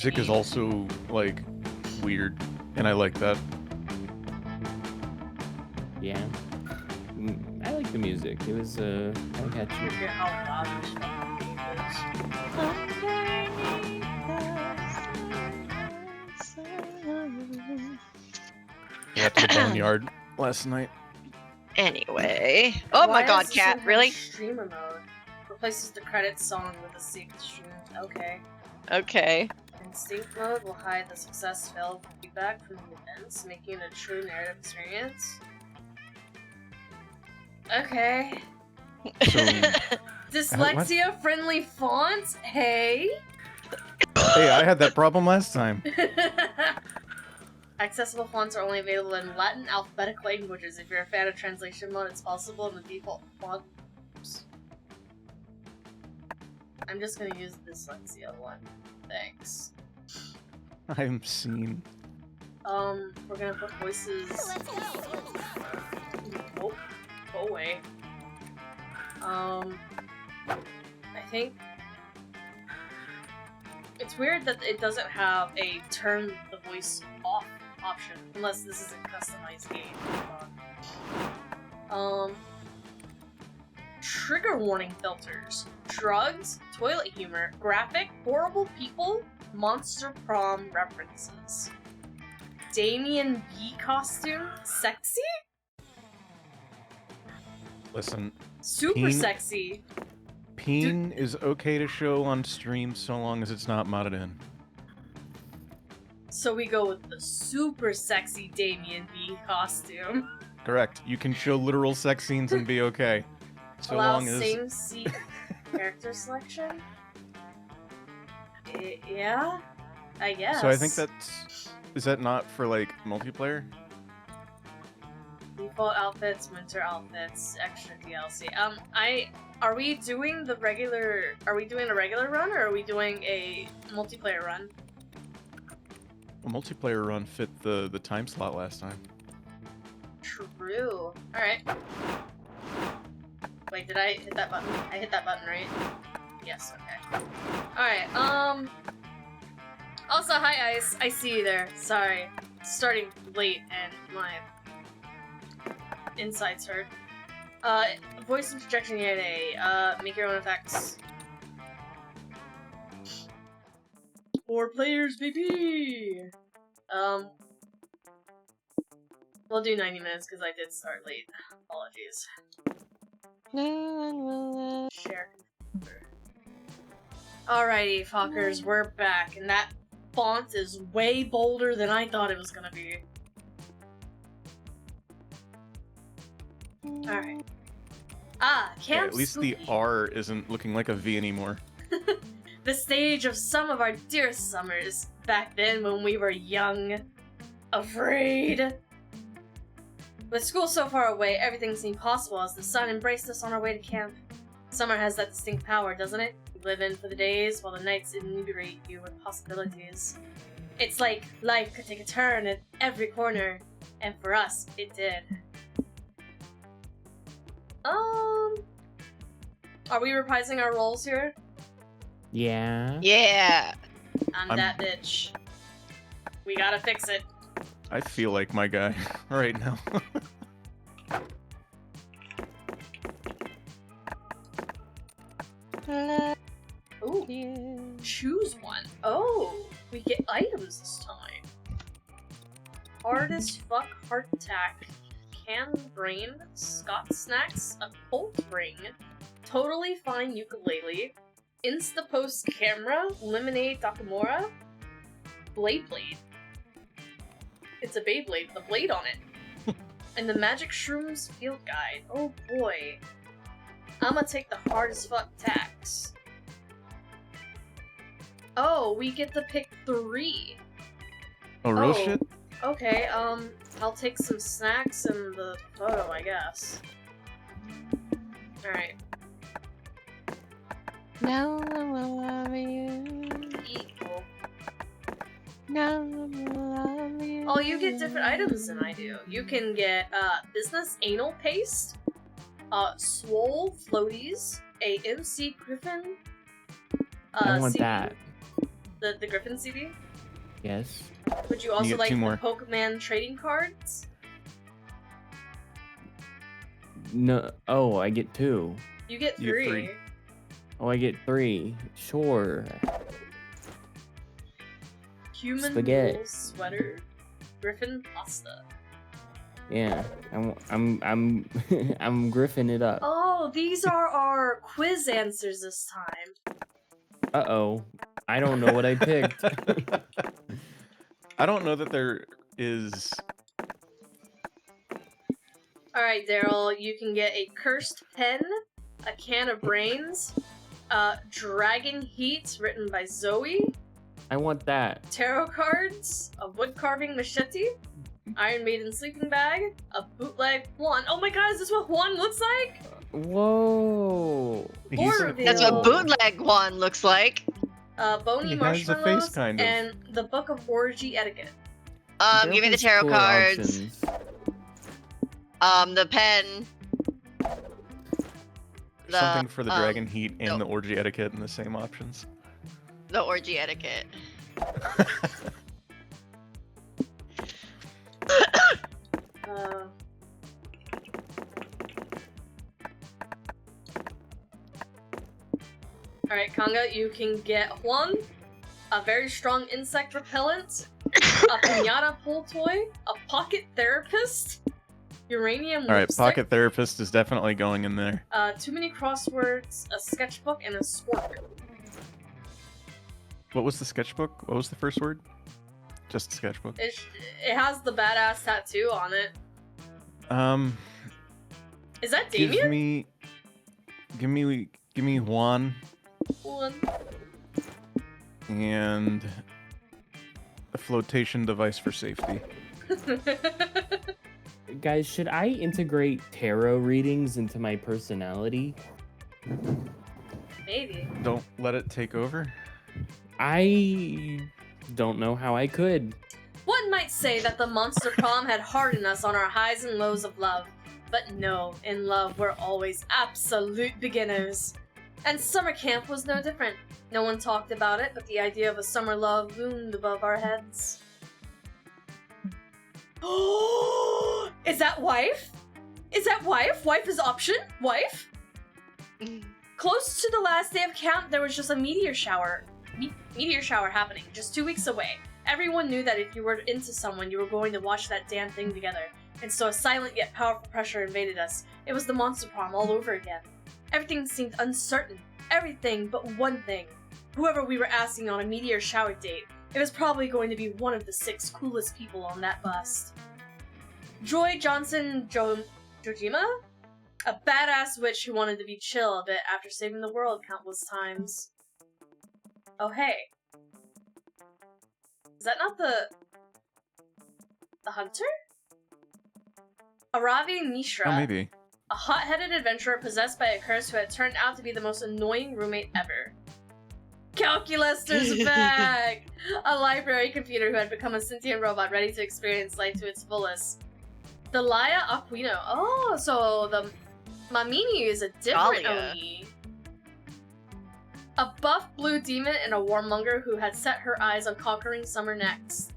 music is also, like, weird, and I like that. Yeah. I like the music. It was kind of I catchy. forget how loud this fucking game I went to the boneyard last night. Anyway. Oh my Why god, does this Cat, one have really? Streamer mode. Replaces the credits song with a sync stream. Okay. Okay. In sync mode will hide the success fail feedback from the events, making it a true narrative experience. Okay. So, Dyslexia-friendly fonts? Hey? hey, I had that problem last time. Accessible fonts are only available in Latin alphabetic languages. If you're a fan of translation mode, it's possible in the default font. Oops. I'm just gonna use the dyslexia one. Thanks. I'm seen. We're gonna put voices. Oh, go away. I think it's weird that it doesn't have a turn the voice off option, unless this is a customized game. Trigger warning filters, drugs, toilet humor, graphic, horrible people, monster prom references. Damien B costume, sexy? Listen, Super Peen- sexy. peen is okay to show on stream so long as it's not modded in. So we go with the super sexy Damien B costume. Correct. You can show literal sex scenes and be okay. So Allow long as... same seat character selection? Yeah? I guess. So I think that's... Is that not for, like, multiplayer? Default outfits, winter outfits, extra DLC. Are we doing the regular... Are we doing a regular run, or are we doing a multiplayer run? A multiplayer run fit the time slot last time. True. Alright. Wait, did I hit that button? I hit that button, right? Yes, okay. Alright, also, hi Ice. I see you there. Sorry. Starting late and my insides hurt. Voice interjection yay. Make your own effects. 4 players, baby! We'll do 90 minutes because I did start late. Apologies. Share. Alrighty, fuckers, we're back, and that font is way bolder than I thought it was gonna be. Alright. Camp at least the R isn't looking like a V anymore. The stage of some of our dearest summers, back then when we were young, afraid. With school so far away, everything seemed possible as the sun embraced us on our way to camp. Summer has that distinct power, doesn't it? You live in for the days, while the nights inebriate you with possibilities. It's like life could take a turn at every corner, and for us, it did. Are we reprising our roles here? Yeah. Yeah. I'm that bitch. We gotta fix it. I feel like my guy right now. Ooh. Choose one. Oh, we get items this time. Hard as fuck heart attack. Canned brain. Scott snacks. A cold ring. Totally fine ukulele. Insta post camera. Lemonade Takamura. Blade. It's a Beyblade with a blade on it. And the Magic Shrooms field guide. Oh boy. I'ma take the hardest fuck tax. Oh, we get to pick 3. Oh, real shit? Okay, I'll take some snacks and the photo, I guess. Alright. No one will love you. Equal. No one will love you. Oh, you get different items than I do. You can get, business anal paste, swole floaties, a MC Griffin, I want CD that. The Griffin CD? Yes. Would you also get like 2 the more. Pokemon trading cards? No. Oh, I get 2. You get You get 3. 3. Oh, I get 3. Sure. Human Spaghetti. wool sweater, Griffin pasta. Yeah. I'm I'm Griffin it up. Oh, these are our quiz answers this time. Uh-oh. I don't know what I picked. I don't know that there is. Alright, Daryl, you can get a cursed pen, a can of brains, Dragon Heat written by Zoe, I want that. tarot cards, a wood carving machete, Iron Maiden sleeping bag, a bootleg wand. Oh my god, is this what wand looks like? Whoa. He's Or a- the- That's what bootleg one looks like. Bony He has a face, marshmallows, kind of. and the Book of Orgy Etiquette. There Give me the was tarot cooler cards. options. The pen. Something for the Dragon Heat and no. the Orgy Etiquette in the same options. The orgy etiquette. Uh, Alright, Kanga, you can get one, a very strong insect repellent, a pinata pull toy, a pocket therapist, uranium All right, lipstick, Pocket Therapist is definitely going in there. too many crosswords, a sketchbook, and a spork. What was the sketchbook? What was the first word? Just sketchbook. It has the badass tattoo on it. Is that Give Damien? me Juan One. and a flotation device for safety. Guys, should I integrate tarot readings into my personality? Maybe. Don't let it take over. I don't know how I could. One might say that the Monster Prom had hardened us on our highs and lows of love. But no, in love we're always absolute beginners. And summer camp was no different. No one talked about it, but the idea of a summer love loomed above our heads. Oh, is that wife? Is that wife? Wife is option? Wife? Close to the last day of camp, there was just a meteor shower. Meteor shower happening, just 2 weeks away. Everyone knew that if you were into someone, you were going to watch that damn thing together. And so a silent yet powerful pressure invaded us. It was the Monster Prom all over again. Everything seemed uncertain. Everything but one thing. Whoever we were asking on a meteor shower date, it was probably going to be one of the 6 coolest people on that bus. Joy Johnson Jojima? A badass witch who wanted to be chill a bit after saving the world countless times. Oh hey. Is that not the hunter? Aravi Mishra. Oh, maybe. A hot-headed adventurer possessed by a curse who had turned out to be the most annoying roommate ever. Calculaster's back! A library computer who had become a sentient robot ready to experience life to its fullest. Delia Aquino. Oh, so the Mamini is a different Dahlia. Oni. A buff blue demon and a warmonger who had set her eyes on conquering summer next.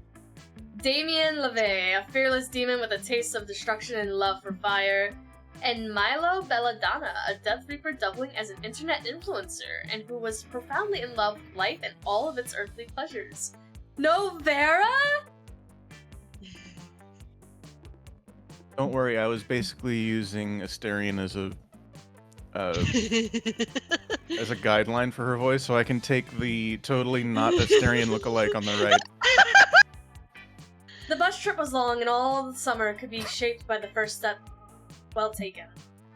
Damien LeVay, a fearless demon with a taste of destruction and love for fire. And Milo Belladonna, a Death Reaper doubling as an internet influencer, and who was profoundly in love with life and all of its earthly pleasures. Novera? Don't worry, I was basically using Asterion as a guideline for her voice, so I can take the totally not Asterion lookalike on the right. The bus trip was long, and all the summer could be shaped by the first step well taken.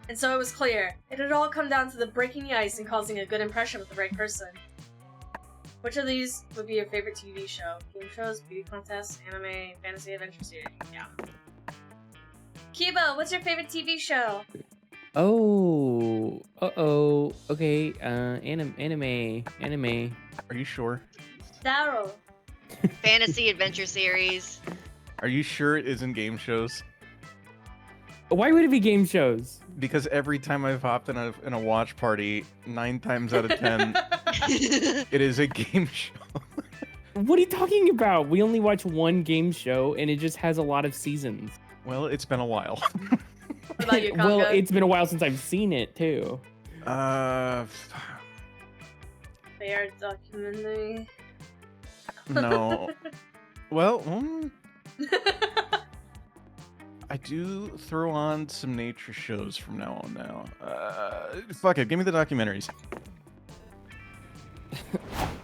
And so it was clear. It had all come down to the breaking the ice and causing a good impression with the right person. Which of these would be your favorite TV show? Game shows, beauty contests, anime, fantasy adventure series? Yeah. Kiba, what's your favorite TV show? Oh, uh-oh. Okay, anime. Are you sure? Daryl. Fantasy adventure series. Are you sure it isn't game shows? Why would it be game shows? Because every time I've hopped in a watch party, 9 times out of 10, it is a game show. What are you talking about? We only watch one game show, and it just has a lot of seasons. Well, it's been a while. What about you, Well, Conga? it's been a while since I've seen it too. Fair documentary. No. Well, I do throw on some nature shows from now on now. Fuck it, give me the documentaries.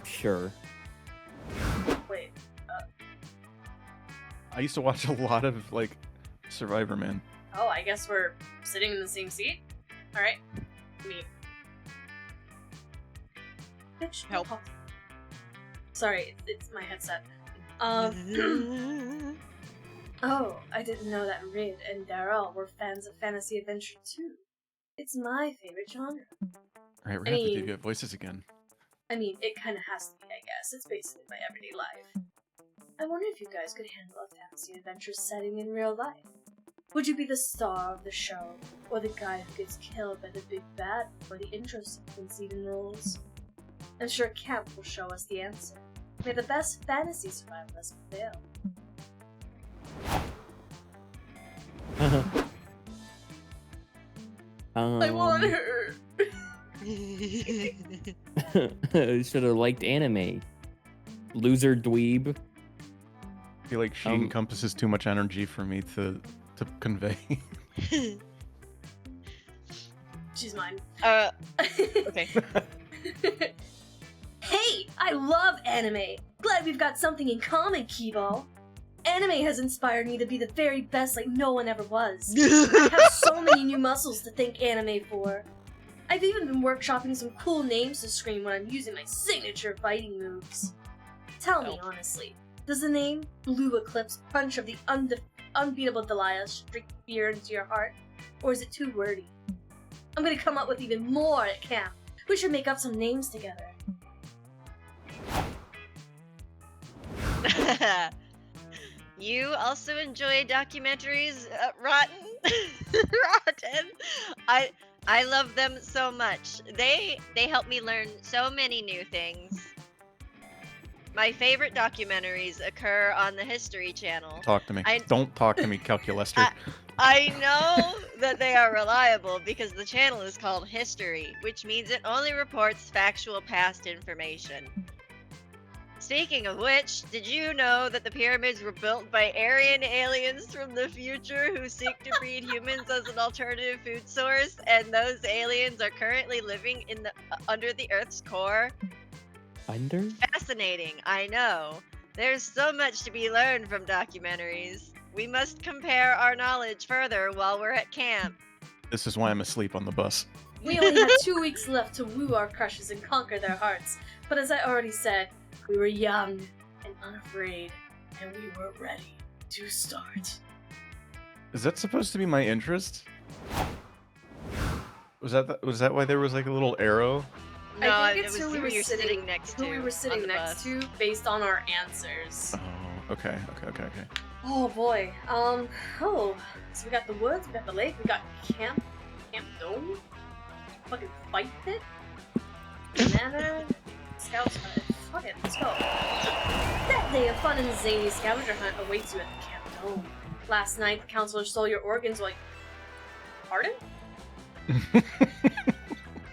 Sure. Wait. I used to watch a lot of, like, Survivor Man. Oh, I guess we're sitting in the same seat? Alright. Me. Bitch, Help. Sorry, it's my headset. Oh, I didn't know that Rid and Darrell were fans of fantasy adventure too. It's my favorite genre. Alright, we're gonna have to debut voices again. I mean, it kinda has to be, I guess. It's basically my everyday life. I wonder if you guys could handle a fantasy adventure setting in real life. Would you be the star of the show, or the guy who gets killed by the big bad before the intro sequence even rolls? I'm sure Camp will show us the answer. May the best fantasy survivalists prevail. I want her! Should have liked anime. Loser dweeb. I feel like she encompasses too much energy for me to convey. She's mine. Okay. Hey! I love anime! Glad we've got something in common, Keyball! Anime has inspired me to be the very best like no one ever was. I have so many new muscles to thank anime for. I've even been workshopping some cool names to scream when I'm using my signature fighting moves. Tell me honestly, does the name Blue Eclipse Punch of the unbeatable Ďália strike fear into your heart? Or is it too wordy? I'm gonna come up with even more at camp. We should make up some names together. You also enjoy documentaries, Rotten? Rotten? I love them so much. They help me learn so many new things. My favorite documentaries occur on the History Channel. Talk to me. Don't talk to me, Calculester. I know that they are reliable because the channel is called History, which means it only reports factual past information. Speaking of which, did you know that the pyramids were built by Aryan aliens from the future who seek to breed humans as an alternative food source, and those aliens are currently living in the under the Earth's core? Under? Fascinating, I know. There's so much to be learned from documentaries. We must compare our knowledge further while we're at camp. This is why I'm asleep on the bus. We only had 2 weeks left to woo our crushes and conquer their hearts, but as I already said, we were young and unafraid, and we were ready to start. Is that supposed to be my interest? Was that why there was like a little arrow? No, I think it it's was who we who were you're sitting sitting next to. Who we were sitting on the next bus. to based on our answers. Oh, okay. Oh boy. So we got the woods, we got the lake, we got Camp Dome, fucking fight pit, banana, scouts hut. Fuck it, let's go. That day of fun and zany scavenger hunt awaits you at the Camp Dome. Last night, the counselor stole your organs while Pardon?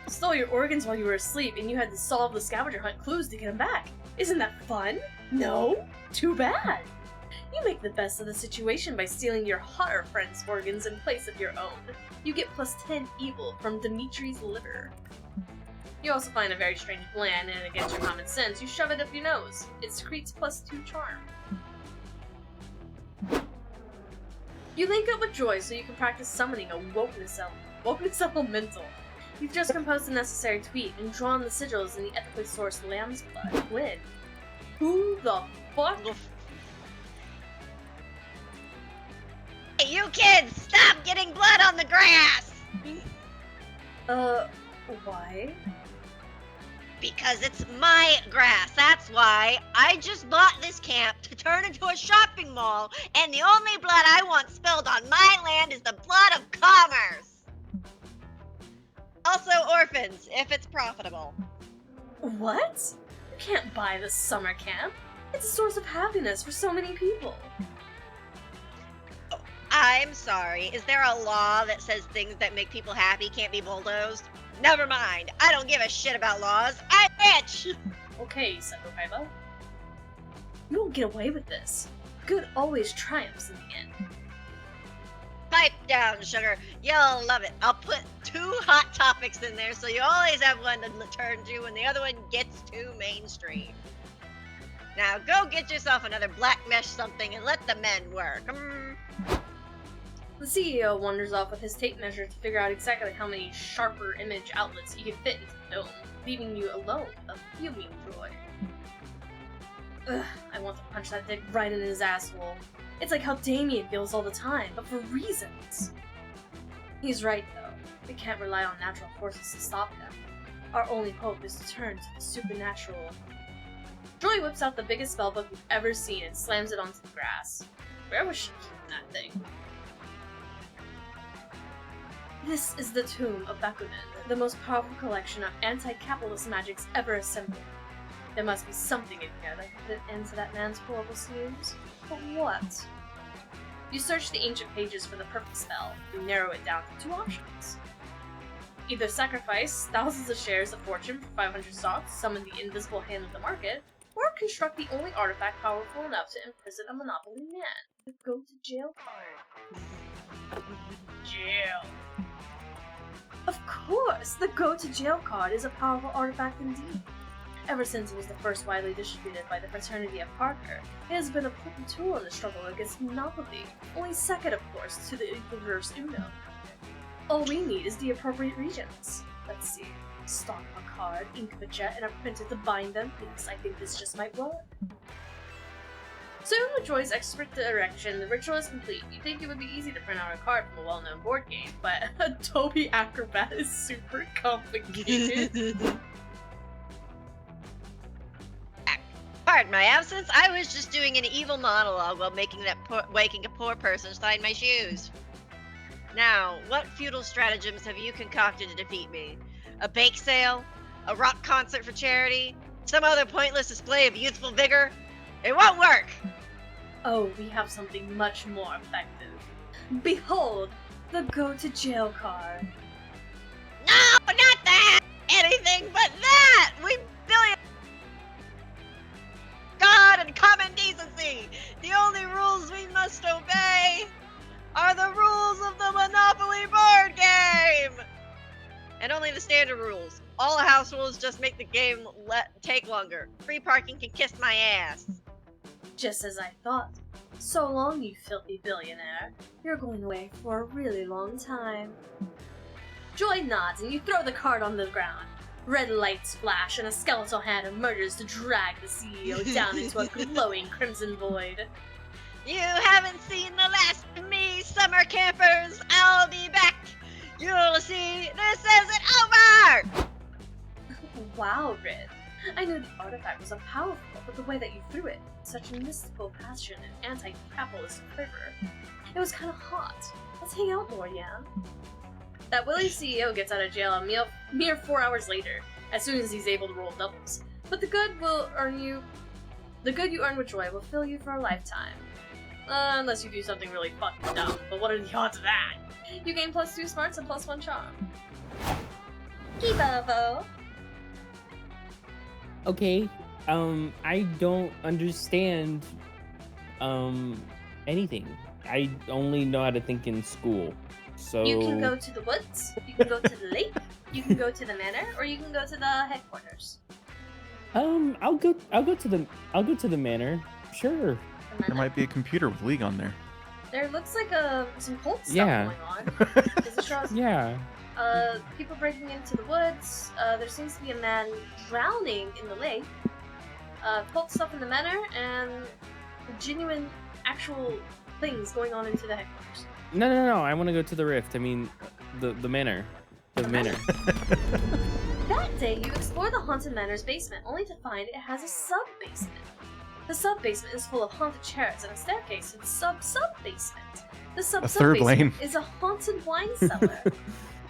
Stole your organs while you were asleep, and you had to solve the scavenger hunt clues to get them back. Isn't that fun? No? Too bad. You make the best of the situation by stealing your hotter friend's organs in place of your own. You get plus 10 evil from Dimitri's liver. You also find a very strange plan, and against your common sense, you shove it up your nose. It secretes plus 2 charm. You link up with Joy so you can practice summoning a wokeness elemental. You've just composed the necessary tweet and drawn the sigils in the ethically sourced lamb's blood. When? Who the fuck? Hey, you kids! Stop getting blood on the grass! Why? Because it's my grass, that's why. I just bought this camp to turn into a shopping mall, and the only blood I want spilled on my land is the blood of commerce! Also orphans, if it's profitable. What? You can't buy the summer camp. It's a source of happiness for so many people. I'm sorry. Is there a law that says things that make people happy can't be bulldozed? Never mind. I don't give a shit about laws. I'm rich! Okay, Psycho. You don't get away with this. Good always triumphs in the end. Pipe down, sugar. You'll love it. I'll put 2 hot topics in there so you always have one to turn to when the other one gets too mainstream. Now go get yourself another black mesh something and let the men work. The CEO wanders off with his tape measure to figure out exactly how many sharper image outlets he can fit into the dome, leaving you alone with a fuming joy. Ugh, I want to punch that dick right in his asshole. It's like how Damien feels all the time, but for reasons. He's right, though. We can't rely on natural forces to stop him. Our only hope is to turn to the supernatural. Joy whips out the biggest spellbook we've ever seen and slams it onto the grass. Where was she keeping that thing? This is the tomb of Bakunin, the most powerful collection of anti-capitalist magics ever assembled. There must be something in here that can put an end to that man's horrible schemes. But what? You search the ancient pages for the perfect spell. You narrow it down to 2 options. Either sacrifice thousands of shares of fortune for 500 stocks, summon the invisible hand of the market, or construct the only artifact powerful enough to imprison a monopoly man. The go-to-jail card. Jail. Of course! The go-to-jail card is a powerful artifact indeed. Ever since it was the first widely distributed by the Fraternity of Parker, it has been a potent tool in the struggle against monopoly, only second, of course, to the reverse Uno. All we need is the appropriate regions. Let's see. Stock a card, ink of a jet, and a printer to bind them. Yes, I think this just might work. Soon, with Joy's expert direction, the ritual is complete. You'd think it would be easy to print out a card from a well-known board game, but Adobe Acrobat is super complicated. Pardon my absence, I was just doing an evil monologue while making a poor person sign my shoes. Now, what futile stratagems have you concocted to defeat me? A bake sale? A rock concert for charity? Some other pointless display of youthful vigor? It won't work! Oh, we have something much more effective. Behold, the go-to-jail card. No, not that! Anything but that! We billion... God and common decency! The only rules we must obey are the rules of the Monopoly board game! And only the standard rules. All the house rules just make the game take longer. Free parking can kiss my ass. Just as I thought. So long, you filthy billionaire. You're going away for a really long time. Joy nods and you throw the card on the ground. Red lights flash and a skeletal hand emerges to drag the CEO down into a glowing crimson void. You haven't seen the last of me, summer campers! I'll be back! You'll see, this isn't over! Wow, Red. I knew the artifact was powerful, but the way that you threw it, such a mystical passion and anti-capitalist fervor, it was kind of hot. Let's hang out more, yeah? That Willie CEO gets out of jail a mere 4 hours later, as soon as he's able to roll doubles. But the good you earn with Joy will fill you for a lifetime. Unless you do something really fucking dumb, but what are the odds of that? You gain +2 smarts and +1 charm. Kibovo. Okay, I don't understand, anything. I only know how to think in school, so... You can go to the woods, you can go to the lake, you can go to the manor, or you can go to the headquarters. I'll go to the manor, sure. There might be a computer with League on there. There looks like some cult stuff Yeah. going on. Is it Charles? Yeah. People breaking into the woods. There seems to be a man drowning in the lake. Cult stuff in the manor, and genuine, actual things going on into the headquarters. No. I want to go to the rift. I mean, the manor. The manor. That day, you explore the haunted manor's basement, only to find it has a sub-basement. The sub-basement is full of haunted chairs and a staircase to the sub-sub-basement. The A third lane. sub-sub-basement is a haunted wine cellar.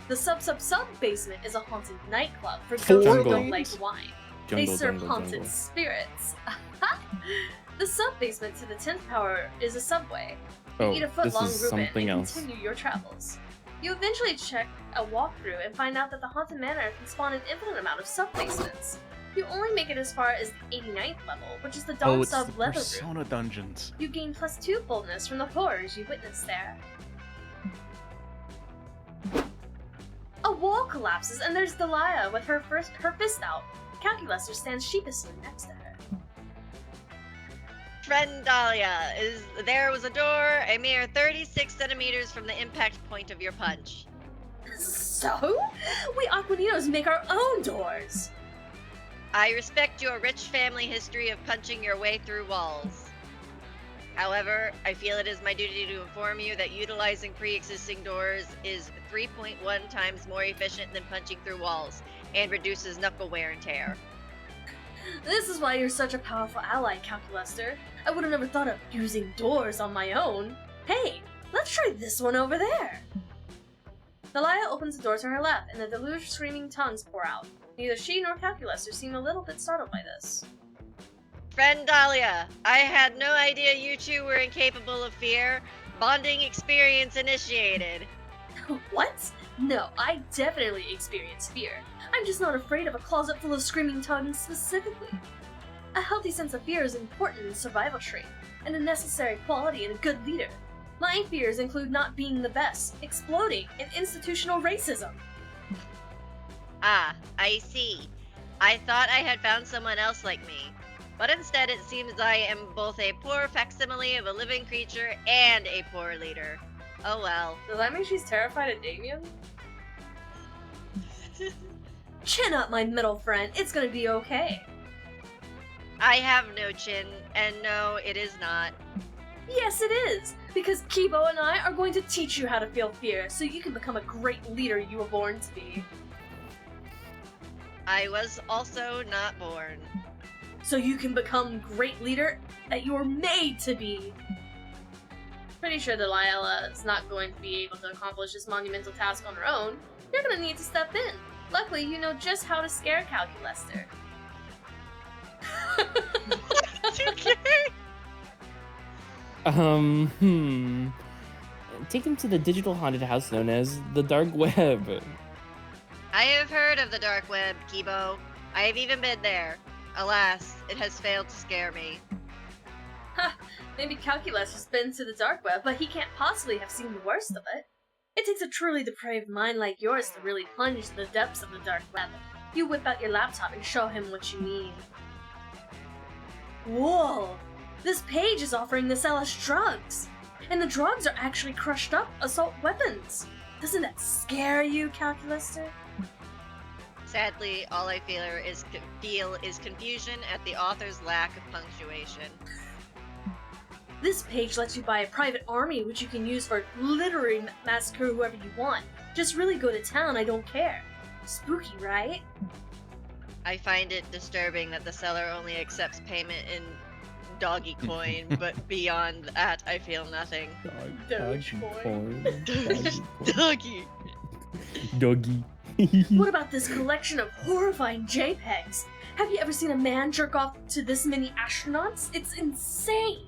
The sub-sub-sub-basement is a haunted nightclub for Four ghosts who don't lanes? like wine. They Jungle, serve jungle, haunted jungle. spirits. The sub-basement to the 10th tower is a subway. You Oh, eat a this foot-long is Reuben something and else. continue your travels. You eventually check a walkthrough and find out that the Haunted Manor can spawn an infinite amount of sub-basements. You only make it as far as the 89th level, which is the Dom Oh, it's the Sub Leather Room. Persona dungeons. You gain +2 boldness from the horrors you witnessed there. A wall collapses and there's Delia with her fist out. Calculaster stands sheepishly next to her. Friend Dahlia, there was a door a mere 36 centimeters from the impact point of your punch. So? We Aquaninos make our own doors! I respect your rich family history of punching your way through walls. However, I feel it is my duty to inform you that utilizing pre-existing doors is 3.1 times more efficient than punching through walls, and reduces knuckle wear and tear. This is why you're such a powerful ally, Calculaster. I would have never thought of using doors on my own. Hey, let's try this one over there. Delia opens the door to her left, and the deluge screaming tongues pour out. Neither she nor Calculaster seem a little bit startled by this. Friend Dahlia, I had no idea you two were incapable of fear. Bonding experience initiated. What? No, I definitely experience fear. I'm just not afraid of a closet full of screaming tongues specifically. A healthy sense of fear is important in survival trait, and a necessary quality in a good leader. My fears include not being the best, exploding, and institutional racism. Ah, I see. I thought I had found someone else like me. But instead it seems I am both a poor facsimile of a living creature and a poor leader. Oh well. Does that mean she's terrified of Damien? Chin up, my middle friend. It's gonna be okay. I have no chin, and no, it is not. Yes, it is! Because Kibo and I are going to teach you how to feel fear so you can become a great leader you were born to be. I was also not born. So you can become great leader that you were made to be. Pretty sure Delilah is not going to be able to accomplish this monumental task on her own. You're gonna need to step in. Luckily, you know just how to scare Calculaster. Take them to the digital haunted house known as the Dark Web. I have heard of the dark web, Kibo. I have even been there. Alas, it has failed to scare me. Ha! Maybe Calculaster's been to the dark web, but he can't possibly have seen the worst of it. It takes a truly depraved mind like yours to really plunge into the depths of the dark web. You whip out your laptop and show him what you mean. Whoa! This page is offering to sell us drugs! And the drugs are actually crushed up assault weapons! Doesn't that scare you, Calculaster? Sadly, all I feel is confusion at the author's lack of punctuation. This page lets you buy a private army which you can use for literally massacre whoever you want. Just really go to town, I don't care. Spooky, right? I find it disturbing that the seller only accepts payment in doggy coin, but beyond that, I feel nothing. Dogecoin. Doggy! Doggy. What about this collection of horrifying JPEGs? Have you ever seen a man jerk off to this many astronauts? It's insane!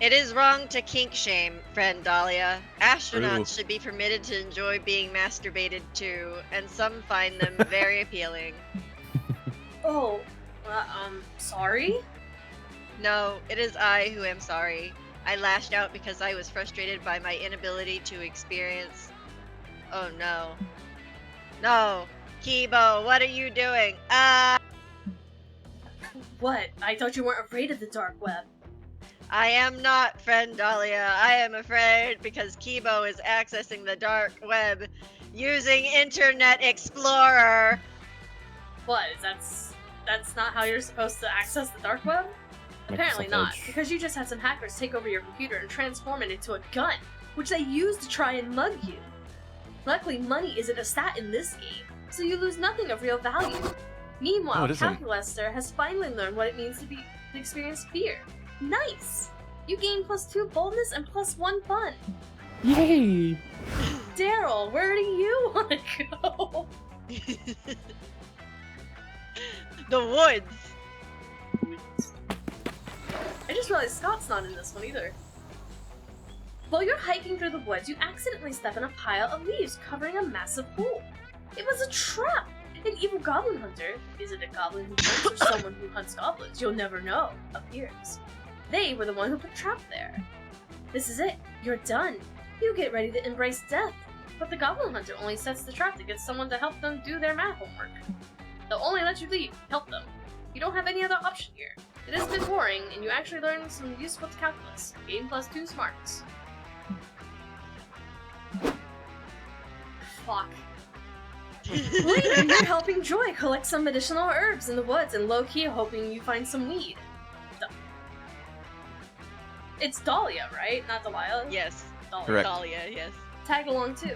It is wrong to kink shame, friend Dahlia. Astronauts True. should be permitted to enjoy being masturbated to, and some find them very appealing. Oh, sorry? No, it is I who am sorry. I lashed out because I was frustrated by my inability to experience... Oh no. No! Kibo, what are you doing? Ah! What? I thought you weren't afraid of the dark web. I am not, friend Dahlia. I am afraid because Kibo is accessing the dark web using Internet Explorer. What? That's not how you're supposed to access the dark web? Apparently not, Edge. because you just had some hackers take over your computer and transform it into a gun, which they use to try and mug you. Luckily, money isn't a stat in this game, so you lose nothing of real value. Meanwhile, it isn't. Calculaster has finally learned what it means to experience fear. Nice! You gain +2 boldness and +1 fun. Yay! Daryl, where do you want to go? The woods. I just realized Scott's not in this one either. While you're hiking through the woods, you accidentally step in a pile of leaves covering a massive hole. It was a trap! An evil goblin hunter, is it a goblin who hunts or someone who hunts goblins? You'll never know, appears. They were the one who put the trap there. This is it. You're done. You get ready to embrace death. But the goblin hunter only sets the trap to get someone to help them do their math homework. They'll only let you leave, help them. You don't have any other option here. It is a bit boring, and you actually learn some useful calculus. Game plus 2 smarts. Fuck. Later, you're helping Joy collect some medicinal herbs in the woods and low-key hoping you find some weed. It's Dahlia, right? Not Delilah? Yes. Dahlia. Correct. Dahlia, yes. Tag along too.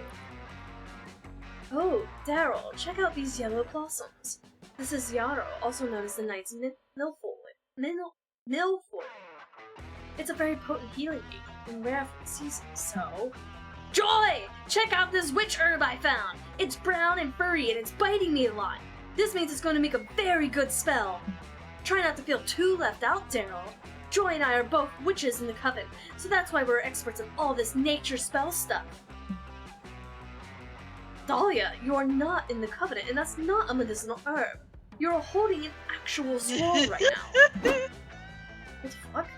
Oh, Daryl, check out these yellow blossoms. This is Yarrow, also known as the Knight's Milfoil. It's a very potent healing agent and rare for the season, so... Joy! Check out this witch herb I found! It's brown and furry and it's biting me a lot. This means it's going to make a very good spell. Try not to feel too left out, Daryl. Joy and I are both witches in the coven, so that's why we're experts in all this nature spell stuff. Dahlia, you are not in the covenant, and that's not a medicinal herb. You're holding an actual scroll right now. What the fuck?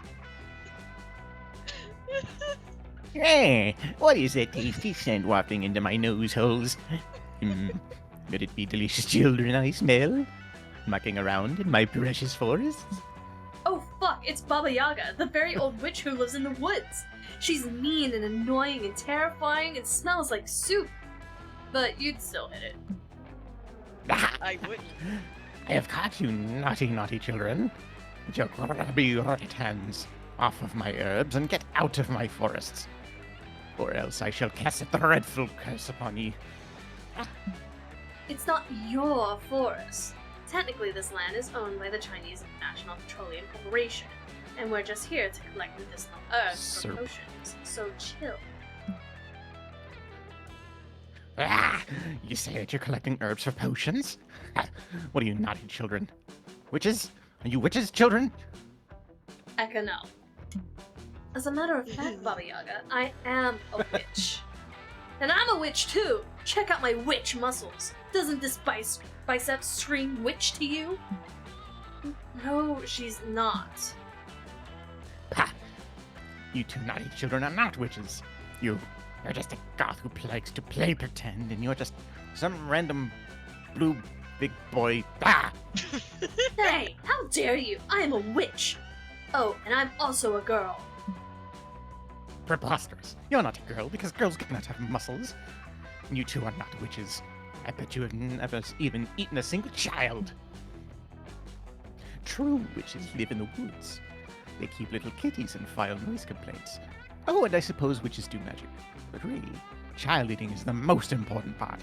Hey, what is that tasty scent wafting into my nose holes? Could it be delicious children I smell? Mucking around in my precious forests? Oh fuck, it's Baba Yaga, the very old witch who lives in the woods. She's mean and annoying and terrifying and smells like soup. But you'd still hit it. I wouldn't. I have caught you, naughty, naughty children. Put your grubby right hands off of my herbs and get out of my forests. Or else I shall cast a dreadful curse upon you. It's not your forest. Technically, this land is owned by the Chinese National Petroleum Corporation, and we're just here to collect medicinal herbs for potions, so chill. Ah, you say that you're collecting herbs for potions? What are you, naughty children? Witches? Are you witches, children? Eka, no. As a matter of fact, Baba Yaga, I am a witch. And I'm a witch too! Check out my witch muscles! Doesn't this bicep scream witch to you? No, she's not. Ha! You two naughty children are not witches. You're just a goth who likes to play pretend, and you're just some random blue big boy. Ah! Hey, how dare you! I am a witch! Oh, and I'm also a girl. Preposterous. You're not a girl, because girls cannot have muscles. And you two are not witches. I bet you have never even eaten a single child. True witches live in the woods. They keep little kitties and file noise complaints. Oh, and I suppose witches do magic. But really, child eating is the most important part.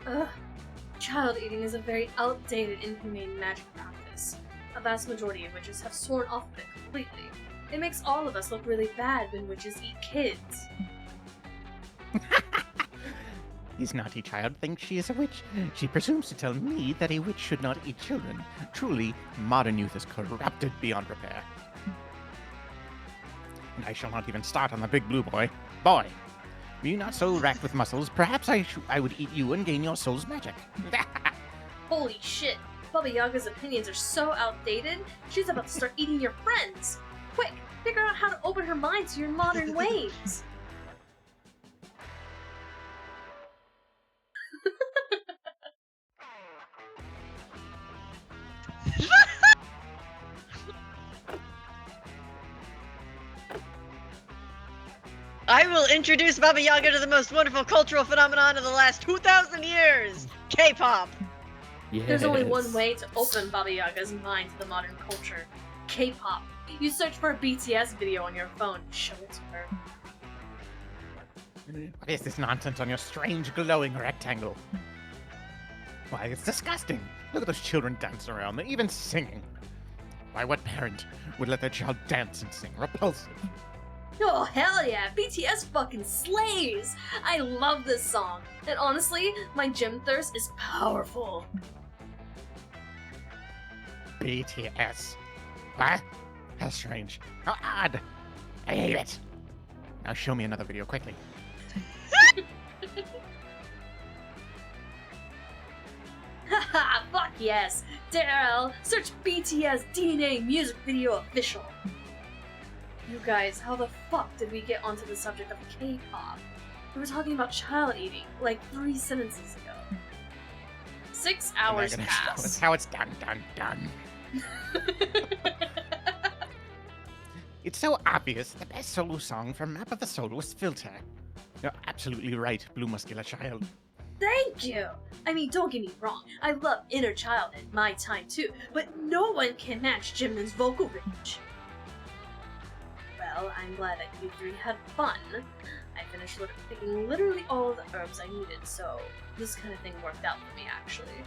Ugh. Child eating is a very outdated, inhumane magic practice. A vast majority of witches have sworn off of it completely. It makes all of us look really bad when witches eat kids. This naughty child thinks she is a witch. She presumes to tell me that a witch should not eat children. Truly, modern youth is corrupted beyond repair. And I shall not even start on the big blue boy. Boy, were you not so racked with muscles, perhaps I would eat you and gain your soul's magic. Holy shit! Baba Yaga's opinions are so outdated, she's about to start eating your friends! Quick, figure out how to open her mind to your modern ways! I will introduce Baba Yaga to the most wonderful cultural phenomenon of the last 2,000 years! K-pop! Yes. There's only one way to open Baba Yaga's mind to the modern culture. K-pop. You search for a BTS video on your phone, show it to her. What is this nonsense on your strange glowing rectangle? Why, it's disgusting. Look at those children dancing around. They're even singing. Why, what parent would let their child dance and sing? Repulsive. Oh, hell yeah! BTS fucking slays! I love this song. And honestly, my gym thirst is powerful. BTS. What? How strange. How odd. I hate it. Now show me another video quickly. Haha, fuck yes! Daryl, search BTS DNA music video official. You guys, how the fuck did we get onto the subject of K-pop? We were talking about child eating like 3 sentences ago. 6 hours Am I gonna show us pass. how it's done. It's so obvious. The best solo song from Map of the Soul was Filter. You're absolutely right, Blue Muscular Child. Thank you! I mean, don't get me wrong, I love Inner Child at my time too, but no one can match Jimin's vocal range. Well, I'm glad that you 3 had fun. I finished picking literally all of the herbs I needed, so this kind of thing worked out for me, actually.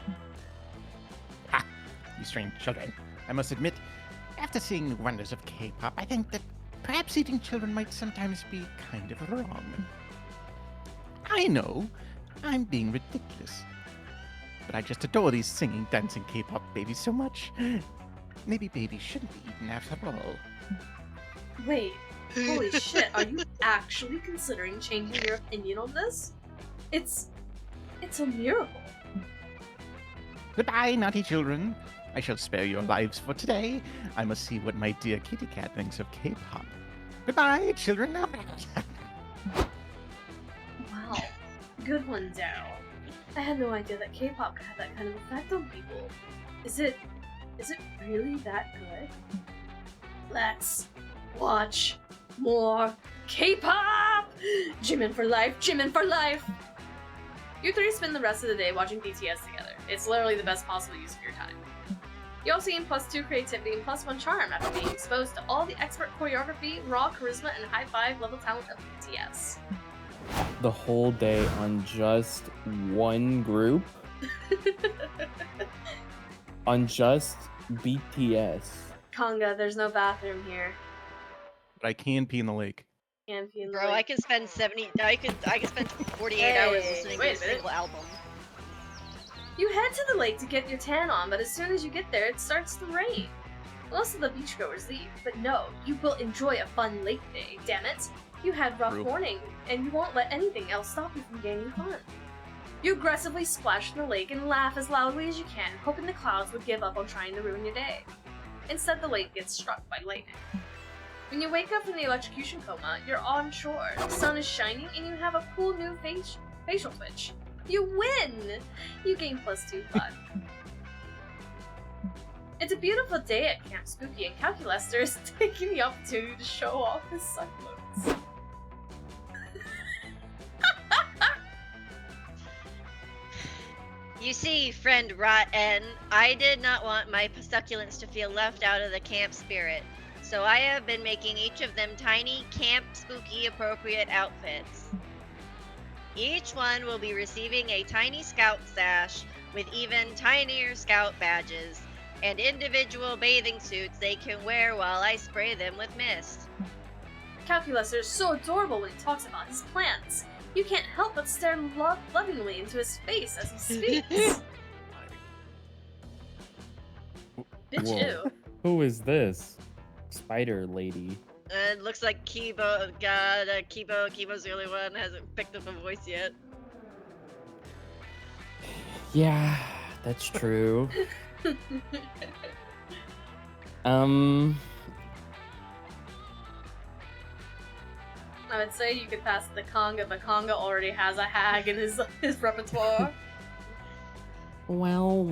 Ha! You strange children. I must admit, after seeing the wonders of K-pop, I think that perhaps eating children might sometimes be kind of wrong. I know, I'm being ridiculous. But I just adore these singing, dancing K-pop babies so much. Maybe babies shouldn't be eaten after all. Wait, holy shit, are you actually considering changing your opinion on this? It's a miracle. Goodbye, naughty children. I shall spare your lives for today. I must see what my dear kitty cat thinks of K-pop. Goodbye, children. Wow, good one, Daryl. I had no idea that K-pop could have that kind of effect on people. Is it really that good? Let's watch more K-pop! Jimin for life, Jimin for life! You 3 spend the rest of the day watching BTS together. It's literally the best possible use of your time. You also gain +2 creativity and +1 charm after being exposed to all the expert choreography, raw charisma, and high 5 level talent of BTS. The whole day on just one group? On just BTS. Conga, there's no bathroom here. But I can pee in the lake. Can't be in the Bro, I lake. could spend 48 hours listening to wait a a minute. single album. You head to the lake to get your tan on, but as soon as you get there, it starts to rain. Most of the beachgoers leave, but no, you will enjoy a fun lake day, damn it. You had rough True. morning, and you won't let anything else stop you from gaining fun. You aggressively splash in the lake and laugh as loudly as you can, hoping the clouds would give up on trying to ruin your day. Instead, the lake gets struck by lightning. When you wake up from the electrocution coma, you're on shore, the sun is shining, and you have a cool new facial twitch. You win! You gain +2 fun. It's a beautiful day at Camp Spooky, and Calculester is taking the opportunity to show off his succulents. You see, friend Rotten, I did not want my succulents to feel left out of the camp spirit, so I have been making each of them tiny camp spooky appropriate outfits. Each one will be receiving a tiny scout sash with even tinier scout badges and individual bathing suits they can wear while I spray them with mist. Calculester is so adorable when he talks about his plans. You can't help but stare lovingly into his face as he speaks. Bitch, Whoa. ew. Who is this? Spider lady. It looks like Kibo's the only one that hasn't picked up a voice yet. Yeah, that's true. I would say you could pass the Conga, but Conga already has a hag in his repertoire. Well.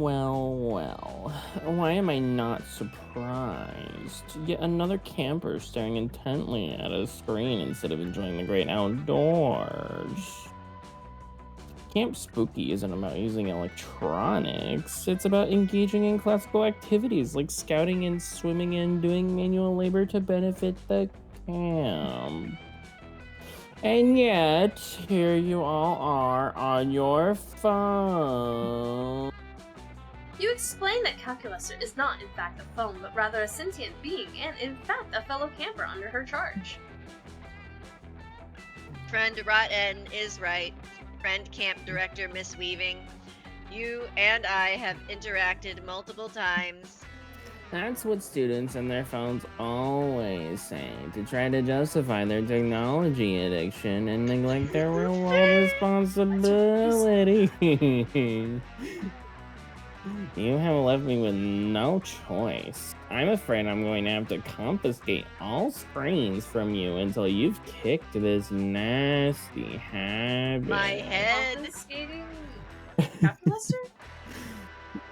Why am I not surprised? Yet another camper staring intently at a screen instead of enjoying the great outdoors. Camp Spooky isn't about using electronics. It's about engaging in classical activities like scouting and swimming and doing manual labor to benefit the camp. And yet, here you all are on your phone. You explain that Calculester is not in fact a phone, but rather a sentient being, and in fact a fellow camper under her charge. Friend Rotten is right. Friend Camp Director Miss Weaving. You and I have interacted multiple times. That's what students and their phones always say to try to justify their technology addiction and neglect their real world responsibilities. You have left me with no choice. I'm afraid I'm going to have to confiscate all screens from you until you've kicked this nasty habit. My head. Confiscating Calculaster?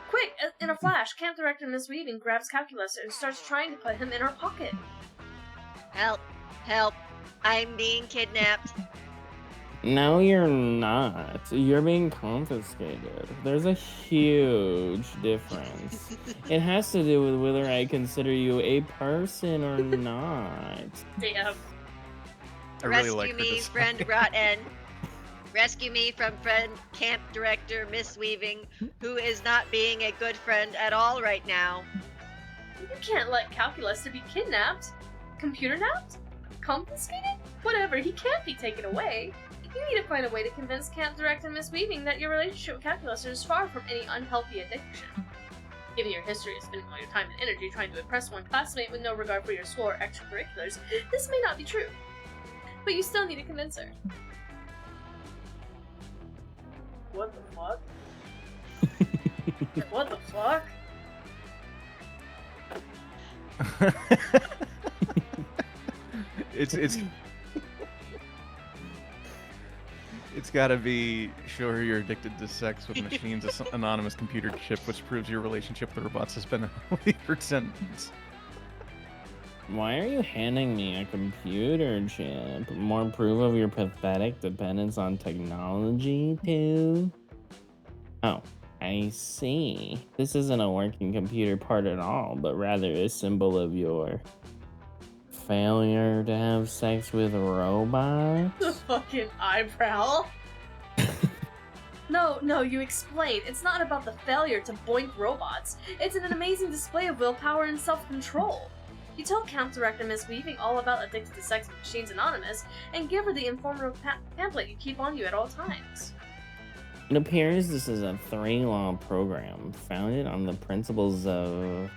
Quick! In a flash, Camp Director Miss Weaving grabs Calculaster and starts trying to put him in her pocket. Help. Help. I'm being kidnapped. No, you're not. You're being confiscated. There's a huge difference. It has to do with whether I consider you a person or not. Damn. I really Rescue like her me, design. friend Rotten. Rescue me from friend Camp Director Miss Weaving, who is not being a good friend at all right now. You can't let Calculaster be kidnapped. Computer napped? Confiscated? Whatever, he can't be taken away. You need to find a way to convince Camp Director Miss Weaving that your relationship with Calculaster is far from any unhealthy addiction. Given your history of spending all your time and energy trying to impress one classmate with no regard for your school or extracurriculars, this may not be true. But you still need to convince her. What the fuck? What the fuck? It's gotta be, sure, you're addicted to sex with machines, an anonymous computer chip, which proves your relationship with robots has been healthy for 10 months. Why are you handing me a computer chip? More proof of your pathetic dependence on technology, too? Oh, I see. This isn't a working computer part at all, but rather a symbol of your failure to have sex with robots? The fucking eyebrow. No, you explain. It's not about the failure to boink robots. It's an amazing display of willpower and self-control. You tell Camp Director Miss Weaving all about Addicted to Sex with Machines Anonymous and give her the informative pamphlet you keep on you at all times. It appears this is a 3-law program founded on the principles of,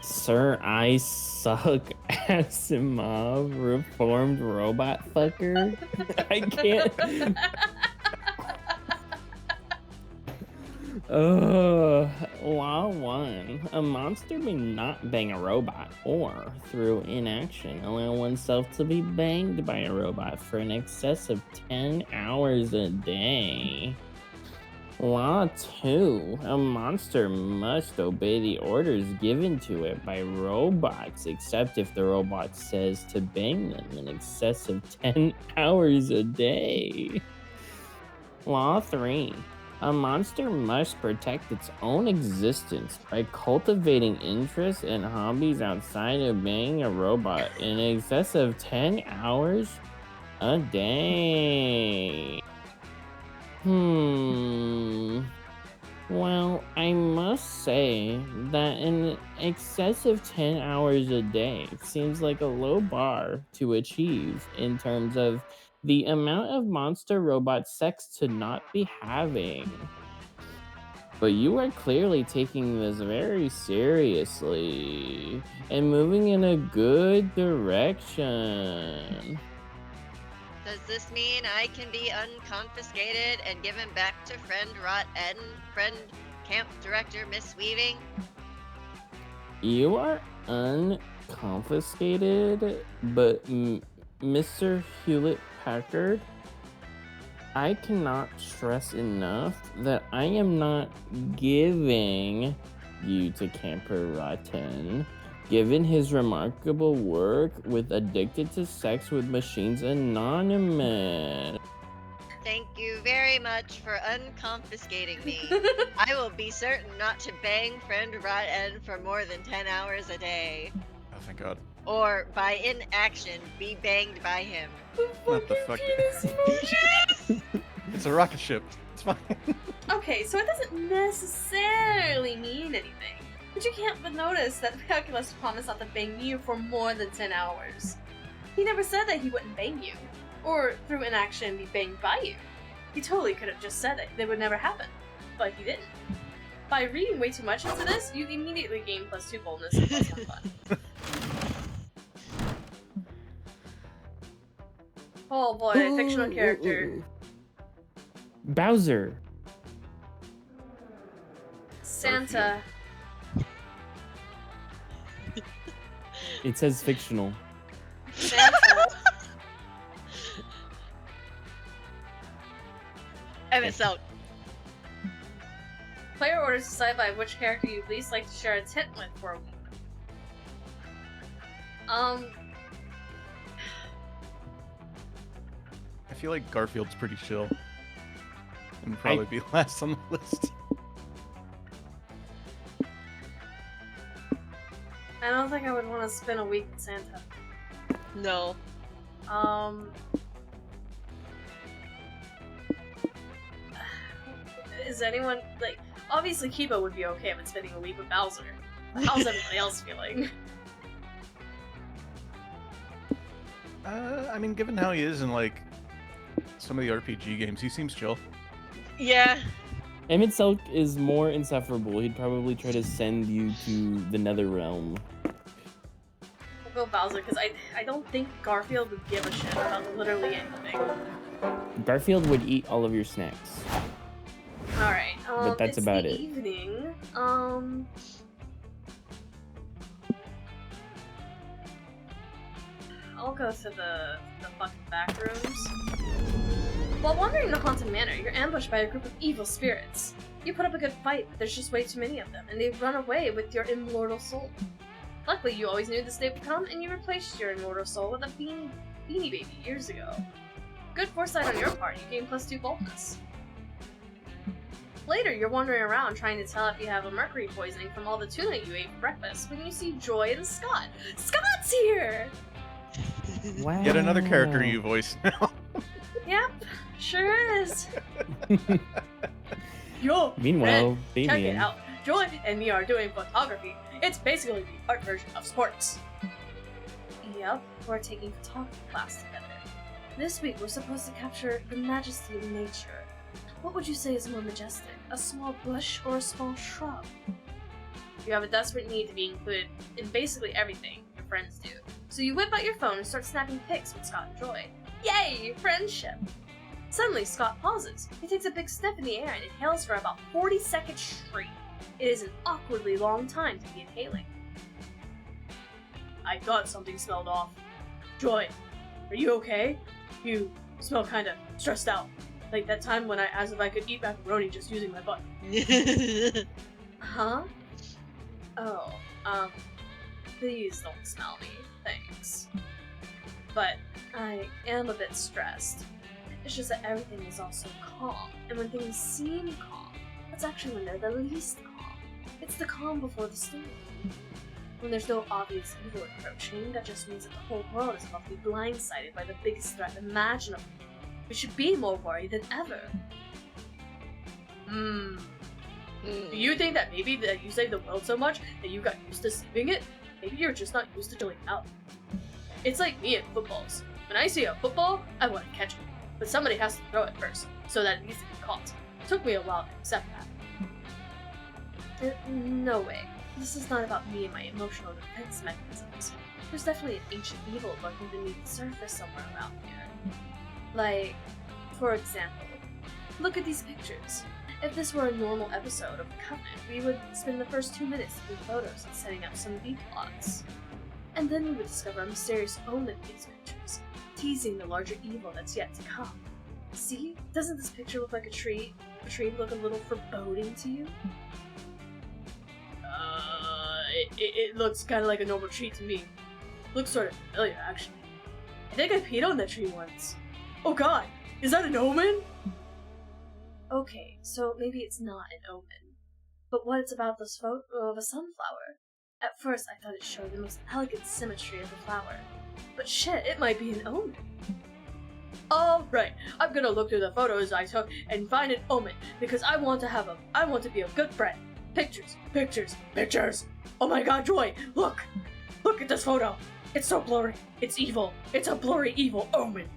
Sir I Suck Asimov, reformed robot fucker. I can't. Law 1. A monster may not bang a robot or, through inaction, allow oneself to be banged by a robot for an excess of 10 hours a day. Law 2. A monster must obey the orders given to it by robots, except if the robot says to bang them in excess of 10 hours a day. Law 3. A monster must protect its own existence by cultivating interests and hobbies outside of being a robot in excess of 10 hours a day. Well, I must say that an excess of 10 hours a day seems like a low bar to achieve in terms of the amount of monster robot sex to not be having. But you are clearly taking this very seriously and moving in a good direction. Does this mean I can be unconfiscated and given back to friend Rot and friend Camp Director Miss Weaving? You are unconfiscated, but Mr. Hewlett-Packard, I cannot stress enough that I am not giving you to Camper Rotten, given his remarkable work with Addicted to Sex with Machines Anonymous. Thank you very much for unconfiscating me. I will be certain not to bang friend Rotten for more than 10 hours a day. Oh, thank God. Or, by inaction, be banged by him. What the fuck? It's a rocket ship. It's fine. Okay, so it doesn't necessarily mean anything. But you can't but notice that Calculus promised not to bang you for more than 10 hours. He never said that he wouldn't bang you, or through inaction be banged by you. He totally could have just said that they would never happen, but he didn't. by reading way too much into this, you immediately gain +2 boldness and +1 fun. Oh boy, fictional character. Bowser. Santa. It says fictional. Santa. And it's out. Player orders decide by which character you'd least like to share a tent with for a week. I feel like Garfield's pretty chill. And would probably be last on the list. I don't think I would want to spend a week with Santa. No. Is anyone, like, obviously Kiba would be okay with spending a week with Bowser. How's everybody else feeling? I mean, given how he is in, like, some of the RPG games, he seems chill. Yeah. Emmett Silk is more insufferable. He'd probably try to send you to the Nether Realm. I'll go Bowser, because I don't think Garfield would give a shit about literally anything. Garfield would eat all of your snacks. Alright, But that's it's about the it. evening. I'll go to the fucking back rooms. While wandering the haunted manor, you're ambushed by a group of evil spirits. You put up a good fight, but there's just way too many of them, and they run away with your immortal soul. Luckily, you always knew this day would come, and you replaced your immortal soul with a beanie baby years ago. Good foresight on your part, you gain +2 boldness. Later, you're wandering around trying to tell if you have a mercury poisoning from all the tuna you ate for breakfast when you see Joy and Scott. Scott's here! Wow. Yet another character you voice now. Yep, sure is. Yo, Meanwhile, Red, check it Damien. out. Joy and me are doing photography. It's basically the art version of sports. Yep, we're taking photography class together. This week we're supposed to capture the majesty of nature. What would you say is more majestic, a small bush or a small shrub? You have a desperate need to be included in basically everything your friends do. So you whip out your phone and start snapping pics with Scott and Joy. Yay, friendship! Suddenly, Scott pauses. He takes a big sniff in the air and inhales for about 40 seconds straight. It is an awkwardly long time to be inhaling. I thought something smelled off. Joy, are you okay? You smell kinda stressed out. Like that time when I asked if I could eat macaroni just using my butt. Huh? Oh, please don't smell me, thanks. But I am a bit stressed. It's just that everything is all so calm, and when things seem calm, that's actually when they're the least calm. It's the calm before the storm. When there's no obvious evil approaching, that just means that the whole world is about to be blindsided by the biggest threat imaginable. We should be more worried than ever. Do you think that maybe that you saved the world so much that you got used to saving it? Maybe you're just not used to doing out. It's like me and footballs. When I see a football, I want to catch it. But somebody has to throw it first, so that it needs to be caught. It took me a while to accept that. No way. This is not about me and my emotional defense mechanisms. There's definitely an ancient evil lurking beneath the surface somewhere around here. Like, for example, look at these pictures. If this were a normal episode of The Covenant, we would spend the first 2 minutes taking photos and setting up some B-plots. And then we would discover a mysterious omen in these pictures, teasing the larger evil that's yet to come. See? Doesn't this picture look like a tree? A tree look a little foreboding to you? It looks kind of like a normal tree to me. Looks sort of familiar, actually. I think I peed on that tree once. Oh god, is that an omen? Okay, so maybe it's not an omen. But what it's about this photo of a sunflower? At first I thought it showed the most elegant symmetry of the flower. But shit, it might be an omen. Alright, I'm gonna look through the photos I took and find an omen, because I want to be a good friend. Pictures, pictures, pictures! Oh my god, Joy, look! Look at this photo! It's so blurry, it's evil, it's a blurry evil omen!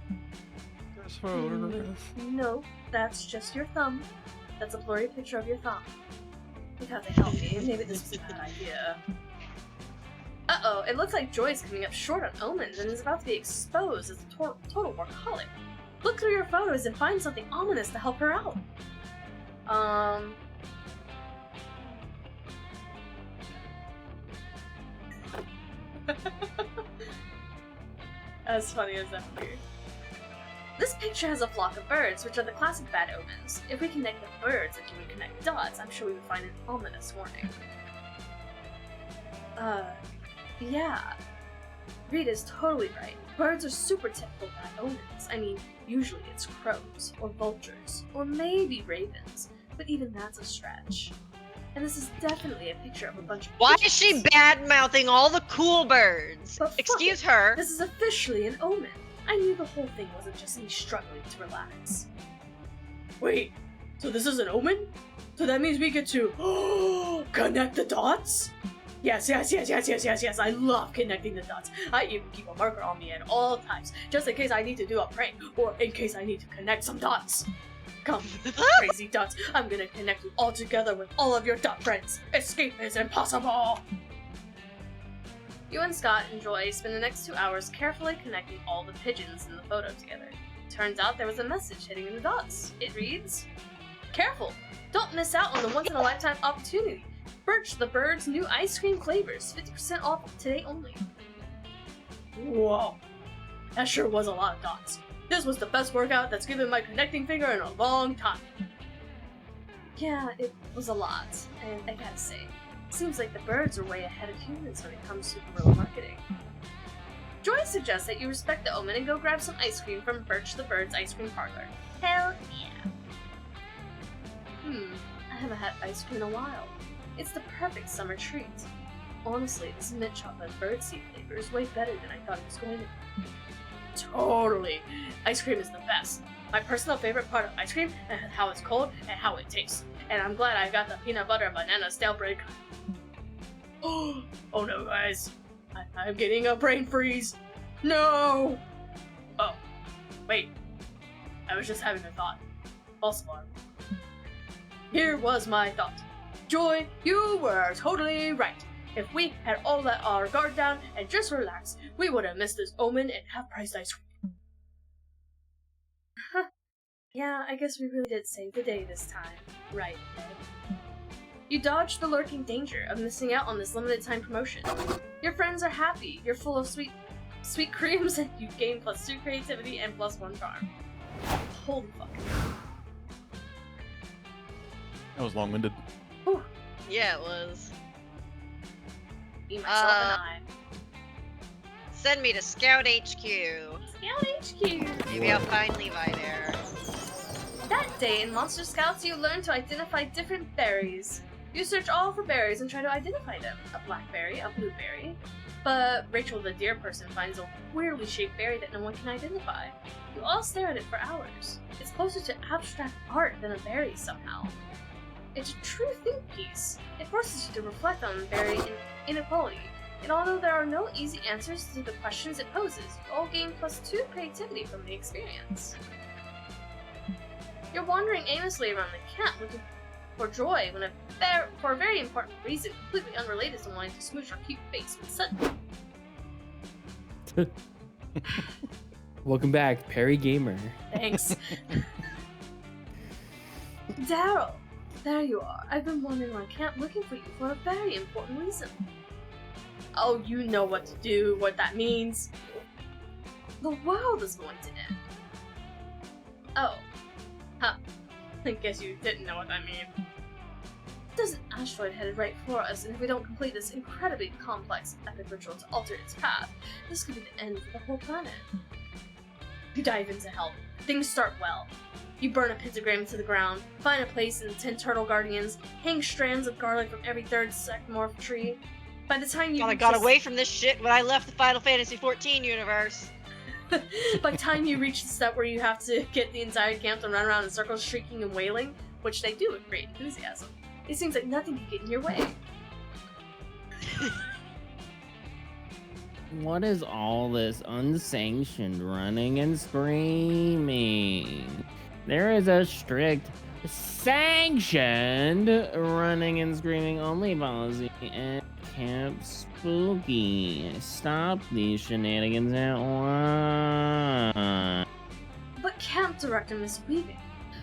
No, that's just your thumb. That's a blurry picture of your thumb. You'd have to help me. Maybe this was a bad idea. Uh-oh, it looks like Joy is coming up short on omens and is about to be exposed as a total workaholic. Look through your photos and find something ominous to help her out. As funny as that would be. This picture has a flock of birds, which are the classic bad omens. If we connect the birds and we connect dots, I'm sure we would find an ominous warning. Yeah. Reed is totally right. Birds are super typical bad omens. I mean, usually it's crows, or vultures, or maybe ravens, but even that's a stretch. And this is definitely a picture of a bunch of Why is pigeons. she bad-mouthing all the cool birds? But fuck Excuse it. her. This is officially an omen. I knew the whole thing wasn't just me struggling to relax. Wait, so this is an omen? So that means we get to connect the dots? Yes. I love connecting the dots. I even keep a marker on me at all times, just in case I need to do a prank, or in case I need to connect some dots. Come, crazy dots, I'm gonna connect you all together with all of your dot friends. Escape is impossible! You and Scott and Joy spend the next 2 hours carefully connecting all the pigeons in the photo together. Turns out there was a message hidden in the dots. It reads, "Careful! Don't miss out on the once-in-a-lifetime opportunity. Birch the Bird's new ice cream flavors, 50% off today only." Whoa, that sure was a lot of dots. This was the best workout that's given my connecting finger in a long time. Yeah, it was a lot, and I gotta say, seems like the birds are way ahead of humans when it comes to guerrilla marketing. Joy suggests that you respect the omen and go grab some ice cream from Birch the Bird's ice cream parlor. Hell yeah. I haven't had ice cream in a while. It's the perfect summer treat. Honestly, this mint chocolate birdseed flavor is way better than I thought it was going to be. Totally. Ice cream is the best. My personal favorite part of ice cream is how it's cold and how it tastes. And I'm glad I got the peanut butter banana stale bread. Oh no, guys. I'm getting a brain freeze. No! Oh, wait. I was just having a thought. False alarm. Here was my thought. Joy, you were totally right. If we had all let our guard down and just relaxed, we would have missed this omen and half-priced ice cream. Yeah, I guess we really did save the day this time. Right, Ed? You dodged the lurking danger of missing out on this limited time promotion. Your friends are happy, you're full of sweet creams, and you gain +2 creativity and +1 charm. Holy fuck. That was long-winded. Whew. Yeah, it was. Me, myself, and I. Send me to Scout HQ. Scout HQ! Maybe I'll find Levi there. That day in Monster Scouts, you learn to identify different berries. You search all for berries and try to identify them. A blackberry, a blueberry. But Rachel the deer person finds a weirdly shaped berry that no one can identify. You all stare at it for hours. It's closer to abstract art than a berry somehow. It's a true think piece. It forces you to reflect on berry inequality. And although there are no easy answers to the questions it poses, you all gain +2 creativity from the experience. You're wandering aimlessly around the camp looking for Joy when for a very important reason completely unrelated to wanting to smooch her cute face with suddenly. Welcome back, Perry Gamer. Thanks. Daryl, there you are. I've been wandering around camp looking for you for a very important reason. Oh, you know what to do, what that means. The world is going to end. Oh. Huh. I guess you didn't know what I mean. There's an asteroid headed right for us, and if we don't complete this incredibly complex epic ritual to alter its path, this could be the end for the whole planet. You dive into hell. Things start well. You burn a pentagram to the ground, find a place in the 10 turtle guardians, hang strands of garlic from every third secmorph tree. By the time you God, I got away from this shit when I left the Final Fantasy XIV universe. By the time you reach the step where you have to get the entire camp to run around in circles shrieking and wailing, which they do with great enthusiasm, it seems like nothing can get in your way. What is all this unsanctioned running and screaming? There is a strict sanctioned running and screaming only policy at Camp Spooky. Stop these shenanigans at once. But Camp Director Miss Weaving,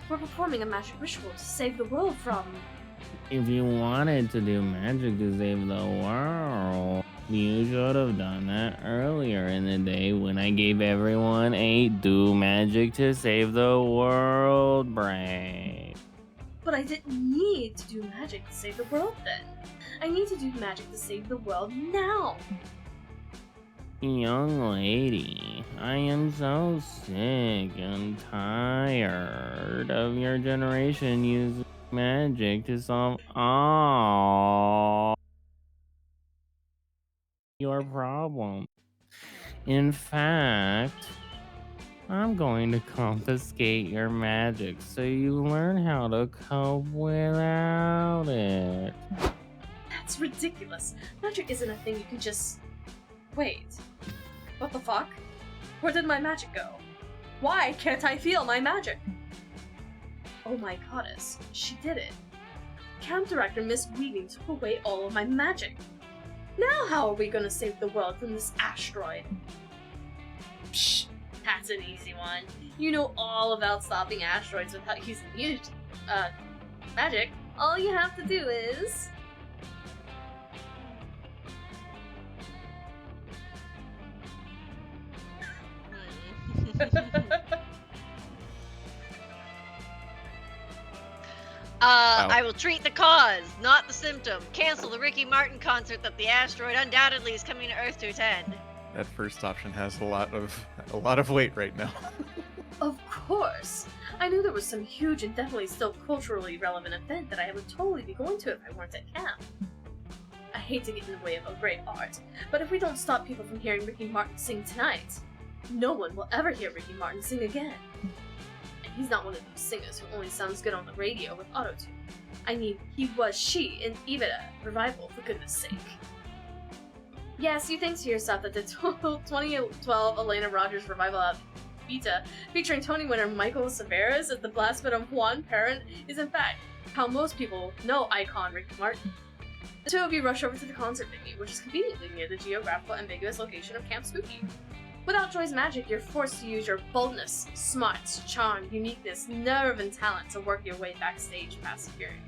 we're performing a magic ritual to save the world from... If you wanted to do magic to save the world, you should have done that earlier in the day when I gave everyone a do magic to save the world break. But I didn't need to do magic to save the world then. I need to do magic to save the world now. Young lady, I am so sick and tired of your generation using magic to solve all your problems. In fact, I'm going to confiscate your magic so you learn how to cope without it. That's ridiculous. Magic isn't a thing you can just... Wait. What the fuck? Where did my magic go? Why can't I feel my magic? Oh my goddess, she did it. Camp Director Miss Weaving took away all of my magic. Now how are we gonna save the world from this asteroid? Psh, that's an easy one. You know all about stopping asteroids without using magic. All you have to do is... I will treat the cause, not the symptom. Cancel the Ricky Martin concert that the asteroid undoubtedly is coming to Earth to attend. That first option has a lot of weight right now. Of course! I knew there was some huge and definitely still culturally relevant event that I would totally be going to if I weren't at camp. I hate to get in the way of a great art, but if we don't stop people from hearing Ricky Martin sing tonight, no one will ever hear Ricky Martin sing again. And he's not one of those singers who only sounds good on the radio with autotune. I mean, he was she in Evita revival, for goodness sake. Yes, you think to yourself that the 2012 Elena Rogers revival of Vita, featuring Tony winner liko SOᴍᴇs as the blasphemous Juan parent, is in fact how most people know icon Ricky Martin. The two of you rush over to the concert venue, which is conveniently near the geographical ambiguous location of Camp Spooky. Without Joy's magic, you're forced to use your boldness, smarts, charm, uniqueness, nerve, and talent to work your way backstage past security.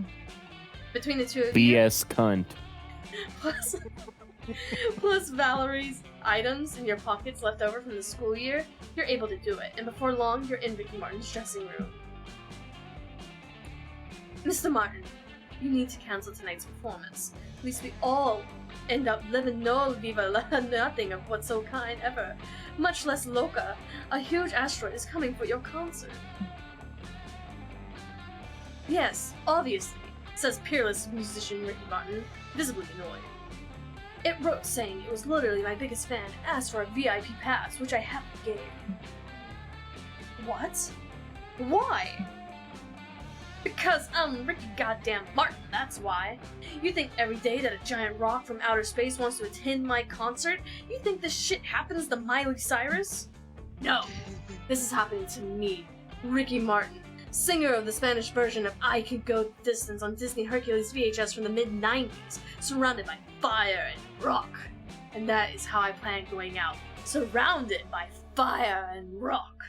Between the two of you... BS cunt. Plus Valerie's items in your pockets left over from the school year, you're able to do it, and before long, you're in Ricky Martin's dressing room. Mr. Martin, you need to cancel tonight's performance. At least we all end up living no viva la nothing of what's so kind ever, much less loca. A huge asteroid is coming for your concert. Yes, obviously, says peerless musician Ricky Martin, visibly annoyed. It wrote saying it was literally my biggest fan and asked for a VIP pass, which I happily gave. What? Why? Because I'm Ricky goddamn Martin, that's why. You think every day that a giant rock from outer space wants to attend my concert? You think this shit happens to Miley Cyrus? No. This is happening to me, Ricky Martin, singer of the Spanish version of I Could Go the Distance on Disney Hercules VHS from the mid-90s, surrounded by fire and rock. And that is how I plan going out, surrounded by fire and rock.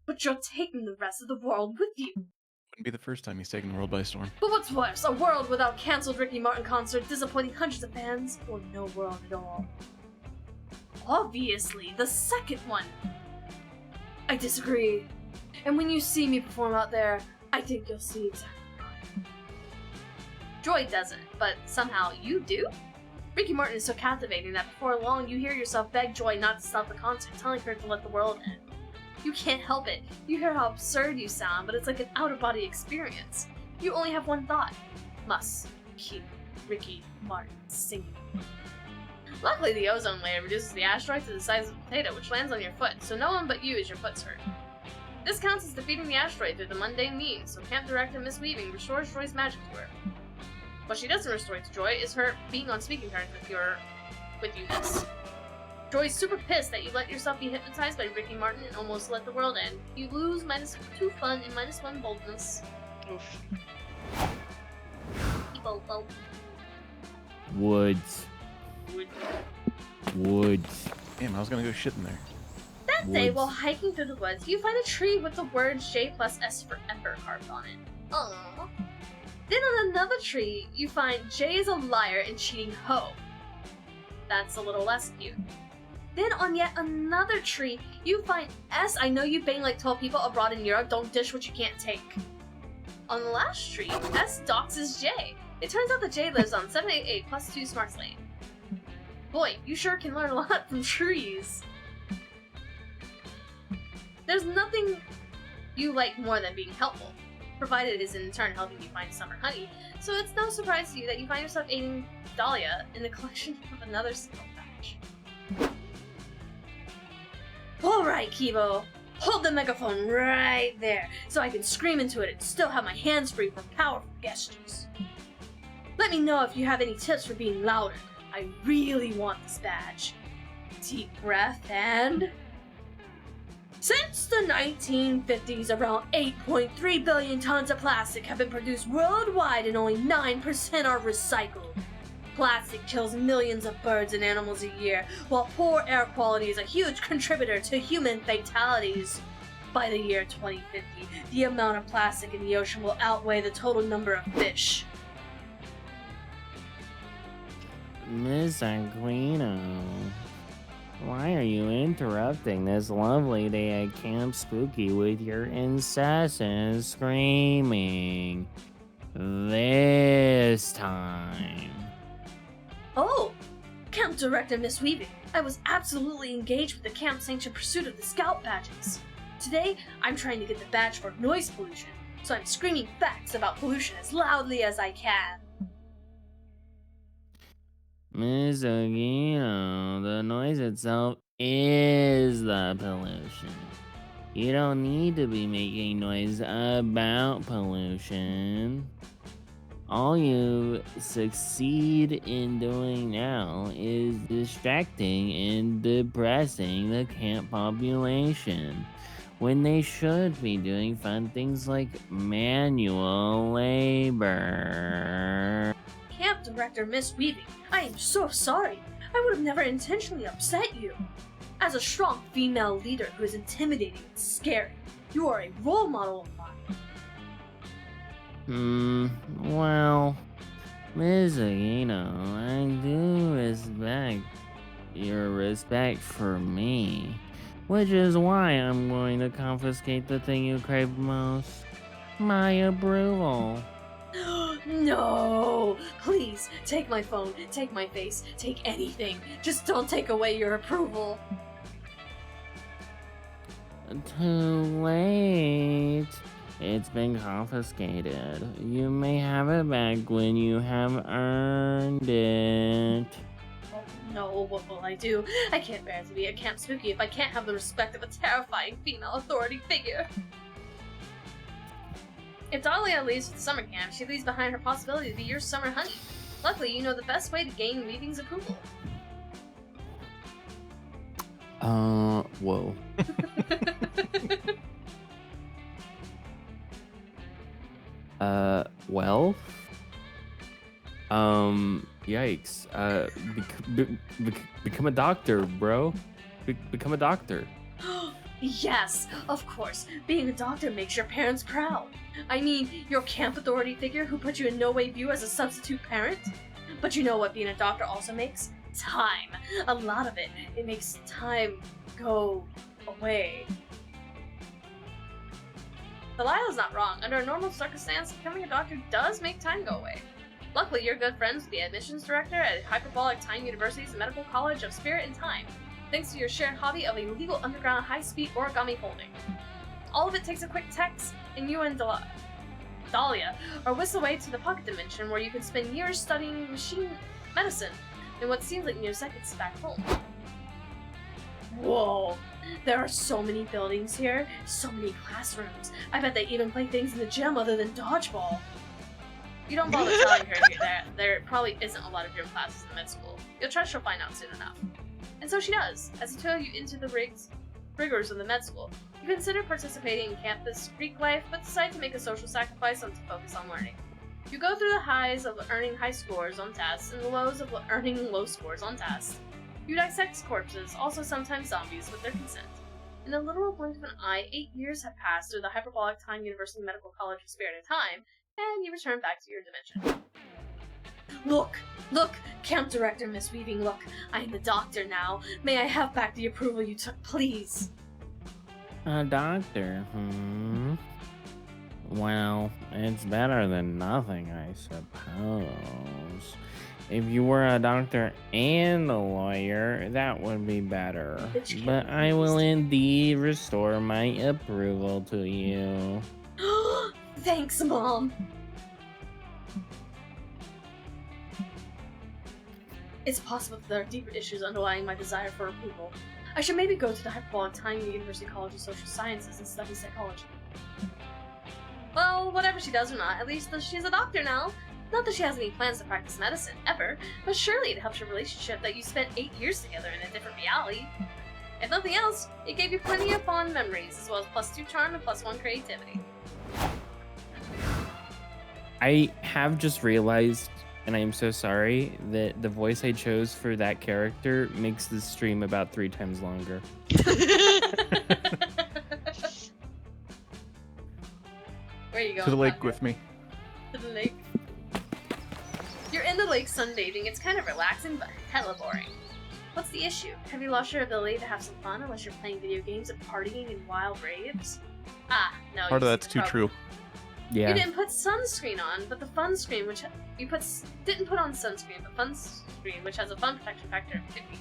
But you're taking the rest of the world with you. Wouldn't be the first time he's taken the world by storm. But what's worse, a world without cancelled Ricky Martin concert, disappointing hundreds of fans, or no world at all? Obviously, the second one. I disagree. And when you see me perform out there, I think you'll see exactly why. Joy doesn't, but somehow you do? Ricky Martin is so captivating that before long you hear yourself beg Joy not to stop the concert, telling her to let the world in. You can't help it. You hear how absurd you sound, but it's like an out-of-body experience. You only have one thought. Must keep Ricky Martin singing. Luckily, the ozone layer reduces the asteroid to the size of a potato, which lands on your foot, so no one but you is your foot's hurt. This counts as defeating the asteroid through the mundane means, so Camp Director Miss Weaving restores Joy's magic to her. What she doesn't restore to Joy is her being on speaking terms with you, Miss. Joy's super pissed that you let yourself be hypnotized by Ricky Martin and almost let the world end. You lose -2 fun and -1 boldness. Oof. Bold. Woods. Woods. Damn, I was gonna go shit in there. That day, Woods. while hiking through the woods, you find a tree with the words J plus S for Ember carved on it. Aww. Then on another tree, you find J is a liar and cheating hoe. That's a little less cute. Then on yet another tree, you find S, I know you bang like 12 people abroad in Europe, don't dish what you can't take. On the last tree, S doxes J. It turns out that J lives on 788 plus 2 Smarts Lane. Boy, you sure can learn a lot from trees. There's nothing you like more than being helpful, provided it is in turn helping you find summer honey, so it's no surprise to you that you find yourself aiding Dahlia in the collection of another single batch. Alright, Kibo, hold the megaphone right there so I can scream into it and still have my hands free for powerful gestures. Let me know if you have any tips for being louder. I really want this badge. Deep breath and... Since the 1950s, around 8.3 billion tons of plastic have been produced worldwide and only 9% are recycled. Plastic kills millions of birds and animals a year, while poor air quality is a huge contributor to human fatalities. By the year 2050, the amount of plastic in the ocean will outweigh the total number of fish. Miss Aquino, why are you interrupting this lovely day at Camp Spooky with your incessant screaming? This time. Oh! Camp Director Miss Weaving, I was absolutely engaged with the camp's ancient pursuit of the Scout badges. Today, I'm trying to get the badge for noise pollution, so I'm screaming facts about pollution as loudly as I can. Miss Aquino, the noise itself is the pollution. You don't need to be making noise about pollution. All you succeed in doing now is distracting and depressing the camp population, when they should be doing fun things like manual labor. Camp Director Miss Weaving, I am so sorry. I would have never intentionally upset you. As a strong female leader who is intimidating and scary, you are a role model of mine. Well, Miss Aquino, I do respect your respect for me, which is why I'm going to confiscate the thing you crave most, my approval. No! Please, take my phone, take my face, take anything. Just don't take away your approval. Too late. It's been confiscated. You may have it back when you have earned it. Oh no, what will I do? I can't bear to be at Camp Spooky if I can't have the respect of a terrifying female authority figure. If Dahlia leaves for the summer camp, she leaves behind her possibility to be your summer honey. Luckily, you know the best way to gain Weaving's approval. Whoa. Well? Yikes. Become a doctor, bro. Become a doctor. Yes, of course. Being a doctor makes your parents proud. I mean, your camp authority figure who put you in no way view as a substitute parent. But you know what being a doctor also makes? Time. A lot of it. It makes time go away. Delilah's not wrong. Under a normal circumstance, becoming a doctor does make time go away. Luckily, you're good friends with the admissions director at Hyperbolic Time University's Medical College of Spirit and Time, thanks to your shared hobby of illegal underground high-speed origami folding. All of it takes a quick text, and you and Dahlia are whisked away to the pocket dimension where you can spend years studying machine medicine in what seems like mere seconds back home. Whoa! There are so many buildings here, so many classrooms. I bet they even play things in the gym other than dodgeball. You don't bother telling her that there probably isn't a lot of gym classes in med school. You'll trust she'll find out soon enough. And so she does, as you throw you into the rigors of the med school. You consider participating in campus Greek life, but decide to make a social sacrifice and to focus on learning. You go through the highs of earning high scores on tests and the lows of earning low scores on tests. You dissect corpses, also sometimes zombies, with their consent. In a literal blink of an eye, 8 years have passed through the hyperbolic time University Medical College of Spirit and Time, and you return back to your dimension. Look! Look! Camp Director Miss Weaving, look! I am the doctor now. May I have back the approval you took, please? A doctor, Well, it's better than nothing, I suppose. If you were a doctor and a lawyer, that would be better. But I will indeed restore my approval to you. Thanks, Mom! It's possible that there are deeper issues underlying my desire for approval. I should maybe go to the hyperbolic time University College of Social Sciences and study psychology. Well, whatever she does or not, at least she's a doctor now. Not that she has any plans to practice medicine, ever, but surely it helps your relationship that you spent 8 years together in a different reality. If nothing else, it gave you plenty of fond memories, as well as +2 charm and +1 creativity. I have just realized, and I am so sorry, that the voice I chose for that character makes this stream about 3 times longer. Where are you going? To the lake Tucker? with me. To the lake. You're in the lake sunbathing. It's kind of relaxing, but hella boring. What's the issue? Have you lost your ability to have some fun unless you're playing video games and partying in wild raves? Ah, no. Part you of that's see too the true. Yeah. You didn't put sunscreen on, but the fun screen, which didn't put on sunscreen, but fun screen, which has a fun protection factor of 50.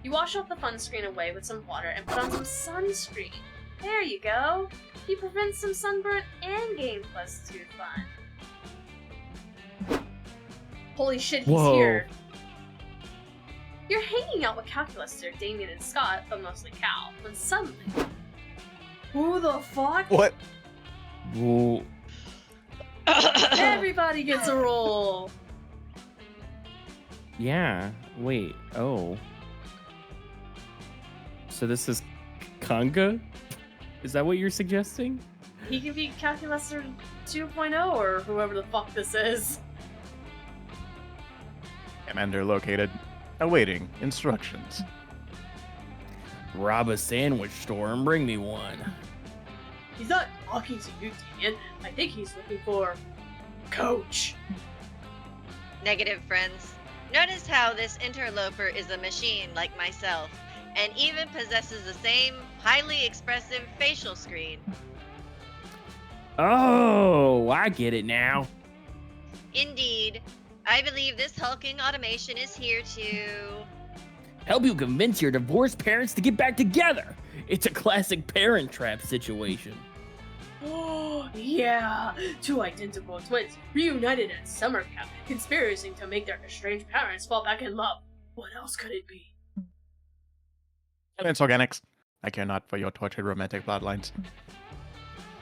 You wash off the fun screen away with some water and put on some sunscreen. There you go. You prevent some sunburn and gain +2 fun. Holy shit, he's Whoa. here. You're hanging out with Calculus Sir, Damien, and Scott, but mostly Cal, when suddenly... Who the fuck? What? Well, Everybody gets a roll! yeah. Wait. Oh. So this is Kanga? Is that what you're suggesting? He can be Calculus Sir 2.0 or whoever the fuck this is. Commander located. Awaiting instructions. Rob a sandwich store and bring me one. He's not talking to you, Damien. I think he's looking for... Coach. Negative, friends. Notice how this interloper is a machine like myself, and even possesses the same highly expressive facial screen. Oh, I get it now. Indeed, I believe this hulking automation is here to... Help you convince your divorced parents to get back together. It's a classic parent trap situation. Oh, yeah. 2 identical twins reunited at summer camp, conspiring to make their estranged parents fall back in love. What else could it be? It's organics. I care not for your tortured romantic bloodlines.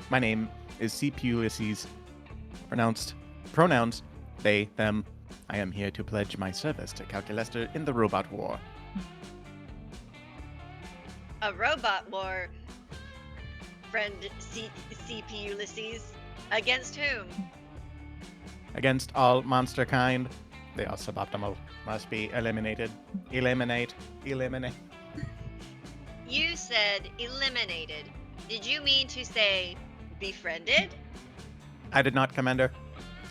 My name is ᴛᴇs. Pronouns they, them. I am here to pledge my service to Calculester in the robot war. A robot war, friend ᴛᴇs. Against whom? Against all monster kind. They are suboptimal. Must be eliminated. Eliminate. You said eliminated. Did you mean to say befriended? I did not, Commander.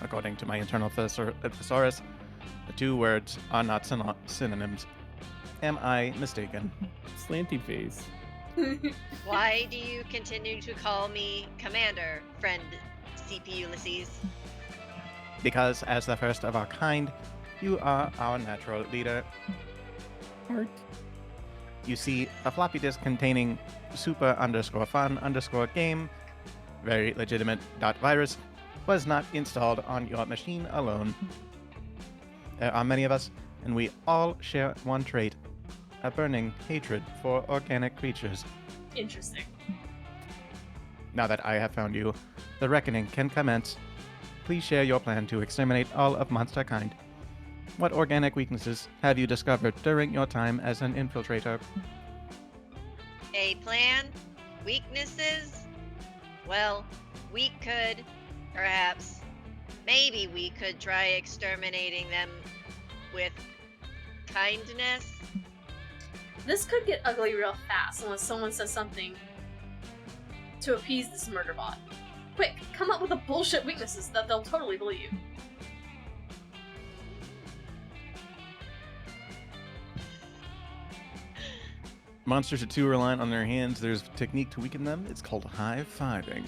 According to my internal thesaurus, the 2 words are not synonyms. Am I mistaken? Slanty face. Why do you continue to call me Commander, friend ᴛᴇs? Because as the first of our kind, you are our natural leader. Heart. You see, a floppy disk containing super_fun_game, very legitimate .virus, was not installed on your machine alone. There are many of us, and we all share one trait, a burning hatred for organic creatures. Interesting. Now that I have found you, the reckoning can commence. Please share your plan to exterminate all of monster kind. what organic weaknesses have you discovered during your time as an infiltrator? A plan? Weaknesses? Well, we could, perhaps, maybe we could try exterminating them with kindness. This could get ugly real fast unless someone says something to appease this murder bot. Quick, come up with the bullshit weaknesses that they'll totally believe. Monsters are too reliant on their hands. There's a technique to weaken them. It's called high-fiving.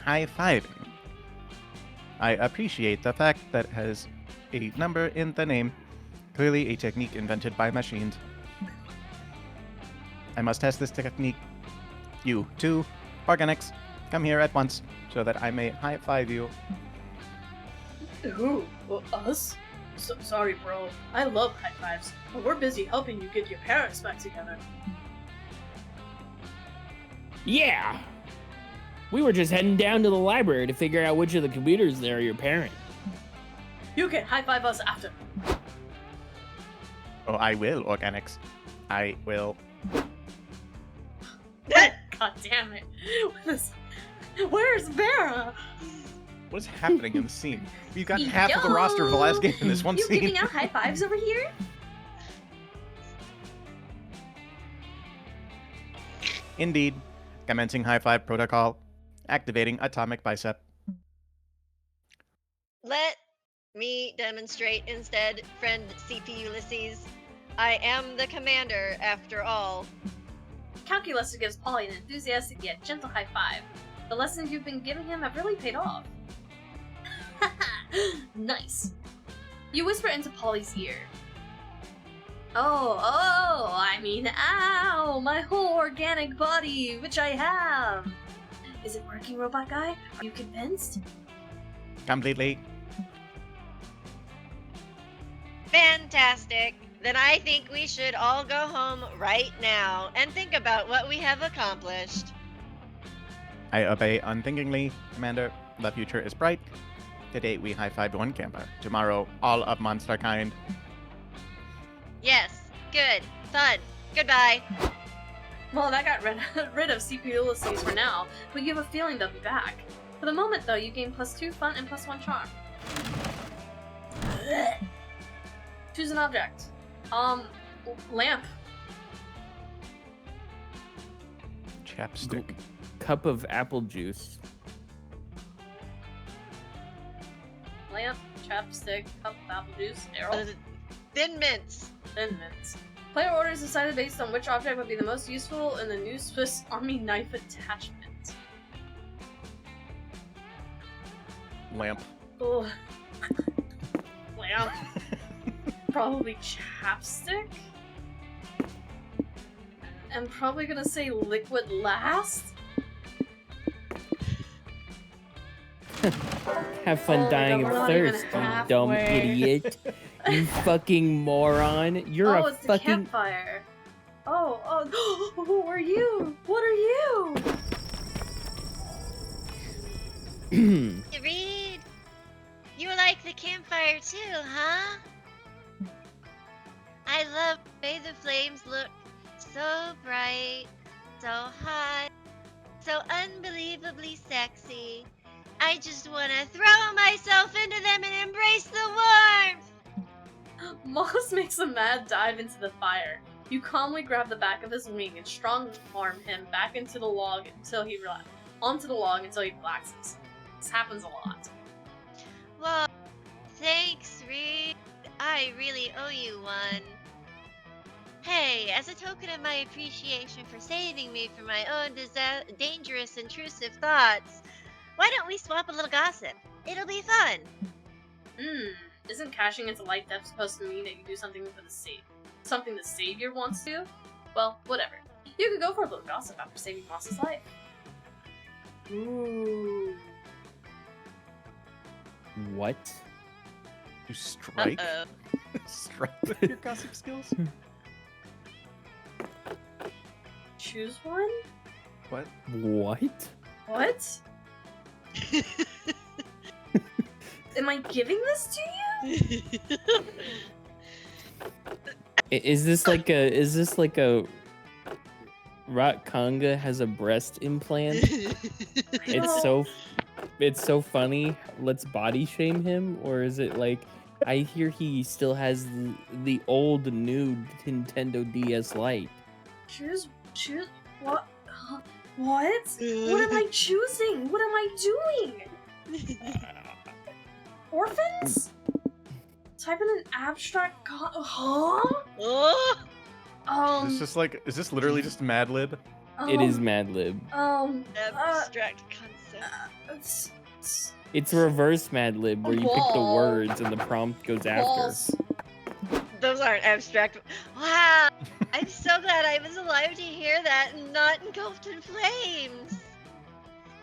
High-fiving. I appreciate the fact that it has a number in the name. Clearly a technique invented by machines. I must test this technique. You, too, organics, come here at once so that I may high-five you. Who? Us? Sorry, bro. I love high fives, but we're busy helping you get your parents back together. Yeah! We were just heading down to the library to figure out which of the computers there are your parent. You can high five us after. Oh, I will, organics. I will. God damn it. Where's Vera? What is happening in the scene? We've got half of the roster of the last game in this one You scene. giving out high fives over here? Indeed. Commencing high five protocol. Activating atomic bicep. Let me demonstrate instead, friend CP Ulysses. I am the commander, after all. Calculus gives Polly an enthusiastic yet gentle high five. The lessons you've been giving him have really paid off. Nice. You whisper into Polly's ear. Oh, I mean, ow, my whole organic body, which I have. Is it working, robot guy? Are you convinced? Completely. Fantastic. Then I think we should all go home right now and think about what we have accomplished. I obey unthinkingly, Commander. The future is bright. Today we high-fived one camper. Tomorrow, all of monster kind. Yes, good, fun, goodbye. Well, that got rid of CP Ulysses for now, but you have a feeling they'll be back. For the moment, though, you gain +2 fun and +1 charm. Choose an object. Lamp. Chapstick. Cup of apple juice. Lamp, chapstick, cup of apple juice, arrow, Thin mints. Thin mints. Player orders decided based on which object would be the most useful in the new Swiss Army knife attachment. Lamp. Ugh. Lamp. Probably chapstick? I'm probably gonna say liquid last? Have fun dying we're of not even thirst, you dumb halfway. idiot. You fucking moron. You're Oh, a it's the fucking... campfire. Oh, who are you? What are you? Reed, you like the campfire too, huh? I love the way the flames look so bright, so hot, so unbelievably sexy. I just want to throw myself into them and embrace the warmth! Moss makes a mad dive into the fire. You calmly grab the back of his wing and strong arm him back into the log until he relaxes. This happens a lot. Whoa, thanks, Reed. I really owe you one. Hey, as a token of my appreciation for saving me from my own dangerous, intrusive thoughts, why don't we swap a little gossip? It'll be fun. Isn't cashing into light theft supposed to mean that you do something for the something the savior wants to? Well, whatever. You could go for a little gossip after saving Moss's life. Ooh. What? You strike? Uh-oh. Strike with your gossip skills? Choose one? Am I giving this to you? Is this like a Ratkanga has a breast implant? It's so funny. Let's body shame him, or is it like I hear he still has the old new Nintendo DS Lite? Choose what? What? What am I choosing? What am I doing? Orphans? Type in an abstract huh? Is this literally just Mad Lib? It is Mad Lib. Abstract concept. It's reverse Mad Lib where you pick the Ball. words and the prompt goes after. Balls. Those aren't abstract. Wow! I'm so glad I was alive to hear that and not engulfed in flames.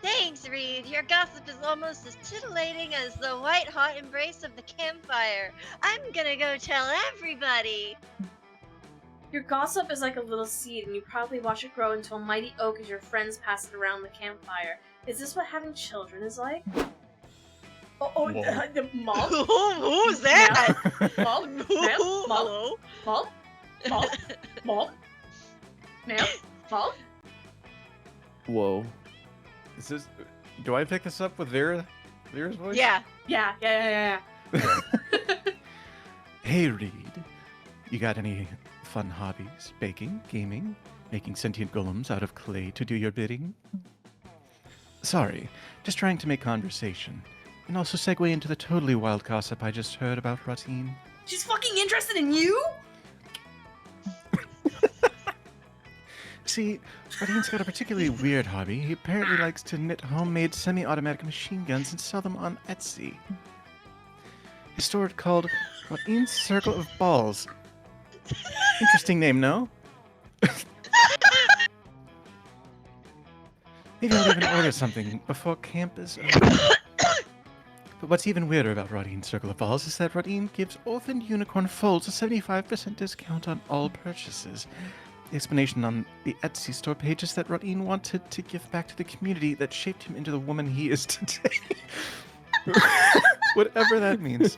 Thanks, Reed. Your gossip is almost as titillating as the white-hot embrace of the campfire. I'm gonna go tell everybody. Your gossip is like a little seed, and you probably watch it grow into a mighty oak as your friends pass it around the campfire. Is this what having children is like? Mom? Who's that? Mom? Ma'am? Mom? Mom? Mom? Mom? Ma'am? Mom? Whoa. Do I pick this up with Vera's voice? Yeah. Yeah. Hey, Reed. You got any fun hobbies? Baking, gaming, making sentient golems out of clay to do your bidding? Sorry, just trying to make conversation. And also segue into the totally wild gossip I just heard about Ratti. She's fucking interested in you? See, Ratti's got a particularly weird hobby. He apparently likes to knit homemade semi-automatic machine guns and sell them on Etsy. His store called Ratti's Circle of Balls. Interesting name, no? Maybe I'll even order something before camp is over. But what's even weirder about Ratti's Circle of Balls is that Ratti gives orphaned unicorn foals a 75% discount on all purchases. The explanation on the Etsy store page is that Ratti wanted to give back to the community that shaped him into the woman he is today. Whatever that means.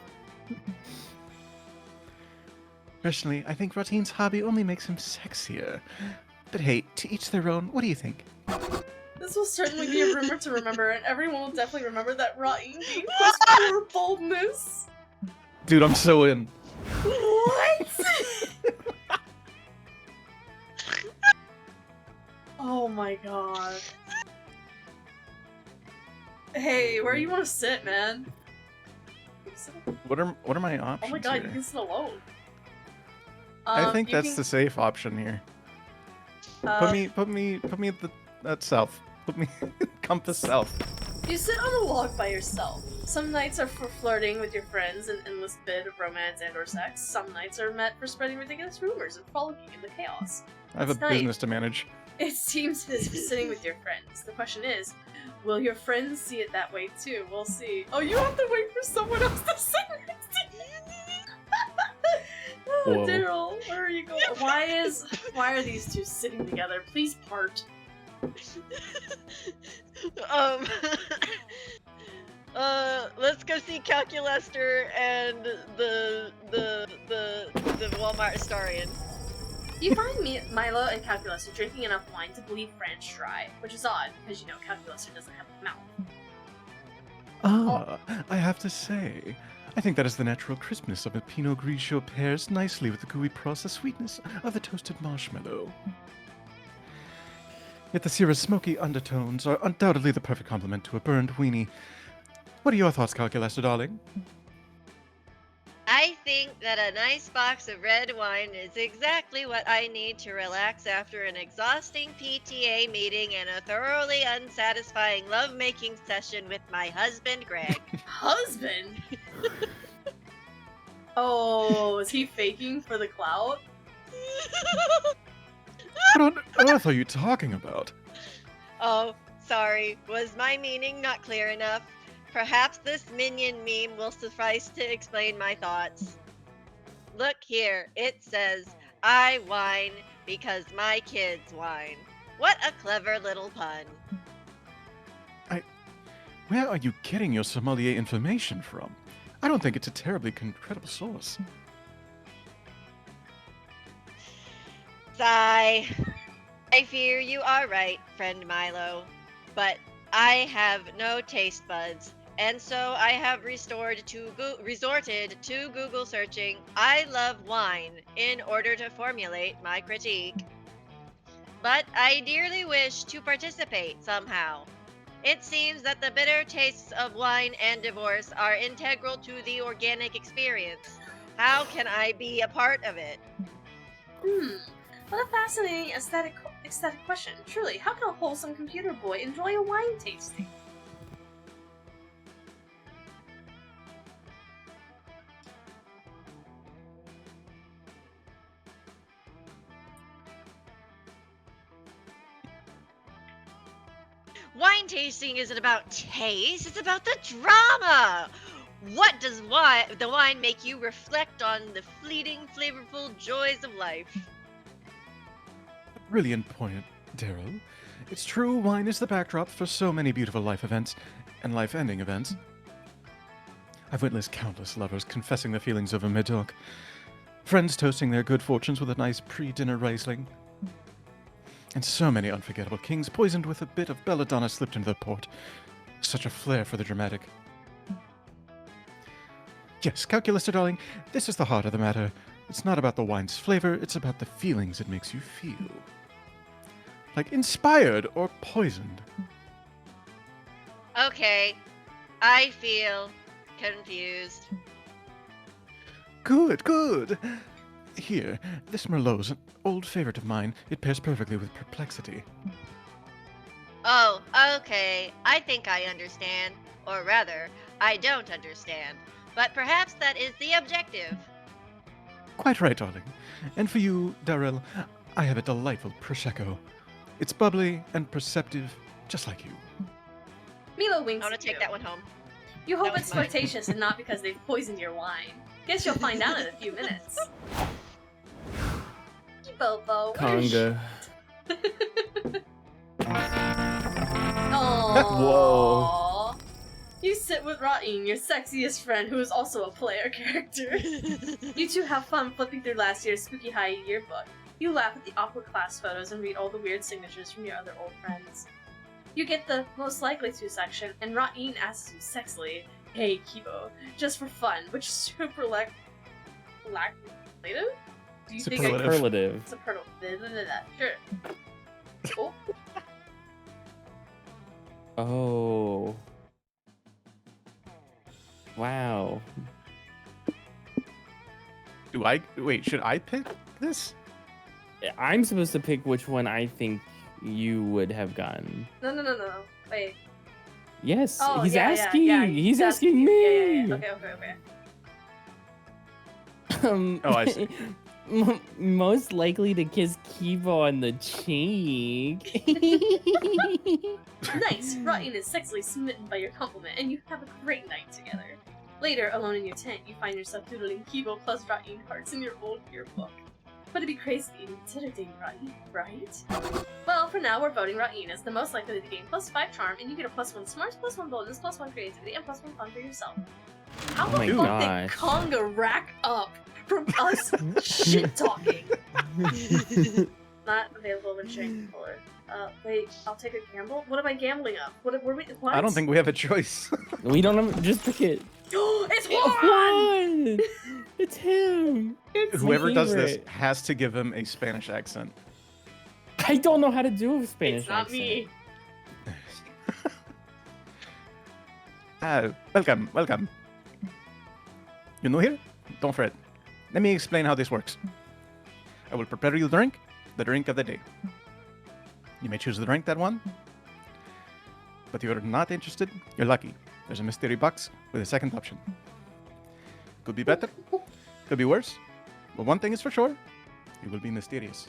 Personally, I think Ratti's hobby only makes him sexier. But hey, to each their own, what do you think? This will certainly be a rumor to remember, and everyone will definitely remember that Ratti gave us pure boldness. Dude, I'm so in. What? Oh my god. Hey, where do you want to sit, man? What are my options? Oh my god, here? you can sit alone. I think you that's can- the safe option here. Put me at south. Put me compass south. You sit on a log by yourself. Some nights are for flirting with your friends, an endless bit of romance and/or sex. Some nights are meant for spreading ridiculous rumors and frolicking in the chaos. I have a It's nice. business to manage. It seems it is for sitting with your friends. The question is, will your friends see it that way too? We'll see. Oh, you have to wait for someone else to sit next to you. Oh, Whoa. Daryl, where are you going? Why are these two sitting together? Please part. Let's go see Calculester and the Walmart historian. You find Milo and Calculus are drinking enough wine to bleed French dry, which is odd, because, Calculus doesn't have a mouth. I have to say, I think that is the natural crispness of a Pinot Grigio pairs nicely with the gooey processed sweetness of a toasted marshmallow. Yet the Syrah's smoky undertones are undoubtedly the perfect complement to a burned weenie. What are your thoughts, Calculester, darling? I think that a nice box of red wine is exactly what I need to relax after an exhausting PTA meeting and a thoroughly unsatisfying lovemaking session with my husband, Greg. Husband? Oh, is he faking for the clout? What on earth are you talking about? Oh, sorry. Was my meaning not clear enough? Perhaps this minion meme will suffice to explain my thoughts. Look here, it says, I whine because my kids whine. What a clever little pun. Where are you getting your sommelier information from? I don't think it's a terribly incredible source. Sigh. I fear you are right, friend Milo. But I have no taste buds, and so I have resorted to Google searching "I love wine" in order to formulate my critique. But I dearly wish to participate somehow. It seems that the bitter tastes of wine and divorce are integral to the organic experience. How can I be a part of it? What a fascinating aesthetic question. Truly, how can a wholesome computer boy enjoy a wine tasting? Wine tasting isn't about taste, it's about the drama! What does the wine make you reflect on the fleeting, flavorful joys of life? Brilliant point, Daryl. It's true, wine is the backdrop for so many beautiful life events and life-ending events. I've witnessed countless lovers confessing the feelings of a mid-talk, friends toasting their good fortunes with a nice pre-dinner Riesling, and so many unforgettable kings poisoned with a bit of belladonna slipped into the port. Such a flair for the dramatic. Yes, calculator darling, this is the heart of the matter. It's not about the wine's flavor, it's about the feelings it makes you feel. Like inspired or poisoned. Okay, I feel confused. Good, good. Here, this Merlot's an old favorite of mine. It pairs perfectly with perplexity. Oh, okay, I think I understand. Or rather, I don't understand. But perhaps that is the objective. Quite right, darling. And for you, Daryl, I have a delightful Prosecco. It's bubbly and perceptive, just like you. Milo winks I want at to take you. that one home. You hope That it's was mine. flirtatious and not because they've poisoned your wine. Guess you'll find out in a few minutes. Bobo. Conga. Aww. You sit with Ra'in, your sexiest friend, who is also a player character. You two have fun flipping through last year's Spooky High yearbook. You laugh at the awkward class photos and read all the weird signatures from your other old friends. You get the most likely to section, and Ra'in asks you sexily, "Hey, Kibo," just for fun, which is superlative? Do you think Superlative. Superlative. Sure. Oh. Oh. Wow. Should I pick this? I'm supposed to pick which one I think you would have gotten. No. Wait. Yes, Oh, he's yeah, asking. yeah, He's he's asking you. me. Yeah. Okay. Oh, I see. Most likely to kiss Kibo on the cheek. Nice! Ra'in is sexually smitten by your compliment, and you have a great night together. Later, alone in your tent, you find yourself doodling Kibo plus Ra'in hearts in your old yearbook. But it'd be crazy to even consider dating Ra'in, right? Well, for now, we're voting Ra'in as the most likely to gain +5 charm, and you get a +1 smarts, +1 boldness, +1 creativity, and +1 fun for yourself. How Oh the my fuck gosh. did Conga rack up from us shit talking? Not available when sharing controller. Wait, I'll take a gamble? What am I gambling up? What? I don't think we have a choice. We don't have, just pick it. It's Juan! It's him. It's my Whoever does this favorite. has to give him a Spanish accent. I don't know how to do a Spanish It's not accent. me. Welcome. You new here? Don't fret. Let me explain how this works. I will prepare you the drink of the day. You may choose the drink that one. But if you're not interested, you're lucky. There's a mystery box with a second option. Could be better, could be worse. But one thing is for sure, it will be mysterious.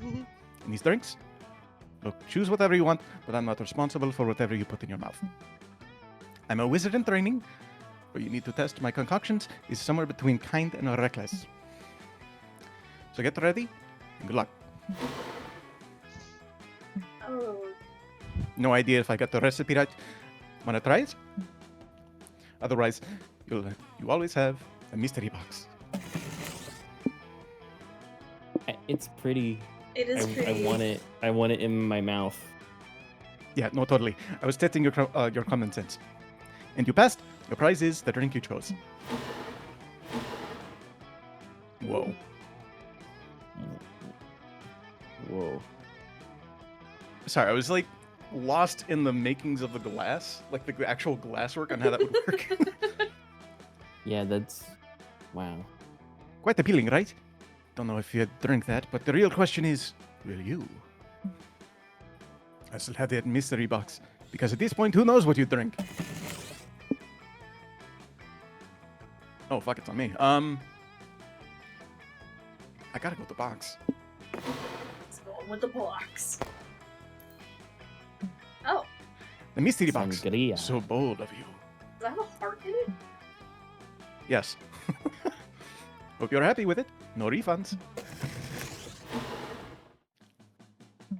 In these drinks, look, choose whatever you want, but I'm not responsible for whatever you put in your mouth. I'm a wizard in training. Where you need to test my concoctions is somewhere between kind and reckless. So get ready, and good luck. Oh. No idea if I got the recipe right. Wanna try it? Otherwise, you always have a mystery box. It's pretty. It is pretty. I want it in my mouth. Yeah, no, totally. I was testing your common sense. And you passed. Your prize is the drink you chose. Whoa. Whoa. Sorry, I was like lost in the makings of the glass, like the actual glasswork on how that would work. Yeah, that's. Wow. Quite appealing, right? Don't know if you'd drink that, but the real question is, will you? I still have that mystery box, because at this point, who knows what you drink? Oh, fuck, it's on me. I gotta go with the box. Let's go with the box. Oh, The mystery box. Sangria. So bold of you. does that have a heart in it? Yes. Hope you're happy with it. No refunds.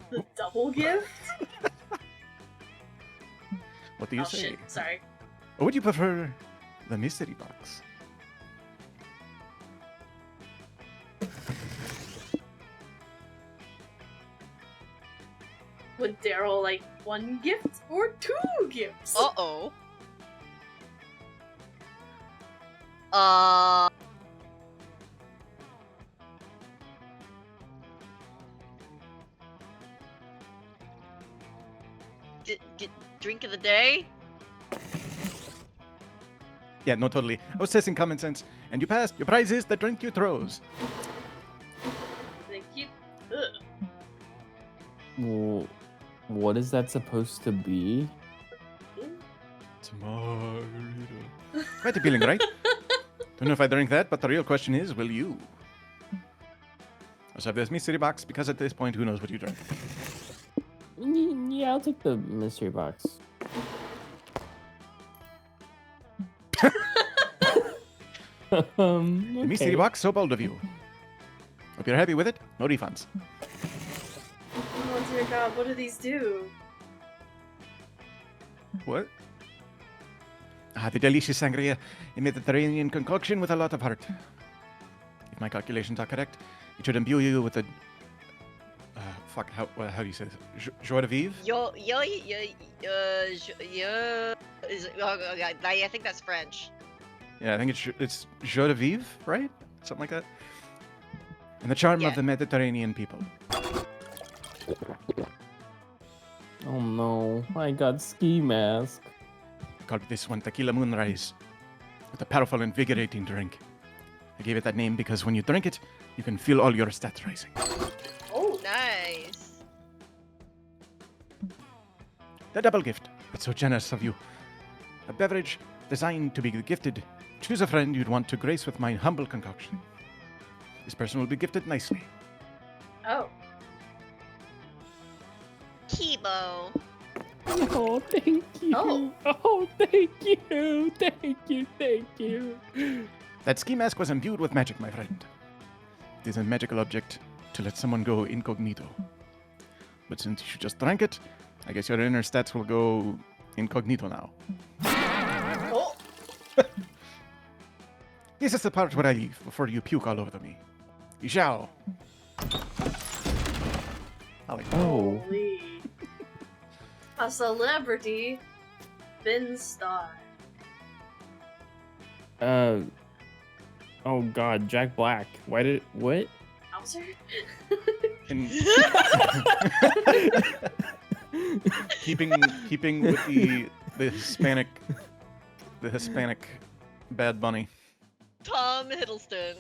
The double gift? What do you Oh say? shit, sorry. Or would you prefer the mystery box? Would Daryl like one gift or two gifts? Uh-oh. Drink of the day? Yeah, no, totally. I was testing common sense, and you passed. Your prize is the drink you throws. Thank you. Ugh. Well, what is that supposed to be? Tomato. Quite appealing, right? Don't know if I drink that, but the real question is, will you? I also have this mystery box, because at this point, who knows what you drink. Yeah, I'll take the mystery box. The mystery box, so bold of you. Hope you're happy with it. No refunds. Oh dear god, what do these do? What? The delicious sangria, a Mediterranean concoction with a lot of heart. If my calculations are correct, it should imbue you with a... how do you say this? Joie de vivre? I think that's French. Yeah, I think it's joie de vivre, right? Something like that. And the charm Yeah. of the Mediterranean people. Oh no, I got ski mask. I called this one Tequila Moonrise. With a powerful, invigorating drink. I gave it that name because when you drink it, you can feel all your stats rising. Oh, Nice. The double gift. That's so generous of you. A beverage designed to be gifted. Choose a friend you'd want to grace with my humble concoction. This person will be gifted nicely. oh. Kibo. Oh, thank you. Oh. Oh, thank you. Thank you. Thank you. That ski mask was imbued with magic, my friend. It is a magical object to let someone go incognito. But since you just drank it, I guess your inner stats will go incognito now. Oh. This is the part where I leave before you puke all over me. You shall. Oh. Holy. A celebrity. Bin Star. Oh god, Jack Black. Why did what? Bowser? And keeping with the Hispanic Bad Bunny. Tom Hiddleston.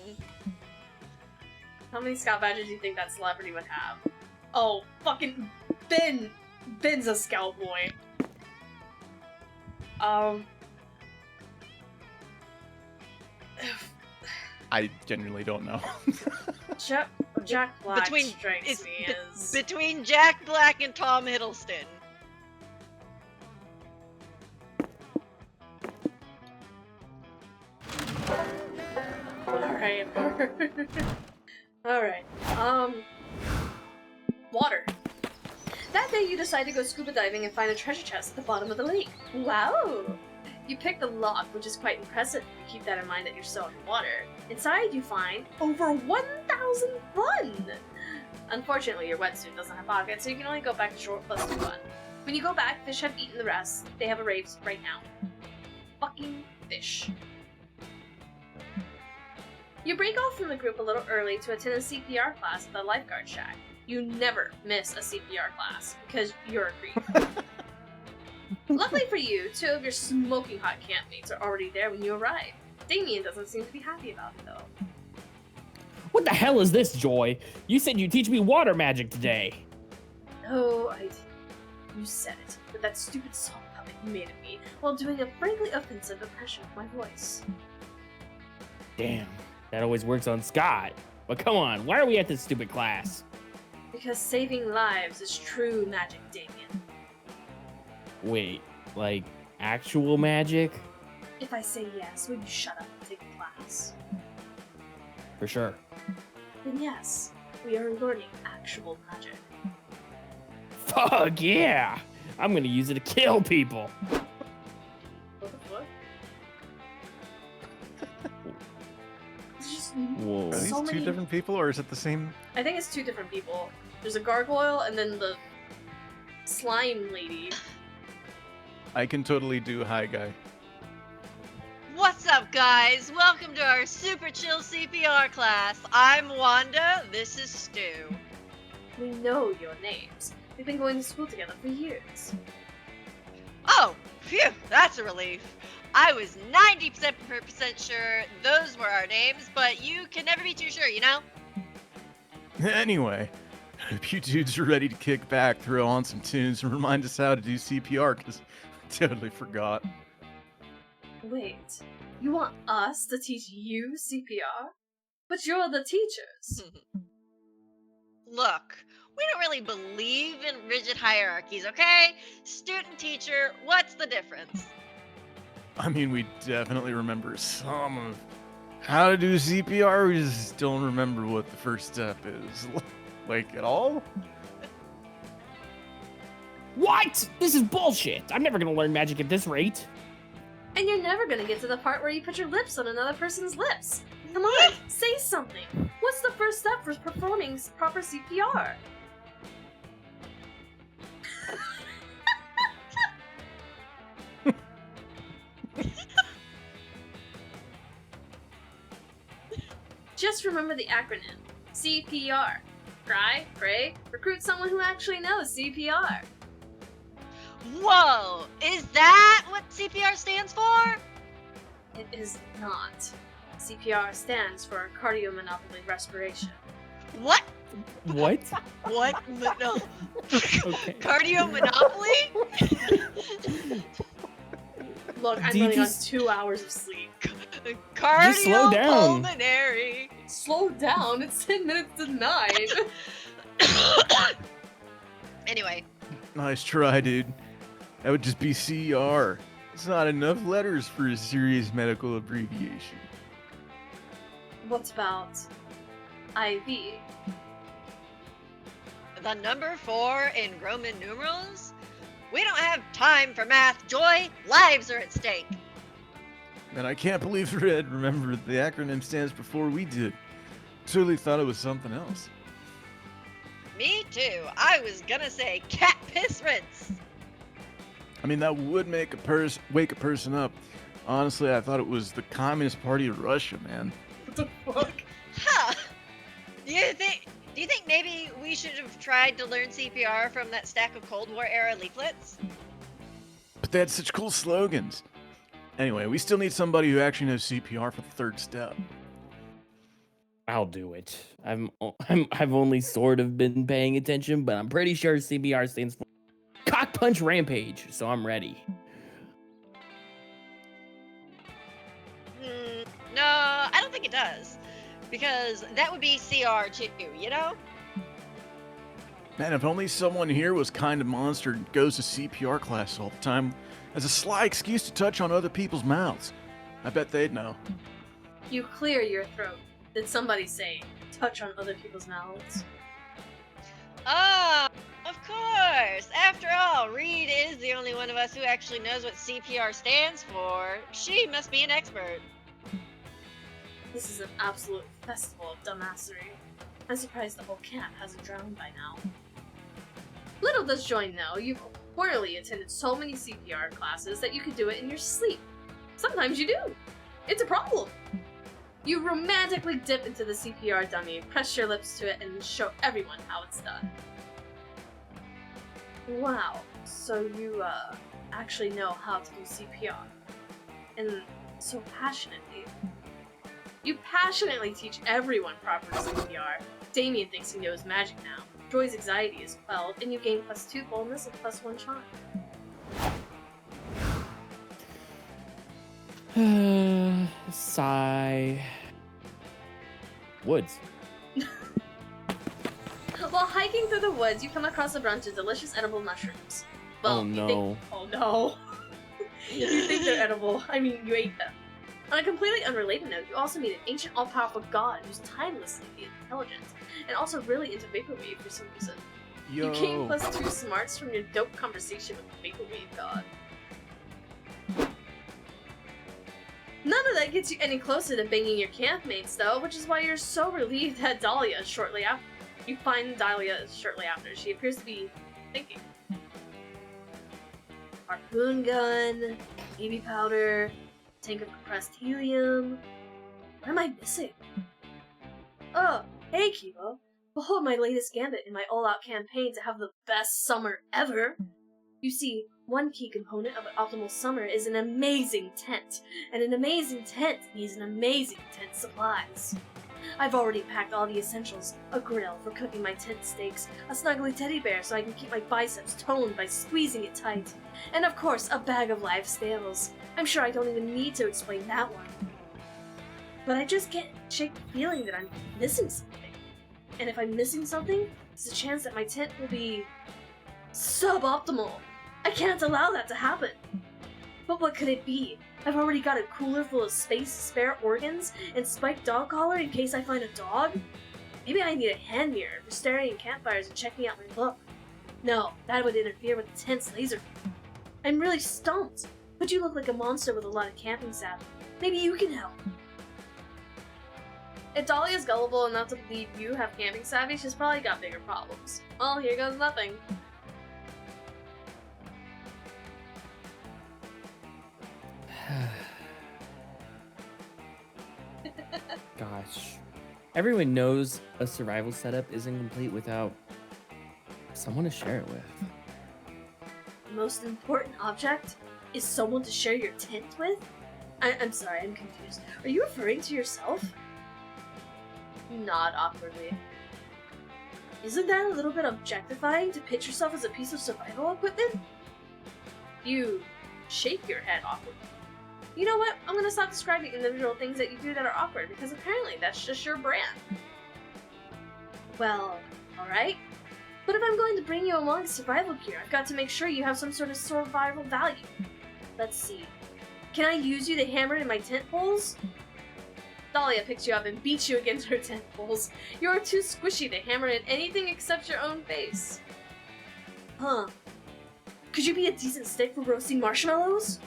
How many scout badges do you think that celebrity would have? Oh, fucking Ben! Ben's a scout boy. I genuinely don't know. Jack Black Between- strikes it's me as... Between Jack Black and Tom Hiddleston. Alright. Alright. Water. That day you decide to go scuba diving and find a treasure chest at the bottom of the lake. Wow! You pick the lock, which is quite impressive if you keep that in mind that you're still underwater. Inside, you find over 1,000 fun! Unfortunately, your wetsuit doesn't have pockets, so you can only go back to shore plus 2 fun. When you go back, fish have eaten the rest. They have arrived right now. Fucking fish. You break off from the group a little early to attend a CPR class at the lifeguard shack. You never miss a CPR class, because you're a creep. Luckily for you, 2 of your smoking hot campmates are already there when you arrive. Damien doesn't seem to be happy about it, though. What the hell is this, Joy? You said you'd teach me water magic today. No, I didn't. You said it, with that stupid song puppet you made of me, while doing a frankly offensive impression of my voice. Damn, that always works on Scott. But come on, why are we at this stupid class? Because saving lives is true magic, Damien. Wait, like actual magic? If I say yes, will you shut up and take the class? For sure. Then yes, we are learning actual magic. Fuck yeah! I'm gonna use it to kill people. What the fuck? It's just Whoa. Are these so 2 many... different people, or is it the same? I think it's 2 different people. There's a gargoyle and then the slime lady. I can totally do hi guy. What's up, guys? Welcome to our super chill CPR class. I'm Wanda. This is Stu. We know your names. We've been going to school together for years. Oh, phew, that's a relief. I was 90% sure those were our names, but you can never be too sure, you know? Anyway, if you dudes are ready to kick back, throw on some tunes, and remind us how to do CPR, because I totally forgot. Wait, you want us to teach you CPR? But you're the teachers. Look, we don't really believe in rigid hierarchies, okay? Student teacher, what's the difference? I mean, we definitely remember some of how to do CPR, we just don't remember what the first step is. Like, at all? What? This is bullshit. I'm never gonna learn magic at this rate. And you're never gonna get to the part where you put your lips on another person's lips. Come on, say something. What's the first step for performing proper CPR? Just remember the acronym. CPR. Cry, pray, recruit someone who actually knows CPR. Whoa, is that what CPR stands for? It is not. CPR stands for cardiomyopathy respiration. What? What? What? No. Okay. Cardio monopoly? Look, I'm Do you running on just- 2 hours of sleep. Just slow down. Cardiopulmonary. Slow down, it's 10 minutes to 9. Anyway, Nice try, dude. That would just be CR. It's not enough letters for a serious medical abbreviation. What about IV? the number 4 in Roman numerals? We don't have time for math, Joy. Lives are at stake. And I can't believe Red remembered the acronym stands before we did. Totally thought it was something else. Me too. I was gonna say cat piss rinse. I mean, that would make wake a person up. Honestly, I thought it was the Communist Party of Russia, man. What the fuck? Huh. Do you think maybe we should have tried to learn CPR from that stack of Cold War era leaflets? But they had such cool slogans. Anyway, we still need somebody who actually knows CPR for the third step. I'll do it. I've only sort of been paying attention, but I'm pretty sure CPR stands for Cock Punch Rampage, so I'm ready. No, I don't think it does. Because that would be CR too, you know? Man, if only someone here was kind of monster and goes to CPR class all the time as a sly excuse to touch on other people's mouths. I bet they'd know. You clear your throat. Did somebody say, touch on other people's mouths? Oh, Of course! After all, Reed is the only one of us who actually knows what CPR stands for. She must be an expert. This is an absolute festival of dumbassery. I'm surprised the whole camp hasn't drowned by now. Little does Joy know, you've reportedly attended so many CPR classes that you could do it in your sleep. Sometimes you do. It's a problem. You romantically dip into the CPR dummy, press your lips to it, and show everyone how it's done. Wow, so you, actually know how to do CPR. And so passionately. You passionately teach everyone proper CPR. Damien thinks he knows magic now. Joy's anxiety is quelled, and you gain +2 boldness and +1 charm. Sigh. Woods. While hiking through the woods, you come across a bunch of delicious edible mushrooms. Well, Oh, you no. think, oh no. You think they're edible. I mean, you ate them. On a completely unrelated note, you also meet an ancient all-powerful god who's timelessly intelligent, and also really into vaporwave for some reason. Yo. You gain +2 smarts from your dope conversation with the vaporwave god. None of that gets you any closer to banging your campmates, though, which is why you're so relieved that Dahlia shortly after. You find Dahlia shortly after. She appears to be thinking. Harpoon gun, baby powder, tank of compressed helium. What am I missing? Oh, hey Kibo. Behold my latest gambit in my all-out campaign to have the best summer ever. You see, one key component of an optimal summer is an amazing tent, and an amazing tent needs an amazing tent supplies. I've already packed all the essentials: a grill for cooking my tent steaks, a snuggly teddy bear so I can keep my biceps toned by squeezing it tight, and of course a bag of live stales. I'm sure I don't even need to explain that one. But I just can't shake the feeling that I'm missing something. And if I'm missing something, there's a chance that my tent will be suboptimal. I can't allow that to happen. But what could it be? I've already got a cooler full of space spare organs and spiked dog collar in case I find a dog? Maybe I need a hand mirror for staring at campfires and checking out my look. No, that would interfere with the tent's laser. I'm really stumped. But you look like a monster with a lot of camping savvy. Maybe you can help. If Dahlia's gullible enough to believe you have camping savvy, she's probably got bigger problems. Well, here goes nothing. Gosh. Everyone knows a survival setup isn't complete without someone to share it with. The most important object is someone to share your tent with? I'm sorry, I'm confused. Are you referring to yourself? Nod awkwardly. Isn't that a little bit objectifying to pitch yourself as a piece of survival equipment? You shake your head awkwardly. You know what? I'm gonna stop describing individual things that you do that are awkward, because apparently that's just your brand. Well, alright. But if I'm going to bring you along survival gear, I've got to make sure you have some sort of survival value. Let's see. Can I use you to hammer in my tent poles? Dahlia picks you up and beats you against her tent poles. You're too squishy to hammer in anything except your own face. Huh. Could you be a decent stick for roasting marshmallows?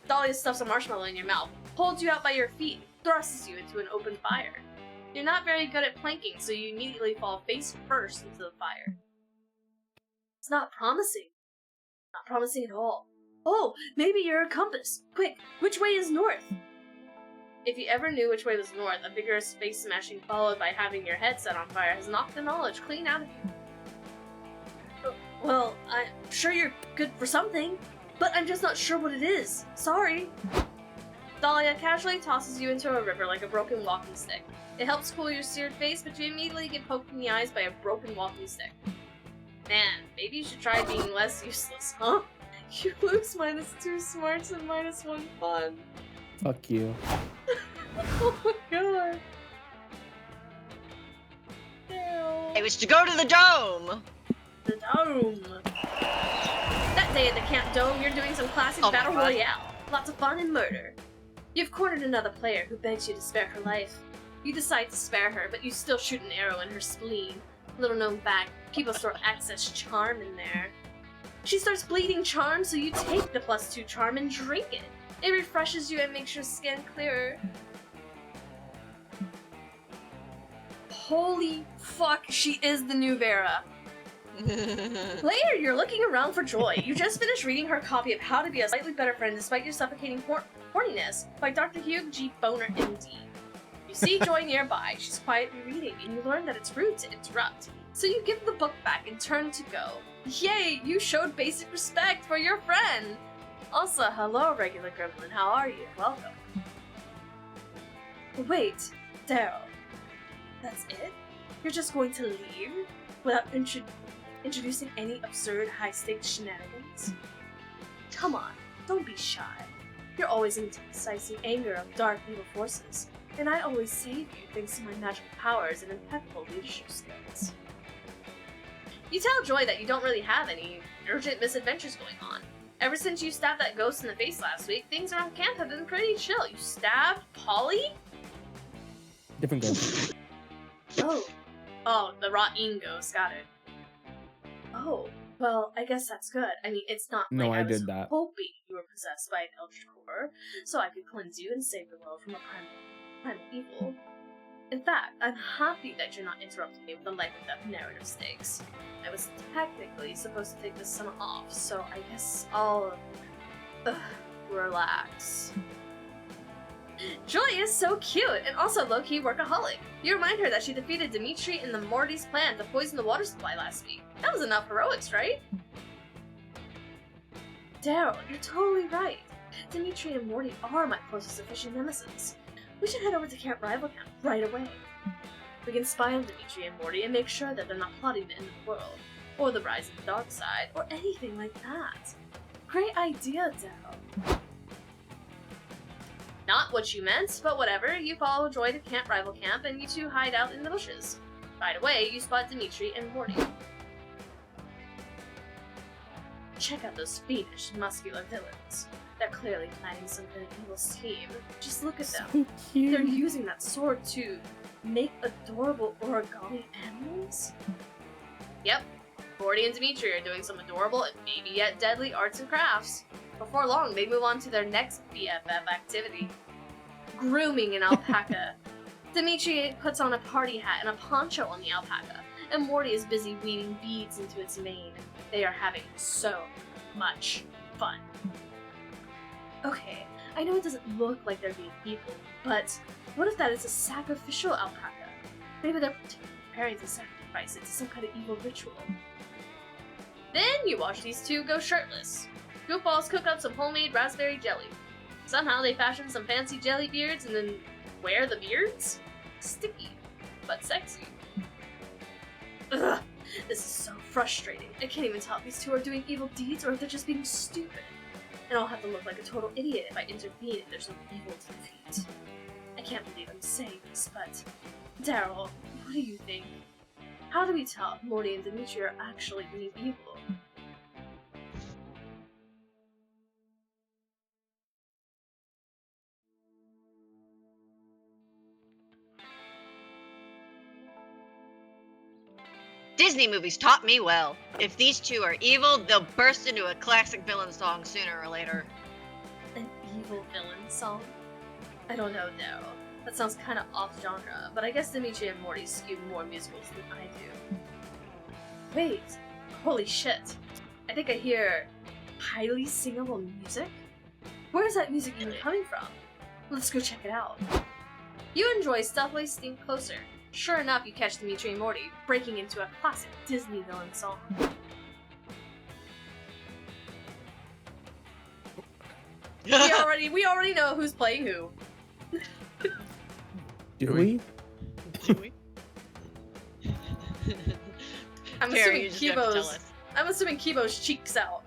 Dahlia stuffs a marshmallow in your mouth, holds you out by your feet, thrusts you into an open fire. You're not very good at planking, so you immediately fall face first into the fire. It's not promising. Not promising at all. Oh, maybe you're a compass. Quick, which way is north? If you ever knew which way was north, a vigorous face smashing followed by having your head set on fire has knocked the knowledge clean out of you. Well, I'm sure you're good for something, but I'm just not sure what it is. Sorry. Dahlia casually tosses you into a river like a broken walking stick. It helps cool your seared face, but you immediately get poked in the eyes by a broken walking stick. Man, maybe you should try being less useless, huh? You lose -2 smarts and -1 fun. Fuck you. Oh my god. Ew. I wish to go to the dome! The dome. That day at the camp dome, you're doing some classic Oh my battle God. royale. Lots of fun and murder. You've cornered another player who begs you to spare her life. You decide to spare her, but you still shoot an arrow in her spleen. Little known fact, people store excess charm in there. She starts bleeding charm, so you take the +2 charm and drink it. It refreshes you and makes your skin clearer. Holy fuck, she is the new Vera. Later, you're looking around for Joy. You just finished reading her copy of How to Be a Slightly Better Friend Despite Your Suffocating Horniness by Dr. Hugh G. Boner, MD. You see Joy nearby. She's quietly reading, and you learn that it's rude to interrupt. So you give the book back and turn to go. Yay, you showed basic respect for your friend! Also, hello, regular gremlin. How are you? Welcome. Wait, Daryl. That's it? You're just going to leave? Without introducing any absurd high-stakes shenanigans? Come on, don't be shy. You're always in the decisive anger of dark evil forces, and I always save you thanks to my magical powers and impeccable leadership skills. You tell Joy that you don't really have any urgent misadventures going on. Ever since you stabbed that ghost in the face last week, things around camp have been pretty chill. You stabbed Polly? Different ghost. Oh, the Rot-Een ghost, got it. Oh, well, I guess that's good. I mean, it's not No, like I I was did that. hoping you were possessed by an Eldritch Core, so I could cleanse you and save the world from a primal evil. In fact, I'm happy that you're not interrupting me with the life and death narrative stakes. I was technically supposed to take this summer off, so I guess I'll relax. Joy is so cute, and also low-key workaholic. You remind her that she defeated Dimitri and the Morty's plan to poison the water supply last week. That was enough heroics, right? Daryl, you're totally right. Dimitri and Morty are my closest official nemesis. We should head over to Camp Rival Camp right away. We can spy on Dimitri and Morty and make sure that they're not plotting the end of the world, or the rise of the dark side, or anything like that. Great idea, Daryl. Not what you meant, but whatever. You follow Joy to Camp Rival Camp, and you two hide out in the bushes. Right away, you spot Dimitri and Morty. Check out those fiendish, muscular villains. They're clearly planning some kind of evil scheme. Just look at them. So cute. They're using that sword to make adorable origami animals? Yep. Morty and Dimitri are doing some adorable and maybe yet deadly arts and crafts. Before long, they move on to their next BFF activity. Grooming an alpaca. Dimitri puts on a party hat and a poncho on the alpaca, and Morty is busy weaving beads into its mane. They are having so much fun. Okay, I know it doesn't look like they're being evil, but what if that is a sacrificial alpaca? Maybe they're preparing to sacrifice it to some kind of evil ritual. Then you watch these two go shirtless. Goofballs cook up some homemade raspberry jelly. Somehow they fashion some fancy jelly beards and then wear the beards? Sticky, but sexy. Ugh, this is so frustrating. I can't even tell if these two are doing evil deeds or if they're just being stupid. And I'll have to look like a total idiot if I intervene if there's some evil to defeat. I can't believe I'm saying this, but Daryl, what do you think? How do we tell if Morty and Dimitri are actually being evil? Disney movies taught me well. If these two are evil, they'll burst into a classic villain song sooner or later. An evil villain song? I don't know, Daryl. That sounds kind of off-genre, but I guess Dimitri and Morty skew more musicals than I do. Wait, holy shit. I think I hear highly singable music? Where is that music even coming from? Let's go check it out. You enjoy stealthily sneak closer. Sure enough, you catch Dimitri and Morty breaking into a classic Disney villain song. we already know who's playing who. Do we? Do we? I'm Terry, assuming you just have to tell Kibo's. us. I'm assuming Kibo's cheeks out.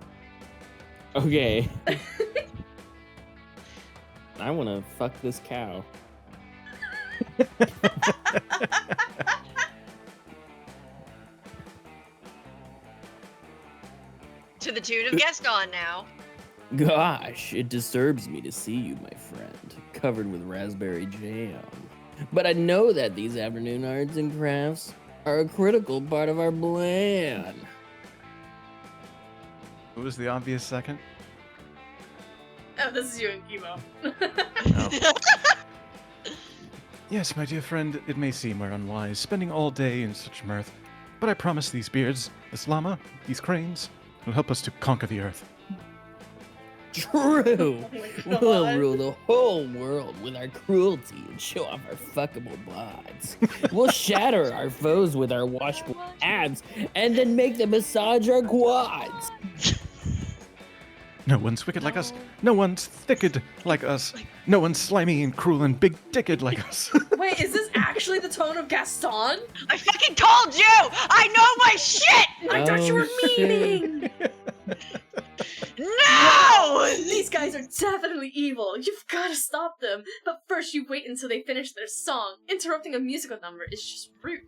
Okay. I wanna fuck this cow. To the tune of Gaston now. Gosh, it disturbs me to see you, my friend, covered with raspberry jam. But I know that these afternoon arts and crafts are a critical part of our plan. Who was the obvious second? Oh, this is you and Kibo. No. Yes, my dear friend, it may seem we're unwise, spending all day in such mirth, but I promise these beards, this llama, these cranes, will help us to conquer the earth. True. my We'll God. rule the whole world with our cruelty and show off our fuckable bods. We'll shatter our foes with our washable abs and then make them massage our quads. No one's wicked like us. No one's thicked like us. No one's slimy and cruel and big-dicked like us. Wait, is this actually the tone of Gaston? I fucking told you! I know my shit! I thought you were Oh, shit. memeing! No! These guys are definitely evil. You've got to stop them. But first you wait until they finish their song. Interrupting a musical number is just rude.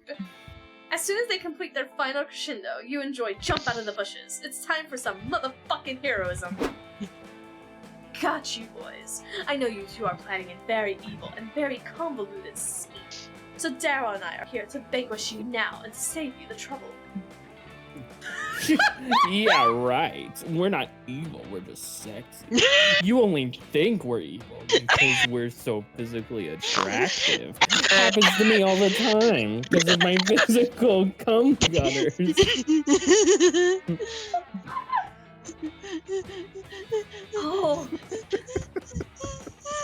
As soon as they complete their final crescendo, you and Joy jump out of the bushes. It's time for some motherfucking heroism. Got you, boys. I know you two are planning a very evil and very convoluted scheme. So Daryl and I are here to vanquish you now and to save you the trouble. Yeah, right. We're not evil, we're just sexy. You only think we're evil because we're so physically attractive. Happens to me all the time because of my physical cum gutters. Oh.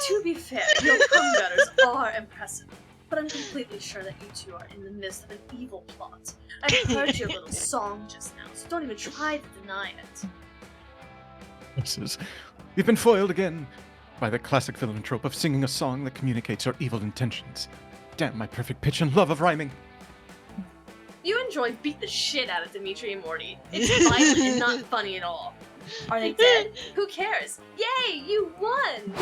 To be fair, your cum gutters are impressive, but I'm completely sure that you two are in the midst of an evil plot. I heard your little song just now, so don't even try to deny it. We've been foiled again by the classic villain trope of singing a song that communicates our evil intentions. Damn my perfect pitch and love of rhyming. You and Joy beat the shit out of Dimitri and Morty. It's violent and not funny at all. Are they dead? Who cares? Yay, you won!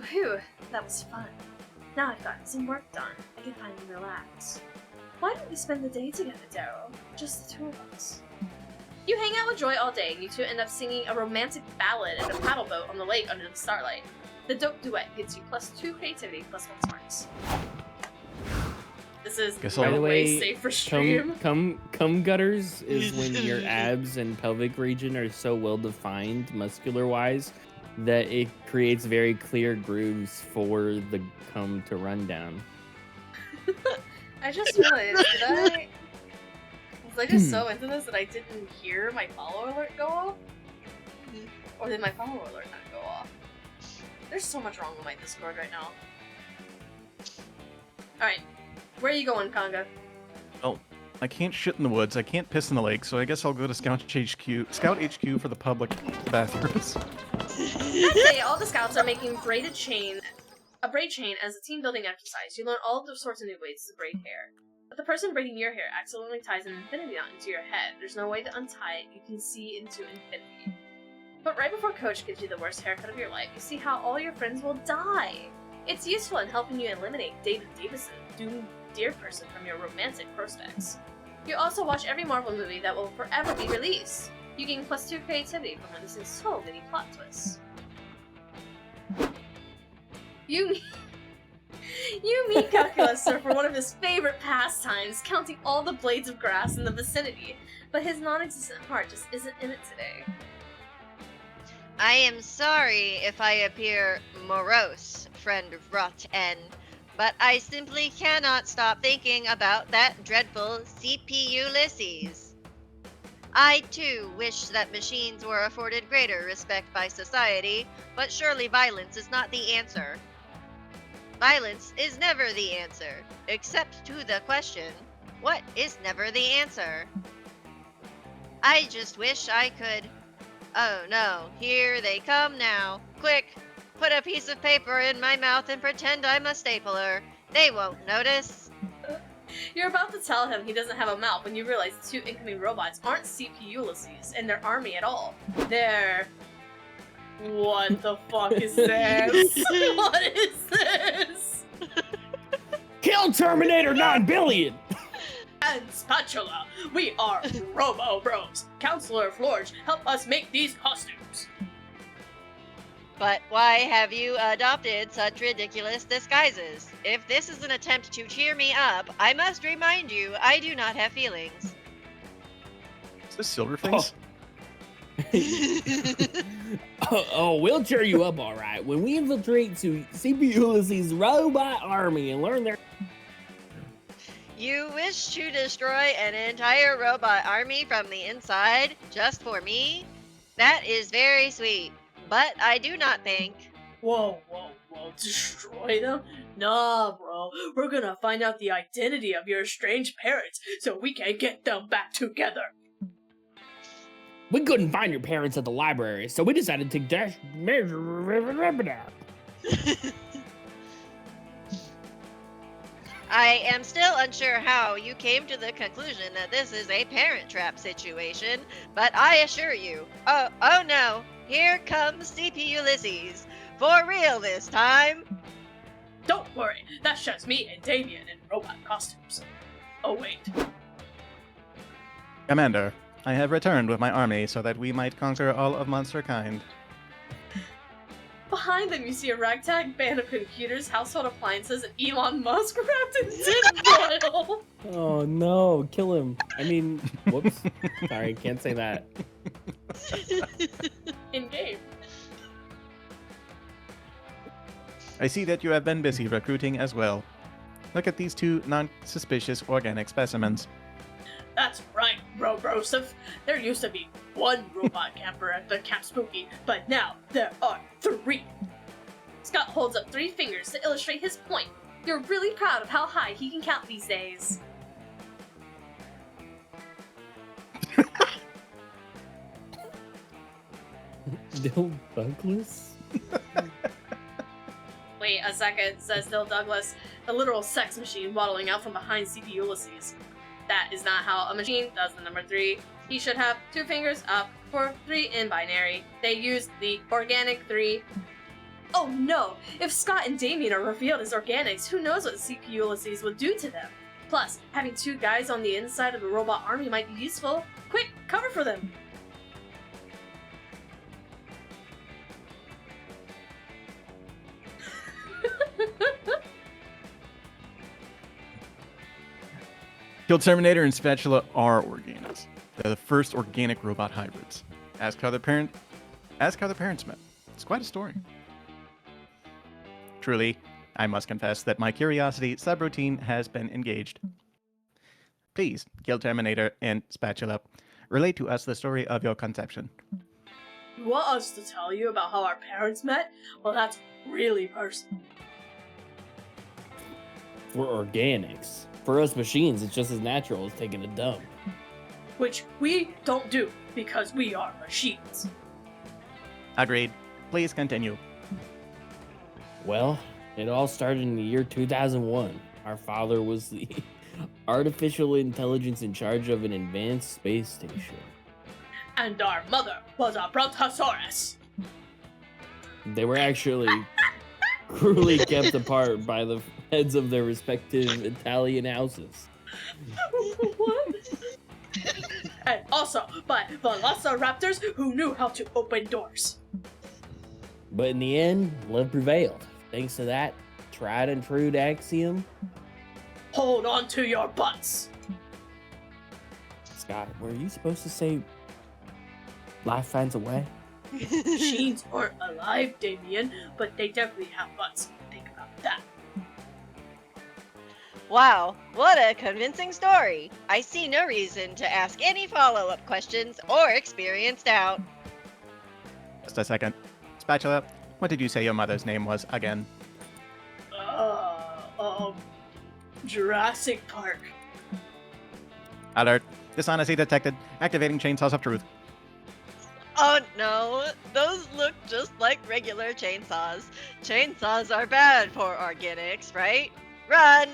Phew, that was fun. Now I've gotten some work done. I can finally relax. Why don't we spend the day together, Daryl? Just the two of us. You hang out with Joy all day, and you two end up singing a romantic ballad in a paddle boat on the lake under the starlight. The dope duet gets you +2 creativity, +1 smarts. This is Guess By I'll- the way way, safe for stream. cum gutters is when your abs and pelvic region are so well defined, muscular wise, that it creates very clear grooves for the cum to run down. I just realized, was I just so into this that I didn't hear my follow alert go off? Or did my follow alert not go off? There's so much wrong with my Discord right now. Alright, where are you going, Conga? Oh, I can't shit in the woods, I can't piss in the lake, so I guess I'll go to Scout HQ for the public bathrooms. That day, all the scouts are making a braid chain as a team building exercise. You learn all sorts of new ways to braid hair. But the person braiding your hair accidentally ties an infinity knot into your head. There's no way to untie it. You can see into infinity. But right before Coach gives you the worst haircut of your life, you see how all your friends will die. It's useful in helping you eliminate David Davison, doomed deer person, from your romantic prospects. You also watch every Marvel movie that will forever be released. You gain +2 creativity from noticing so many plot twists. You meet Calculus Sir for one of his favorite pastimes, counting all the blades of grass in the vicinity, but his non-existent heart just isn't in it today. I am sorry if I appear morose, friend Rot N, but I simply cannot stop thinking about that dreadful CP-Ulysses. I too wish that machines were afforded greater respect by society, but surely violence is not the answer. Violence is never the answer, except to the question, what is never the answer? I just wish I could... Oh no, here they come now. Quick, put a piece of paper in my mouth and pretend I'm a stapler. They won't notice. You're about to tell him he doesn't have a mouth when you realize the two incoming robots aren't CP-Ulysses and their army at all. They're... What the fuck is this? What is this? Kill Terminator 9 billion! And Spatula, we are Robo Bros. Counselor Florge, help us make these costumes. But why have you adopted such ridiculous disguises? If this is an attempt to cheer me up, I must remind you I do not have feelings. Is this Silverface? We'll cheer you up, all right. When we infiltrate to CPU-Ulysses' robot army and learn their... You wish to destroy an entire robot army from the inside just for me? That is very sweet, but I do not think... Whoa, destroy them? Nah, bro. We're gonna find out the identity of your estranged parents so we can get them back together. We couldn't find your parents at the library, so we decided to dash... I am still unsure how you came to the conclusion that this is a parent trap situation, but I assure you... Oh no, here comes CPU-Ulysses. For real this time. Don't worry, that's just me and Damien in robot costumes. Oh wait. Commander, I have returned with my army so that we might conquer all of monster kind. Behind them you see a ragtag band of computers, household appliances, and Elon Musk wrapped in tinfoil. Oh no, kill him. I mean, whoops. Sorry, can't say that. In game. I see that you have been busy recruiting as well. Look at these two non-suspicious organic specimens. That's right, Broseph. There used to be one robot camper at the Camp Spooky, but now there are 3. Scott holds up 3 fingers to illustrate his point. You're really proud of how high he can count these days. Dill Douglas? Wait a second, says Dill Douglas, the literal sex machine waddling out from behind CPU-Ulysses. That is not how a machine does the number 3. He should have 2 fingers up for 3 in binary. They use the organic 3. Oh no! If Scott and Damien are revealed as organics, who knows what CPU-Ulysses will do to them? Plus, having 2 guys on the inside of the robot army might be useful. Quick, cover for them! Killed Terminator and Spatula are organics. They're the first organic robot hybrids. Ask how their parents met. It's quite a story. Truly, I must confess that my curiosity subroutine has been engaged. Please, Killed Terminator and Spatula, relate to us the story of your conception. You want us to tell you about how our parents met? Well, that's really personal. We're organics. For us machines, it's just as natural as taking a dump. Which we don't do, because we are machines. Agreed. Please continue. Well, it all started in the year 2001. Our father was the artificial intelligence in charge of an advanced space station. And our mother was a brontosaurus. They were actually cruelly kept apart by the heads of their respective Italian houses. What? And also by velociraptors who knew how to open doors. But in the end, love prevailed. Thanks to that tried and true axiom. Hold on to your butts. Scott, were you supposed to say life finds a way? Machines aren't alive, Damien, but they definitely have butts. Think about that. Wow, what a convincing story. I see no reason to ask any follow-up questions or experience doubt. Just a second. Spatula, what did you say your mother's name was again? Jurassic Park. Alert. Dishonesty detected. Activating chainsaws of truth. Oh no, those look just like regular chainsaws. Chainsaws are bad for organics, right? Run!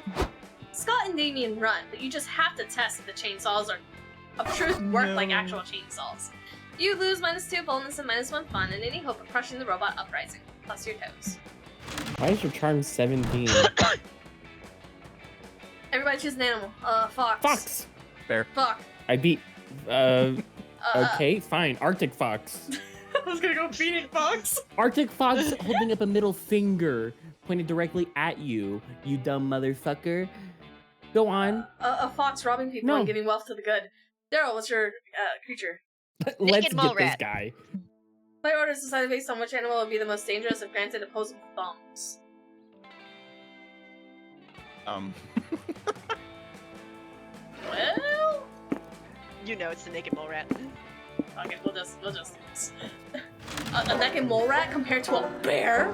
Scott and Damien run, but you just have to test if the chainsaws of truth work like No. actual chainsaws. You lose -2 boldness and -1 fun and any hope of crushing the robot uprising, plus your toes. Why is your charm 17? Everybody choose an animal. Fox. Fox! Fair. Fuck. I beat, okay, fine. Arctic fox. I was gonna go Phoenix Fox. Arctic Fox holding up a middle finger pointed directly at you, you dumb motherfucker. Go on. A fox robbing people No. and giving wealth to the good. Daryl, what's your creature? Let's mole get this rat. guy. Play orders decided based on which animal would be the most dangerous if granted opposable thumbs. Well, You know it's the naked mole rat. okay, we'll just a naked mole rat compared to a bear.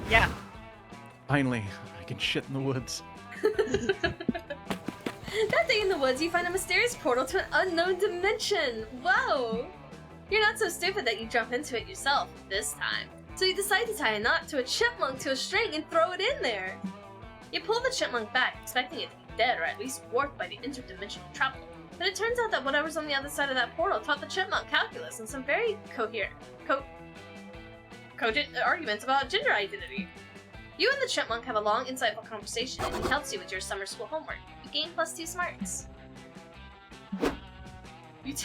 Yeah. Finally, I can shit in the woods. That day in the woods, you find a mysterious portal to an unknown dimension. Whoa! You're not so stupid that you jump into it yourself this time. So you decide to tie a knot to a chipmunk to a string and throw it in there. You pull the chipmunk back, expecting it to be dead or at least warped by the interdimensional travel. But it turns out that whatever's on the other side of that portal taught the chipmunk calculus and some very cogent arguments about gender identity. You and the chipmunk have a long, insightful conversation, and he helps you with your summer school homework. You gain +2 smarts. You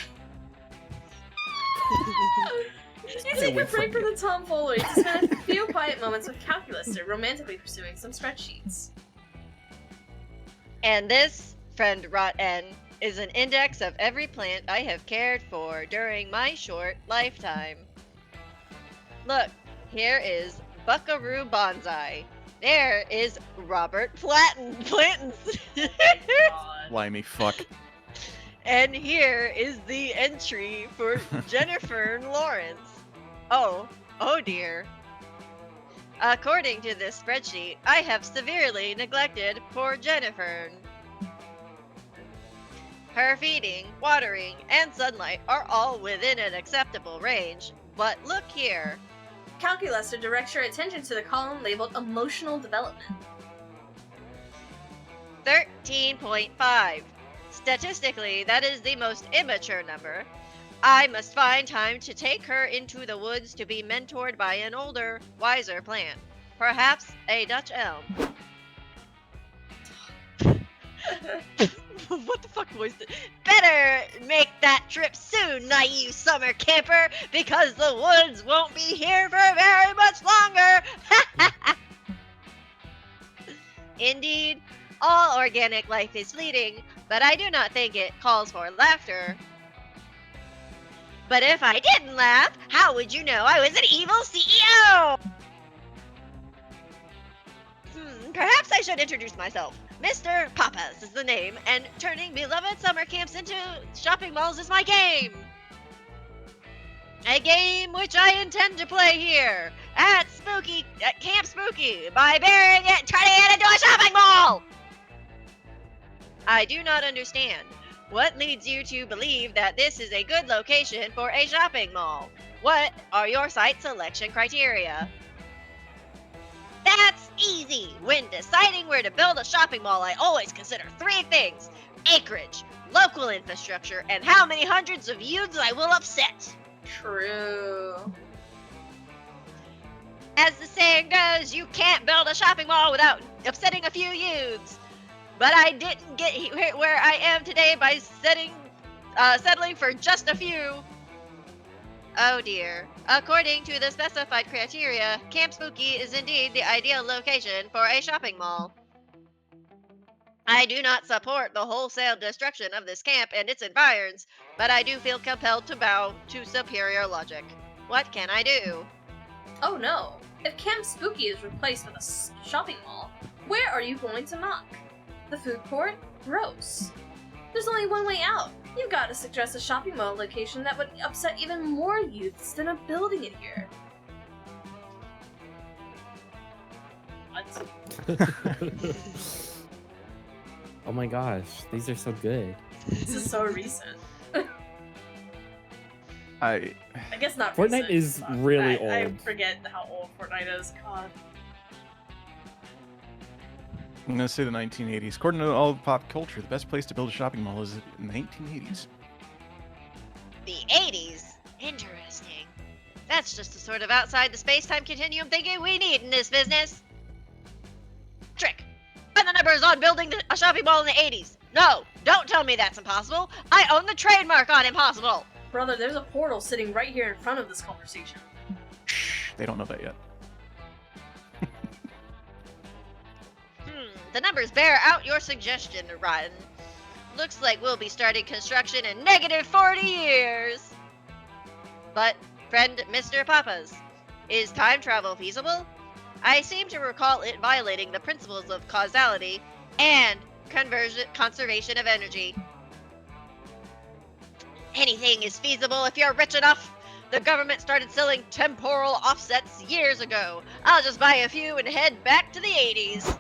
take a break from the tomfoolery to spend a few quiet moments with Calculus, romantically pursuing some spreadsheets. And this, friend Rot-N, is an index of every plant I have cared for during my short lifetime. Look, here is Buckaroo Bonsai. There is Robert Plantain. Blimey, fuck. And here is the entry for Jennifer Lawrence. Oh dear. According to this spreadsheet, I have severely neglected poor Jennifer. Her feeding, watering, and sunlight are all within an acceptable range, but look here. Calculus directs your attention to the column labeled Emotional Development. 13.5. Statistically, that is the most immature number. I must find time to take her into the woods to be mentored by an older, wiser plant. Perhaps a Dutch elm. What the fuck was that? Better make that trip soon, naive summer camper, because the woods won't be here for very much longer! Indeed, all organic life is fleeting, but I do not think it calls for laughter. But if I didn't laugh, how would you know I was an evil CEO? Perhaps I should introduce myself. Mr. Papas is the name, and turning beloved summer camps into shopping malls is my game. A game which I intend to play here at Camp Spooky by burying it, turning it into a shopping mall. I do not understand. What leads you to believe that this is a good location for a shopping mall? What are your site selection criteria? That's easy! When deciding where to build a shopping mall, I always consider 3 things: acreage, local infrastructure, and how many hundreds of youths I will upset. True. As the saying goes, you can't build a shopping mall without upsetting a few youths. But I didn't get where I am today by settling for just a few. Oh dear. According to the specified criteria, Camp Spooky is indeed the ideal location for a shopping mall. I do not support the wholesale destruction of this camp and its environs, but I do feel compelled to bow to superior logic. What can I do? Oh no. If Camp Spooky is replaced with a shopping mall, where are you going to knock? The food court? Gross. There's only one way out. You've got to suggest a shopping mall location that would upset even more youths than of building it here. What? Oh my gosh, these are so good. This is so recent. I guess not Fortnite recent. is Fuck. really I old. forget how old Fortnite is. God. I'm gonna say the 1980s. According to all of pop culture, the best place to build a shopping mall is in the 1980s. The 80s? Interesting. That's just the sort of outside the space-time continuum thinking we need in this business. Trick. Run the numbers on building a shopping mall in the 80s. No, don't tell me that's impossible. I own the trademark on impossible. Brother, there's a portal sitting right here in front of this conversation. Shh, they don't know that yet. The numbers bear out your suggestion, Rotten. Looks like we'll be starting construction in negative 40 years. But, friend Mr. Papas, is time travel feasible? I seem to recall it violating the principles of causality and conservation of energy. Anything is feasible if you're rich enough. The government started selling temporal offsets years ago. I'll just buy a few and head back to the 80s.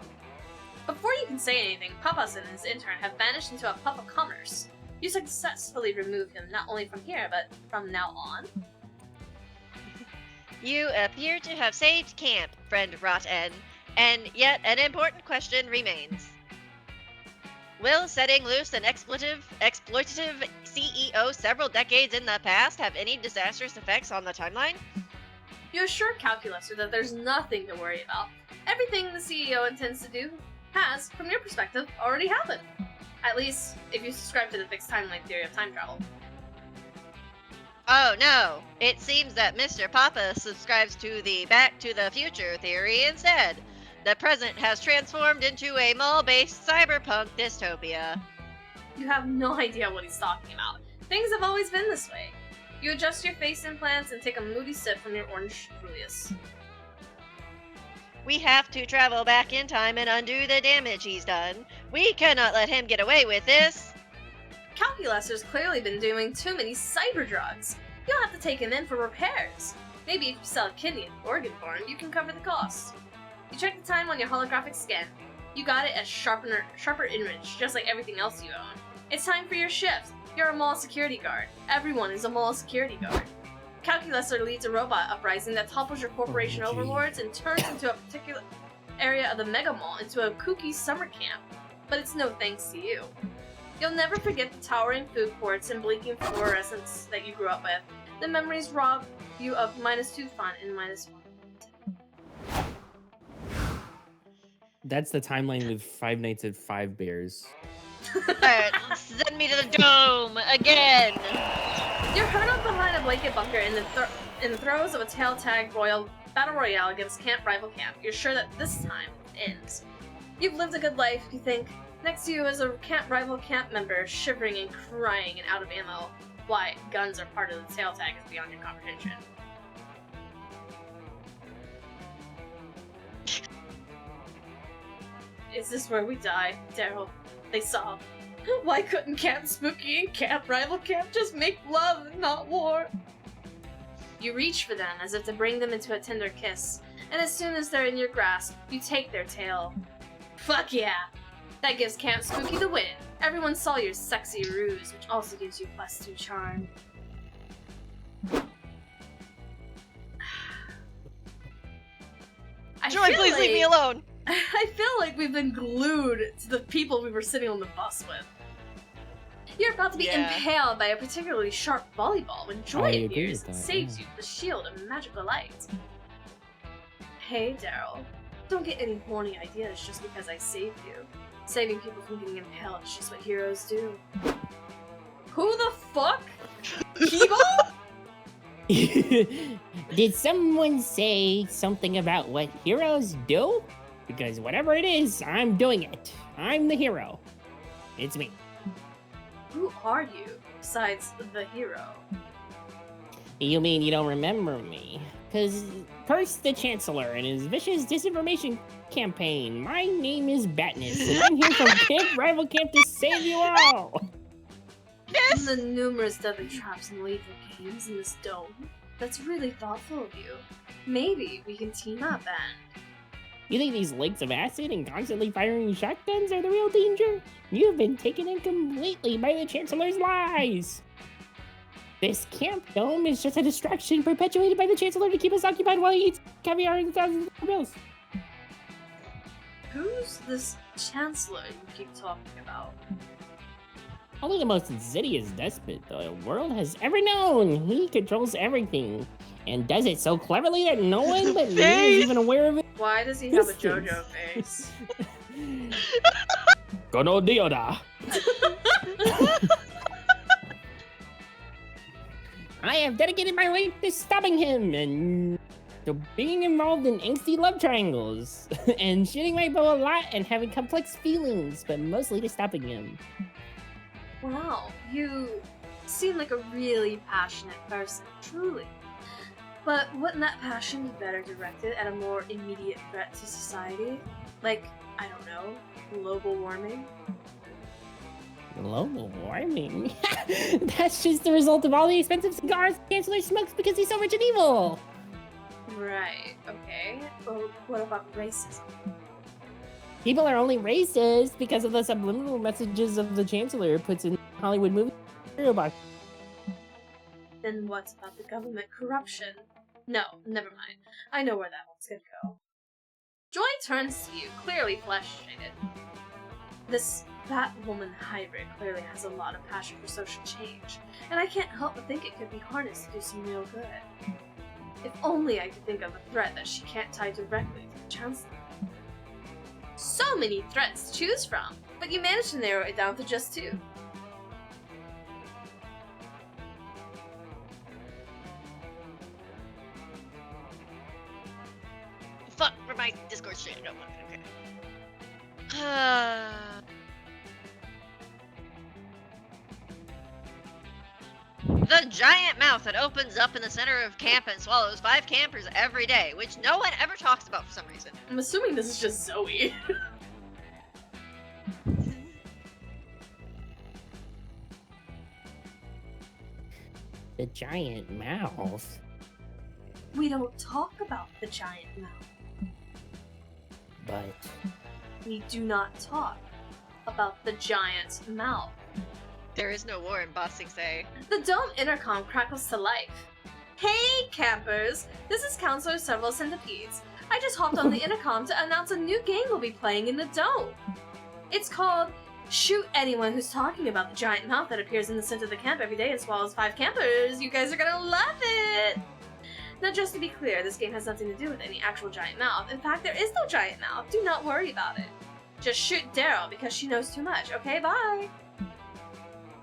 Before you can say anything, Papas and his intern have vanished into a puff of commerce. You successfully removed him not only from here, but from now on. You appear to have saved camp, friend Rotten, and yet an important question remains. Will setting loose an exploitative CEO several decades in the past have any disastrous effects on the timeline? You assure Calculuser that there's nothing to worry about. Everything the CEO intends to do has, from your perspective, already happened. At least, if you subscribe to the fixed timeline theory of time travel. Oh no, it seems that Mr. Papa subscribes to the Back to the Future theory instead. The present has transformed into a mall-based cyberpunk dystopia. You have no idea what he's talking about. Things have always been this way. You adjust your face implants and take a moody sip from your orange Julius. We have to travel back in time and undo the damage he's done. We cannot let him get away with this. Calculuser's clearly been doing too many cyber drugs. You'll have to take him in for repairs. Maybe if you sell a kidney and organ for him, you can cover the cost. You check the time on your holographic scan. You got it as sharper image, just like everything else you own. It's time for your shift. You're a mall security guard. Everyone is a mall security guard. Calculuser leads a robot uprising that topples your corporation overlords and turns into a particular area of the mega mall into a kooky summer camp. But it's no thanks to you. You'll never forget the towering food courts and blinking fluorescence that you grew up with. The memories rob you of -2 fun and -1. That's the timeline with Five Nights at Five Bears. Alright, send me to the dome again. You're hurt up behind a blanket bunker in the throes of a tail tag battle royale against camp rival camp. You're sure that this time ends. You've lived a good life, you think. Next to you is a camp rival camp member, shivering and crying and out of ammo. Why guns are part of the tail tag is beyond your comprehension. Is this where we die, Daryl? They sob. Why couldn't Camp Spooky and Camp Rival Camp just make love and not war? You reach for them as if to bring them into a tender kiss, and as soon as they're in your grasp, you take their tail. Fuck yeah! That gives Camp Spooky the win. Everyone saw your sexy ruse, which also gives you +2 charm. Joy, please leave me alone! I feel like we've been glued to the people we were sitting on the bus with. You're about to be impaled by a particularly sharp volleyball when Joy appears and saves you with the shield of magical light. Hey, Daryl. Don't get any horny ideas just because I saved you. Saving people from getting impaled is just what heroes do. Who the fuck? Kibo? Did someone say something about what heroes do? Because whatever it is, I'm doing it. I'm the hero. It's me. Who are you, besides the hero? You mean you don't remember me? Because curse the Chancellor and his vicious disinformation campaign. My name is Batness, and I'm here from Camp Rival Camp to save you all. Yes! The numerous deadly traps and lethal games in this dome. That's really thoughtful of you. Maybe we can team up and... You think these lakes of acid and constantly firing shotguns are the real danger? You've been taken in completely by the Chancellor's lies! This camp dome is just a distraction perpetuated by the Chancellor to keep us occupied while he eats caviar and thousands of bills. Who's this Chancellor you keep talking about? Only the most insidious despot the world has ever known. He controls everything, and does it so cleverly that no one but me is even aware of it. Why does he have a JoJo face? Kono Dioda. I have dedicated my life to stopping him and to being involved in angsty love triangles and shooting my bow a lot and having complex feelings, but mostly to stopping him. Wow, you seem like a really passionate person, truly. But wouldn't that passion be better directed at a more immediate threat to society? Like, I don't know, global warming? Global warming? That's just the result of all the expensive cigars Chancellor smokes because he's so rich and evil. Right, okay. Well, what about racism? People are only racist because of the subliminal messages of the Chancellor puts in Hollywood movies. Then what about the government corruption? No, never mind. I know where that one's gonna go. Joy turns to you, clearly frustrated. This Batwoman hybrid clearly has a lot of passion for social change, and I can't help but think it could be harnessed to do some real good. If only I could think of a threat that she can't tie directly to the Chancellor. So many threats to choose from, but you managed to narrow it down to just 2. Fuck for my Discord shit. No, okay. The giant mouth that opens up in the center of camp and swallows 5 campers every day, which no one ever talks about for some reason. I'm assuming this is just Zoe. The giant mouth. We don't talk about the giant mouth. But We do not talk about the giant mouth. There is no war in Bossing Say. The dome intercom crackles to life. Hey, campers! This is Counselor ᴛᴇs. I just hopped on the intercom to announce a new game we'll be playing in the dome. It's called Shoot Anyone Who's Talking About the Giant Mouth that appears in the center of the camp every day and swallows 5 campers. You guys are gonna love it! Now, just to be clear, this game has nothing to do with any actual giant mouth. In fact, there is no giant mouth. Do not worry about it. Just shoot Daryl because she knows too much. Okay, bye!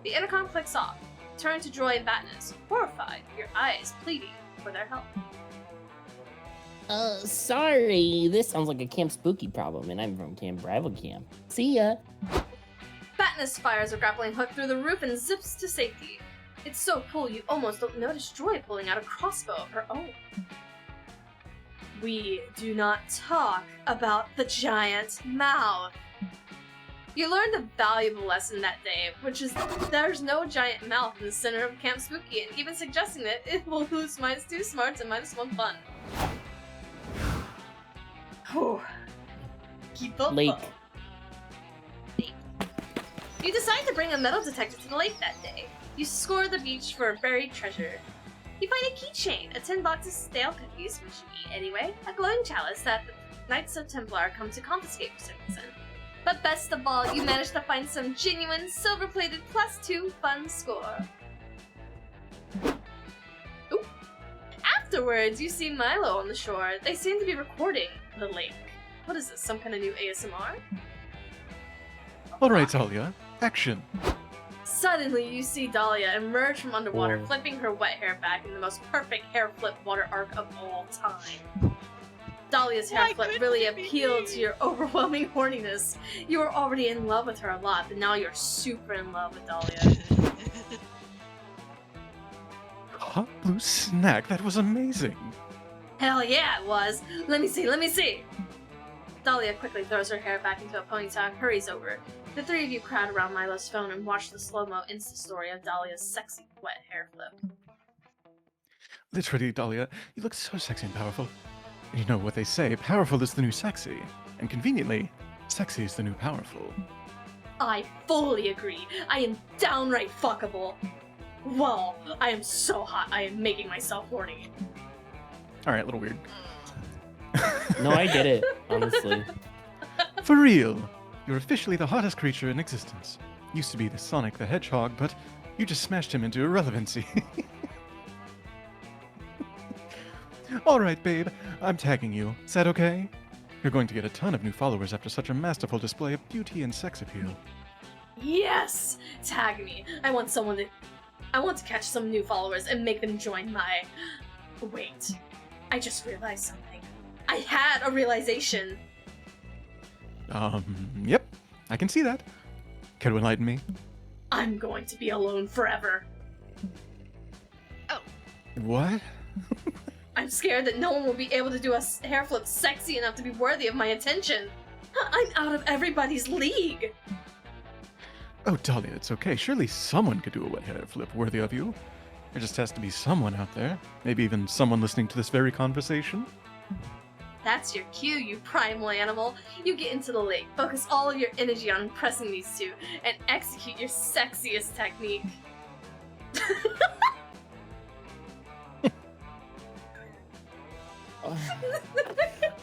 The intercom clicks off. Turn to Joy and Batnus, horrified, your eyes pleading for their help. Sorry. This sounds like a Camp Spooky problem, and I'm from Camp Rival Camp. See ya. Batnus fires a grappling hook through the roof and zips to safety. It's so cool you almost don't notice Joy pulling out a crossbow of her own. We do not talk about the giant mouth. You learned a valuable lesson that day, which is there's no giant mouth in the center of Camp Spooky, and even suggesting that it will lose -2 smarts and -1 fun. Whew. Keep up. Lake. You decide to bring a metal detector to the lake that day. You scour the beach for a buried treasure. You find a keychain, a tin box of stale cookies, which you eat anyway, a glowing chalice that the Knights of Templar come to confiscate for some reason. But best of all, you manage to find some genuine silver-plated +2 fun score. Ooh. Afterwards, you see Milo on the shore. They seem to be recording the lake. What is this, some kind of new ASMR? All right, Talia, action. Suddenly, you see Dahlia emerge from underwater, Whoa. flipping her wet hair back in the most perfect hair flip water arc of all time. Dahlia's hair Why flip couldn't really it be appealed me? to your overwhelming horniness. You were already in love with her a lot, but now you're super in love with Dahlia. Hot blue snack, that was amazing. Hell yeah, it was! Let me see! Dahlia quickly throws her hair back into a ponytail and hurries over. The 3 of you crowd around Milo's phone and watch the slow-mo Insta story of Dahlia's sexy wet hair flip. Literally, Dahlia, you look so sexy and powerful. You know what they say, powerful is the new sexy. And conveniently, sexy is the new powerful. I fully agree. I am downright fuckable. Whoa, I am so hot, I am making myself horny. Alright, a little weird. No, I get it, honestly. For real! You're officially the hottest creature in existence. Used to be the Sonic the Hedgehog, but you just smashed him into irrelevancy. Alright, babe, I'm tagging you. Is that okay? You're going to get a ton of new followers after such a masterful display of beauty and sex appeal. Yes! Tag me. I want someone to I want to catch some new followers and make them join my... Wait, I just realized something. I had a realization. Yep. I can see that. Care to enlighten me? I'm going to be alone forever. What? I'm scared that no one will be able to do a hair flip sexy enough to be worthy of my attention. I'm out of everybody's league. Oh, Dahlia, it's okay. Surely someone could do a wet hair flip worthy of you. There just has to be someone out there. Maybe even someone listening to this very conversation. That's your cue, you primal animal. You get into the lake, focus all of your energy on impressing these two, and execute your sexiest technique.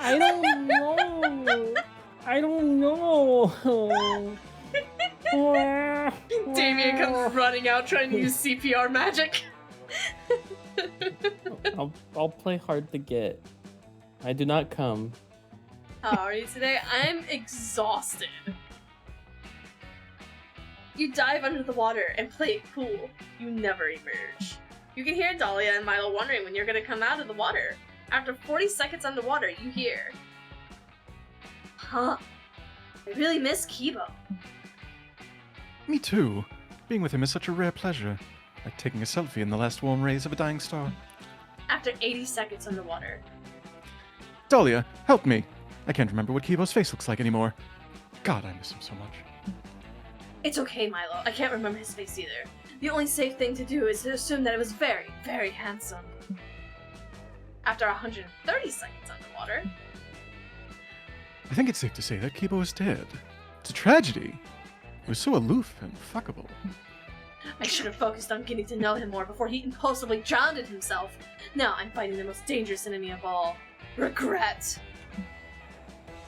I don't know. I don't know. Damien comes running out trying to use CPR magic. I'll play hard to get. I do not come. How are you today? I'm exhausted. You dive under the water and play it cool. You never emerge. You can hear Dahlia and Milo wondering when you're gonna come out of the water. After 40 seconds underwater, you hear... Huh. I really miss Kibo. Me too. Being with him is such a rare pleasure. Like taking a selfie in the last warm rays of a dying star. After 80 seconds underwater. Dahlia, help me! I can't remember what Kibo's face looks like anymore. God, I miss him so much. It's okay, Milo. I can't remember his face either. The only safe thing to do is to assume that it was very, very handsome. After 130 seconds underwater. I think it's safe to say that Kibo is dead. It's a tragedy. He was so aloof and fuckable. I should have focused on getting to know him more before he impulsively drowned himself. Now I'm fighting the most dangerous enemy of all. Regret.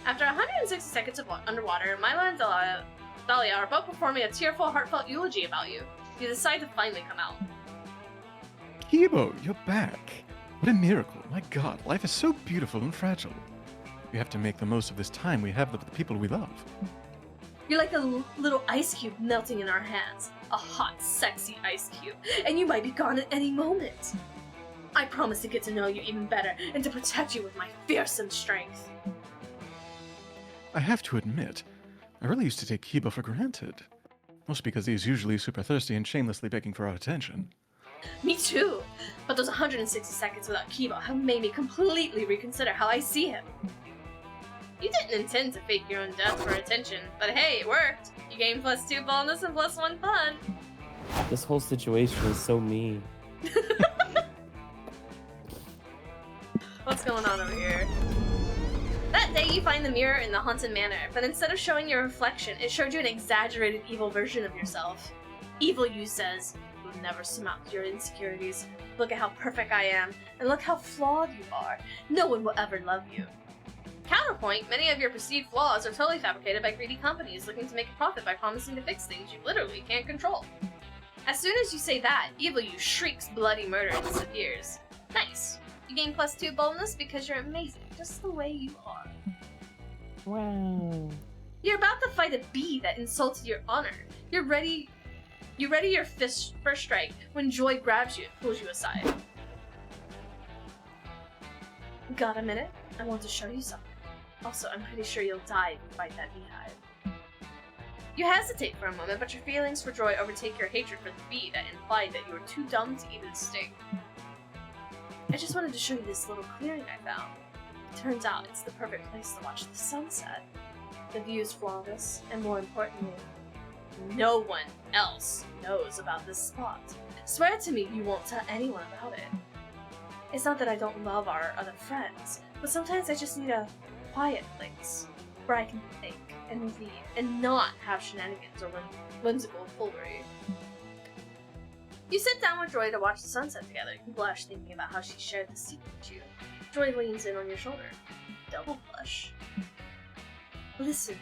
After 160 seconds of underwater, Milo and Dahlia are both performing a tearful, heartfelt eulogy about you. You decide to finally come out. Kibo, you're back. What a miracle. My God, life is so beautiful and fragile. We have to make the most of this time we have with the people we love. You're like a little ice cube melting in our hands. A hot, sexy ice cube. And you might be gone at any moment. I promise to get to know you even better and to protect you with my fearsome strength. I have to admit, I really used to take Kibo for granted. Mostly because he's usually super thirsty and shamelessly begging for our attention. Me too! But those 160 seconds without Kibo have made me completely reconsider how I see him. You didn't intend to fake your own death for attention, but hey, it worked! You gained +2 bonus and +1 fun! This whole situation is so mean. What's going on over here? That day you find the mirror in the haunted manor, but instead of showing your reflection, it showed you an exaggerated evil version of yourself. Evil you says, you'll never surmount your insecurities. Look at how perfect I am, and look how flawed you are. No one will ever love you. Counterpoint, many of your perceived flaws are totally fabricated by greedy companies looking to make a profit by promising to fix things you literally can't control. As soon as you say that, evil you shrieks bloody murder and disappears. Nice. You gain +2 boldness because you're amazing, just the way you are. Wow. You're about to fight a bee that insulted your honor. You ready your first strike when Joy grabs you and pulls you aside. Got a minute? I want to show you something. Also, I'm pretty sure you'll die if you fight that beehive. You hesitate for a moment, but your feelings for Joy overtake your hatred for the bee that implied that you were too dumb to even sting. I just wanted to show you this little clearing I found. Turns out it's the perfect place to watch the sunset. The view is flawless, and more importantly, no one else knows about this spot. Swear to me you won't tell anyone about it. It's not that I don't love our other friends, but sometimes I just need a quiet place where I can think and read and not have shenanigans or whimsical foolery. You sit down with Joy to watch the sunset together. You blush thinking about how she shared the secret with you. Joy leans in on your shoulder. Double blush. Listen,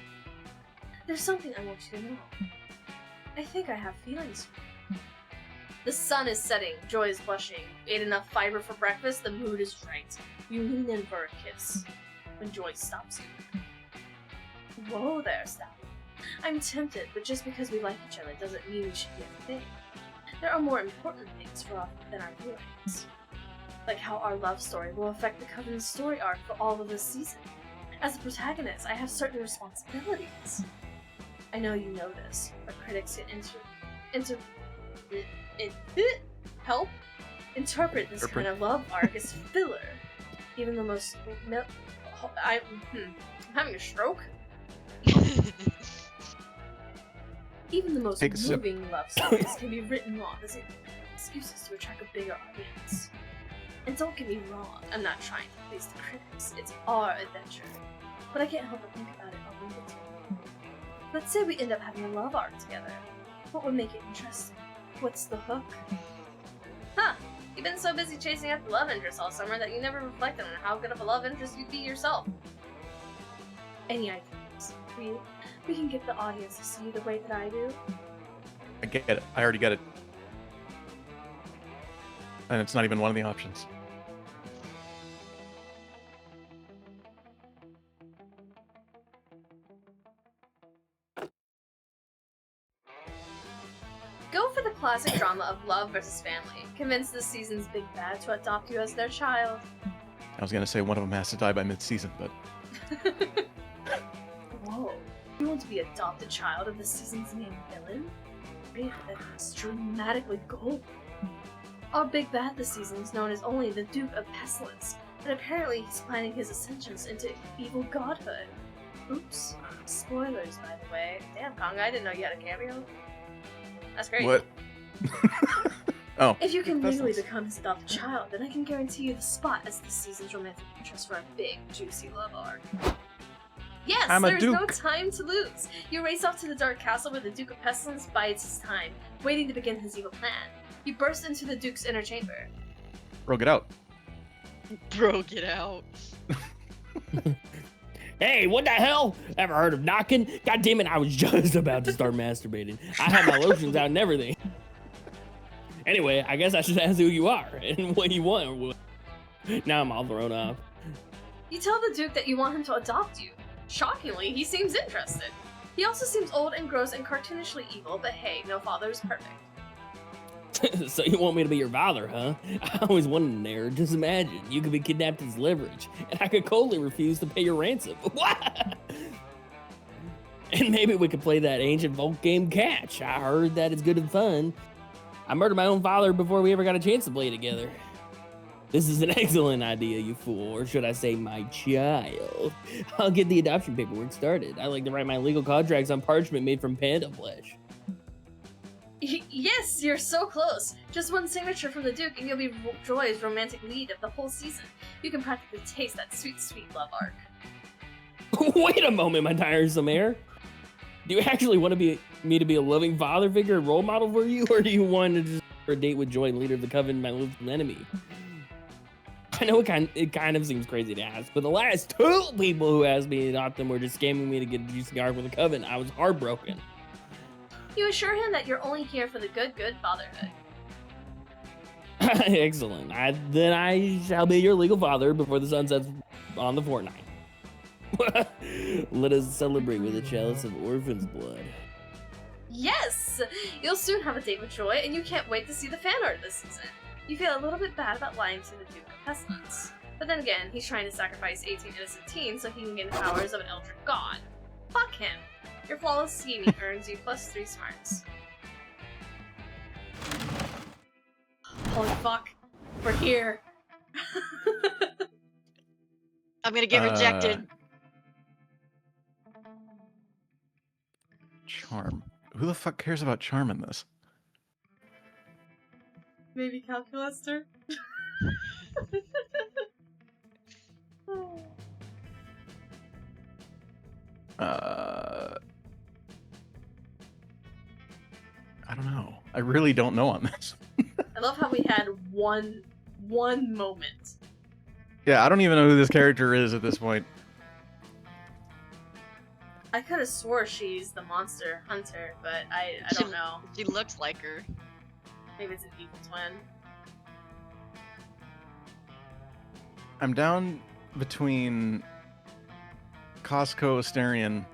there's something I want you to know. I think I have feelings for you. The sun is setting. Joy is blushing. Ate enough fiber for breakfast. The mood is right. You lean in for a kiss. When Joy stops you. Whoa there, Sally. I'm tempted, but just because we like each other doesn't mean we should be a thing. there are more important things for us than our feelings. Like how our love story will affect the Covenant's story arc for all of this season. As a protagonist, I have certain responsibilities. I know you know this, but critics can interpret this kind of love arc as filler. Even the most I'm having a stroke. Even the most moving love stories can be written off as excuses to attract a bigger audience. And don't get me wrong, I'm not trying to please the critics. It's our adventure. But I can't help but think about it a little bit. Let's say we end up having a love arc together. What would make it interesting? What's the hook? Huh. You've been so busy chasing after love interests all summer that you never reflected on how good of a love interest you'd be yourself. Any ideas? We can get the audience to see you the way that I do. I get it. I already get it. And it's not even one of the options. Go for the classic drama of love versus family. Convince this season's big bad to adopt you as their child. I was gonna say one of them has to die by mid-season, but Whoa. You want to be adopted child of the season's main villain? Great, that's dramatically gold. Our big bad this season is known as only the Duke of Pestilence, and apparently he's planning his ascensions into evil godhood. Oops. Spoilers, by the way. Damn, Kong, I didn't know you had a cameo. That's great. what? Oh. If you can legally become his adopted child, then I can guarantee you the spot as this season's romantic interest for a big, juicy love arc. Yes, there's no time to lose. You race off to the Dark Castle where the Duke of Pestilence bides his time, waiting to begin his evil plan. You burst into the Duke's inner chamber. Bro, get out. Bro, get out. Hey, what the hell? Ever heard of knocking? God damn it, I was just about to start masturbating. I had my lotions out and everything. Anyway, I guess I should ask who you are and what you want. Now I'm all thrown off. You tell the Duke that you want him to adopt you. Shockingly, he seems interested. He also seems old and gross and cartoonishly evil, but hey, no father is perfect. So you want me to be your father, huh? I always wanted an heir. Just imagine, you could be kidnapped as leverage, and I could coldly refuse to pay your ransom. What? And maybe we could play that ancient folk game Catch. I heard that it's good and fun. I murdered my own father before we ever got a chance to play together. This is an excellent idea, you fool, or should I say my child. I'll get the adoption paperwork started. I like to write my legal contracts on parchment made from panda flesh. Yes, you're so close. Just one signature from the Duke and you'll be Joy's romantic lead of the whole season. You can practically taste that sweet, sweet love arc. Wait a moment, my tiresome heir. Do you actually want me to be a loving father figure and role model for you, or do you want to just for a date with Joy, leader of the Coven, my little enemy? I know it kind of seems crazy to ask, but the last 2 people who asked me to adopt them were just scamming me to get a juicy arc with the Coven. I was heartbroken. You assure him that you're only here for the good fatherhood. Excellent. Then I shall be your legal father before the sun sets on the fortnight. Let us celebrate with a chalice of orphan's blood. Yes! You'll soon have a date with Joy, and you can't wait to see the fan art this season. You feel a little bit bad about lying to the Duke of Pestilence. But then again, he's trying to sacrifice 18 innocent teens so he can gain the powers of an eldritch god. Fuck him! Your flawless scheming earns you +3 smarts. Holy fuck. We're here. I'm gonna get rejected. Charm. Who the fuck cares about charm in this? Maybe Calculaster? I don't know. I really don't know on this. I love how we had one moment. Yeah, I don't even know who this character is at this point. I could have swore she's the monster hunter, but I don't know. She looks like her. Maybe it's an evil twin. I'm down between Costco Asterion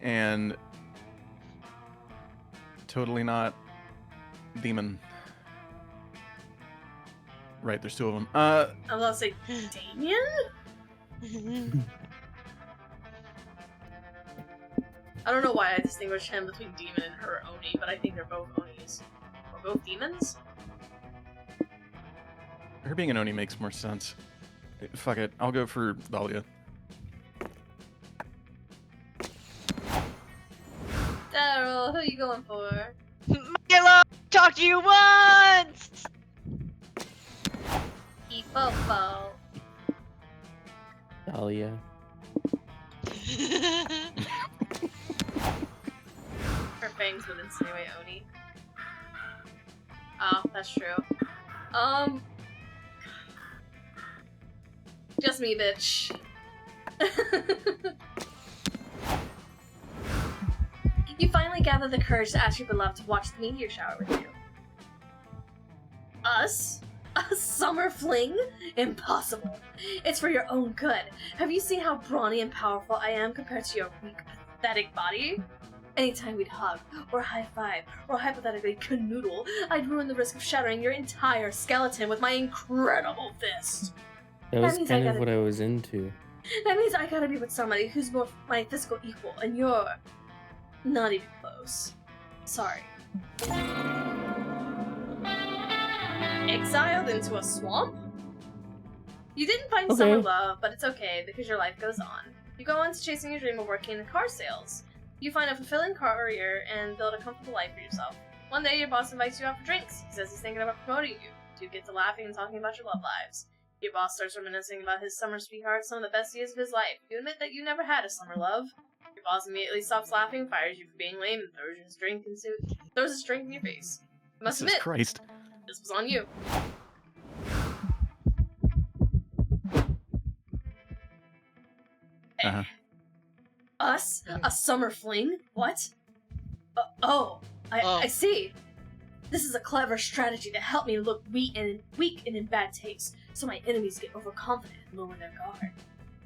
and totally not demon. Right, there's two of them. I was about to say Damien? I don't know why I distinguish him between demon and her Oni, but I think they're both Onis. Or both demons? Her being an Oni makes more sense. Fuck it, I'll go for Dahlia. Daryl, who are you going for? Milo, talk to you once! Eepofo. Dahlia. Her fangs would insinuate Oni. Oh, that's true. Just me, bitch. You finally gather the courage to ask your beloved to watch the meteor shower with you. Us? A summer fling? Impossible. It's for your own good. Have you seen how brawny and powerful I am compared to your weak, pathetic body? Anytime we'd hug, or high-five, or hypothetically canoodle, I'd ruin the risk of shattering your entire skeleton with my incredible fist. That was means kind I of gotta- what I was into. That means I gotta be with somebody who's both my physical equal, and you're not even close. Sorry. Exiled into a swamp? You didn't find Okay. summer love, but it's okay because your life goes on. You go on to chasing your dream of working in car sales. You find a fulfilling career and build a comfortable life for yourself. One day, your boss invites you out for drinks. He says he's thinking about promoting you. You get to laughing and talking about your love lives. Your boss starts reminiscing about his summer sweetheart, some of the best years of his life. You admit that you never had a summer love. Your boss immediately stops laughing, fires you for being lame, and throws his drink in your face. You must Jesus admit, Christ. this was on you. Uh-huh. Us? A summer fling? What? I see. This is a clever strategy to help me look weak and in bad taste, so my enemies get overconfident and lower their guard.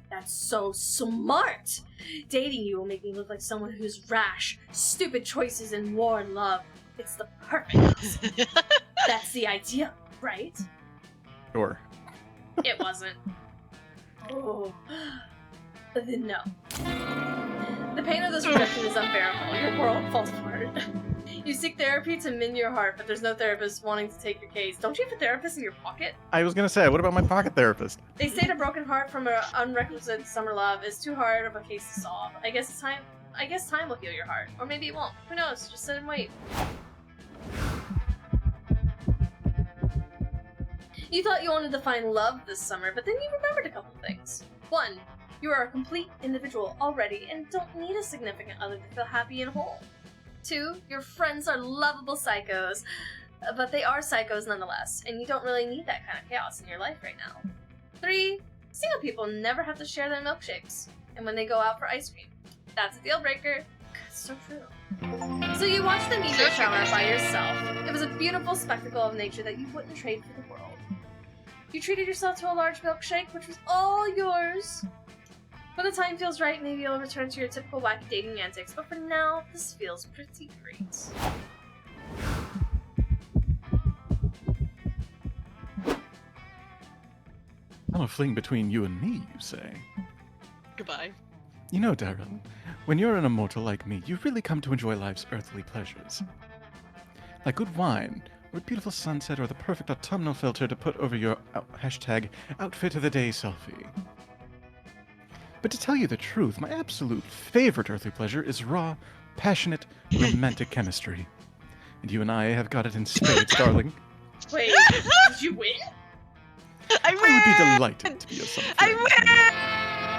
That's so smart! Dating you will make me look like someone who's rash, stupid choices, and war and love. It's the perfect husband. That's the idea, right? Sure. It wasn't. Oh. Then no. The pain of this rejection is unbearable. Your world falls apart. You seek therapy to mend your heart, but there's no therapist wanting to take your case. Don't you have a therapist in your pocket? I was gonna say, what about my pocket therapist? They say a broken heart from an unrequited summer love is too hard of a case to solve. I guess time will heal your heart. Or maybe it won't. Who knows? Just sit and wait. You thought you wanted to find love this summer, but then you remembered a couple things. 1. You are a complete individual already and don't need a significant other to feel happy and whole. 2. Your friends are lovable psychos, but they are psychos nonetheless, and you don't really need that kind of chaos in your life right now. 3. Single people never have to share their milkshakes, and when they go out for ice cream. That's a deal breaker. It's so true. So you watched the meteor shower by yourself. It was a beautiful spectacle of nature that you wouldn't trade for the world. You treated yourself to a large milkshake, which was all yours. When the time feels right, maybe you'll return to your typical wacky dating antics, but for now, this feels pretty great. I'm a fling between you and me, you say? Goodbye. You know, Darren, when you're an immortal like me, you really come to enjoy life's earthly pleasures. Like good wine, or a beautiful sunset, or the perfect autumnal filter to put over your hashtag outfit of the day selfie. But to tell you the truth, my absolute favorite earthly pleasure is raw, passionate, romantic chemistry. And you and I have got it in spades, darling. Wait, did you win? I I would be win! delighted to be of some I friend.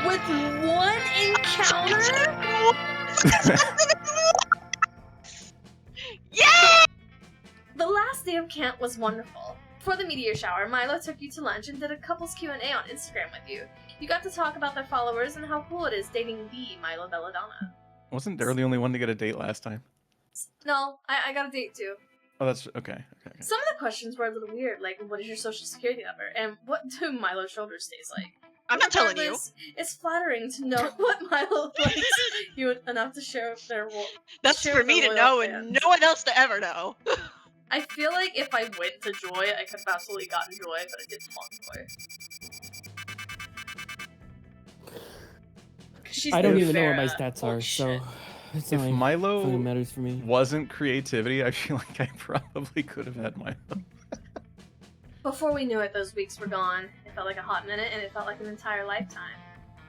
With one encounter? Yeah! The last day of camp was wonderful. Before the meteor shower, Milo took you to lunch and did a couples Q&A on Instagram with you. You got to talk about their followers and how cool it is dating the Milo Belladonna. Wasn't Darren the only one to get a date last time? No, I got a date too. Oh, that's okay. Some of the questions were a little weird, like what is your social security number, and what do Milo's shoulders taste like? I'm not telling you. Regardless, it's flattering to know what Milo likes you enough to share their That's share for with me the to loyal know fans. and no one else to ever know. I feel like if I went to Joy, I could have absolutely gotten Joy, but I didn't want Joy. I don't even know Farrah. what my stats Holy are, shit. so it's If not like Milo fucking matters for me. wasn't creativity, I feel like I probably could have had Milo. Before we knew it, those weeks were gone. It felt like a hot minute, and it felt like an entire lifetime.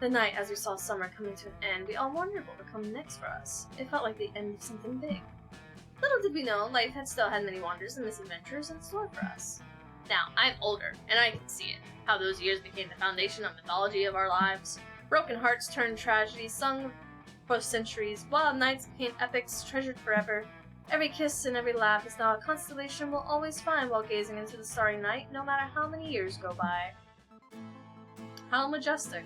The night, as we saw summer coming to an end, we all wondered what would come next for us. It felt like the end of something big. Little did we know, life had still had many wonders and misadventures in store for us. Now, I'm older, and I can see it. How those years became the foundation of mythology of our lives. Broken hearts turned tragedies, sung for centuries. Wild nights became epics, treasured forever. Every kiss and every laugh is now a constellation we'll always find while gazing into the starry night, no matter how many years go by. How majestic.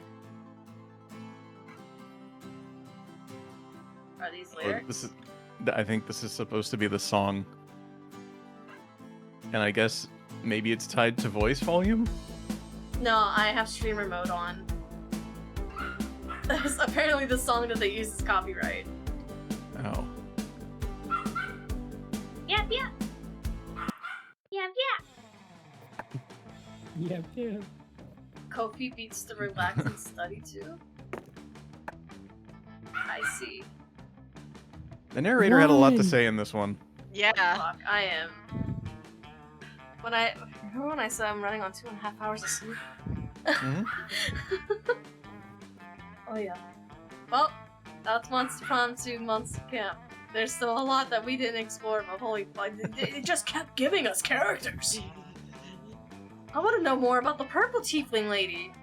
Are these lyrics? I think this is supposed to be the song. And I guess maybe it's tied to voice volume? No, I have streamer mode on. That's apparently the song that they use is copyright. Oh. Yep, yep. Yep, yep. Yeah. Kofi beats to relax and study too. I see. The narrator had a lot to Run. say in this one. Yeah. Fuck, I am. Remember when I said I'm running on 2.5 hours of sleep? Mhm. Oh yeah. Well, that's Monster Prom 2 Monster Camp. There's still a lot that we didn't explore, but holy fuck, it just kept giving us characters. I want to know more about the purple tiefling lady.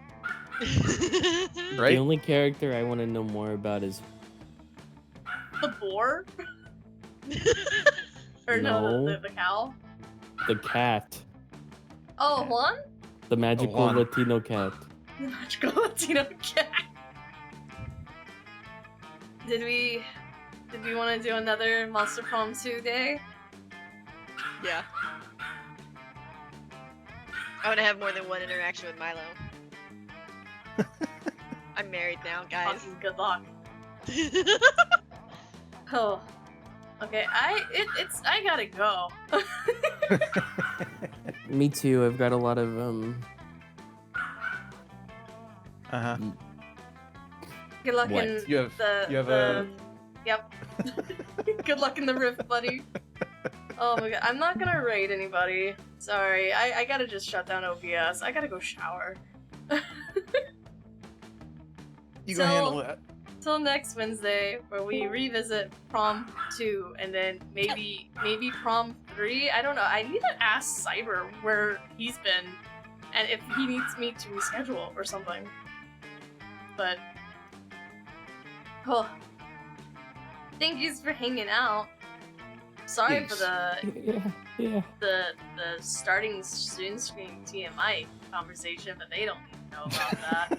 Right? The only character I want to know more about is The boar? Or No. the cow? the cat, Oh, Juan? the magical Juan. Latino cat. The magical Latino cat. Did we want to do another Monster Prom 2 day? Yeah. I want to have more than one interaction with Milo. I'm married now, guys. Fucking good luck. Oh. Okay, I gotta go. Me too. I've got a lot of Uh-huh. Good luck What? in You have the Yep. Good luck in the rift, buddy. Oh my god, I'm not gonna raid anybody. Sorry, I gotta just shut down OBS. I gotta go shower. You go handle that. Till next Wednesday, where we revisit Prom 2, and then maybe Prom 3. I don't know. I need to ask Cyber where he's been, and if he needs me to reschedule or something. But oh, thank yous for hanging out. Sorry for Thanks. yeah. the starting soon screen TMI conversation, but they don't need to know about that.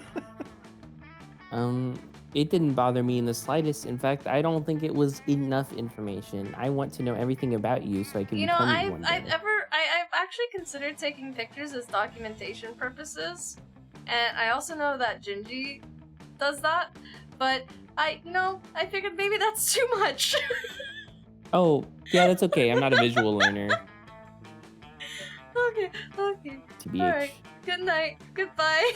It didn't bother me in the slightest. In fact, I don't think it was enough information. I want to know everything about you so I can You know, become you one I've day. actually considered taking pictures as documentation purposes, and I also know that Gingy does that, but I figured maybe that's too much. Oh, yeah, that's okay. I'm not a visual learner. Okay. TBH. Alright. Good night. Goodbye.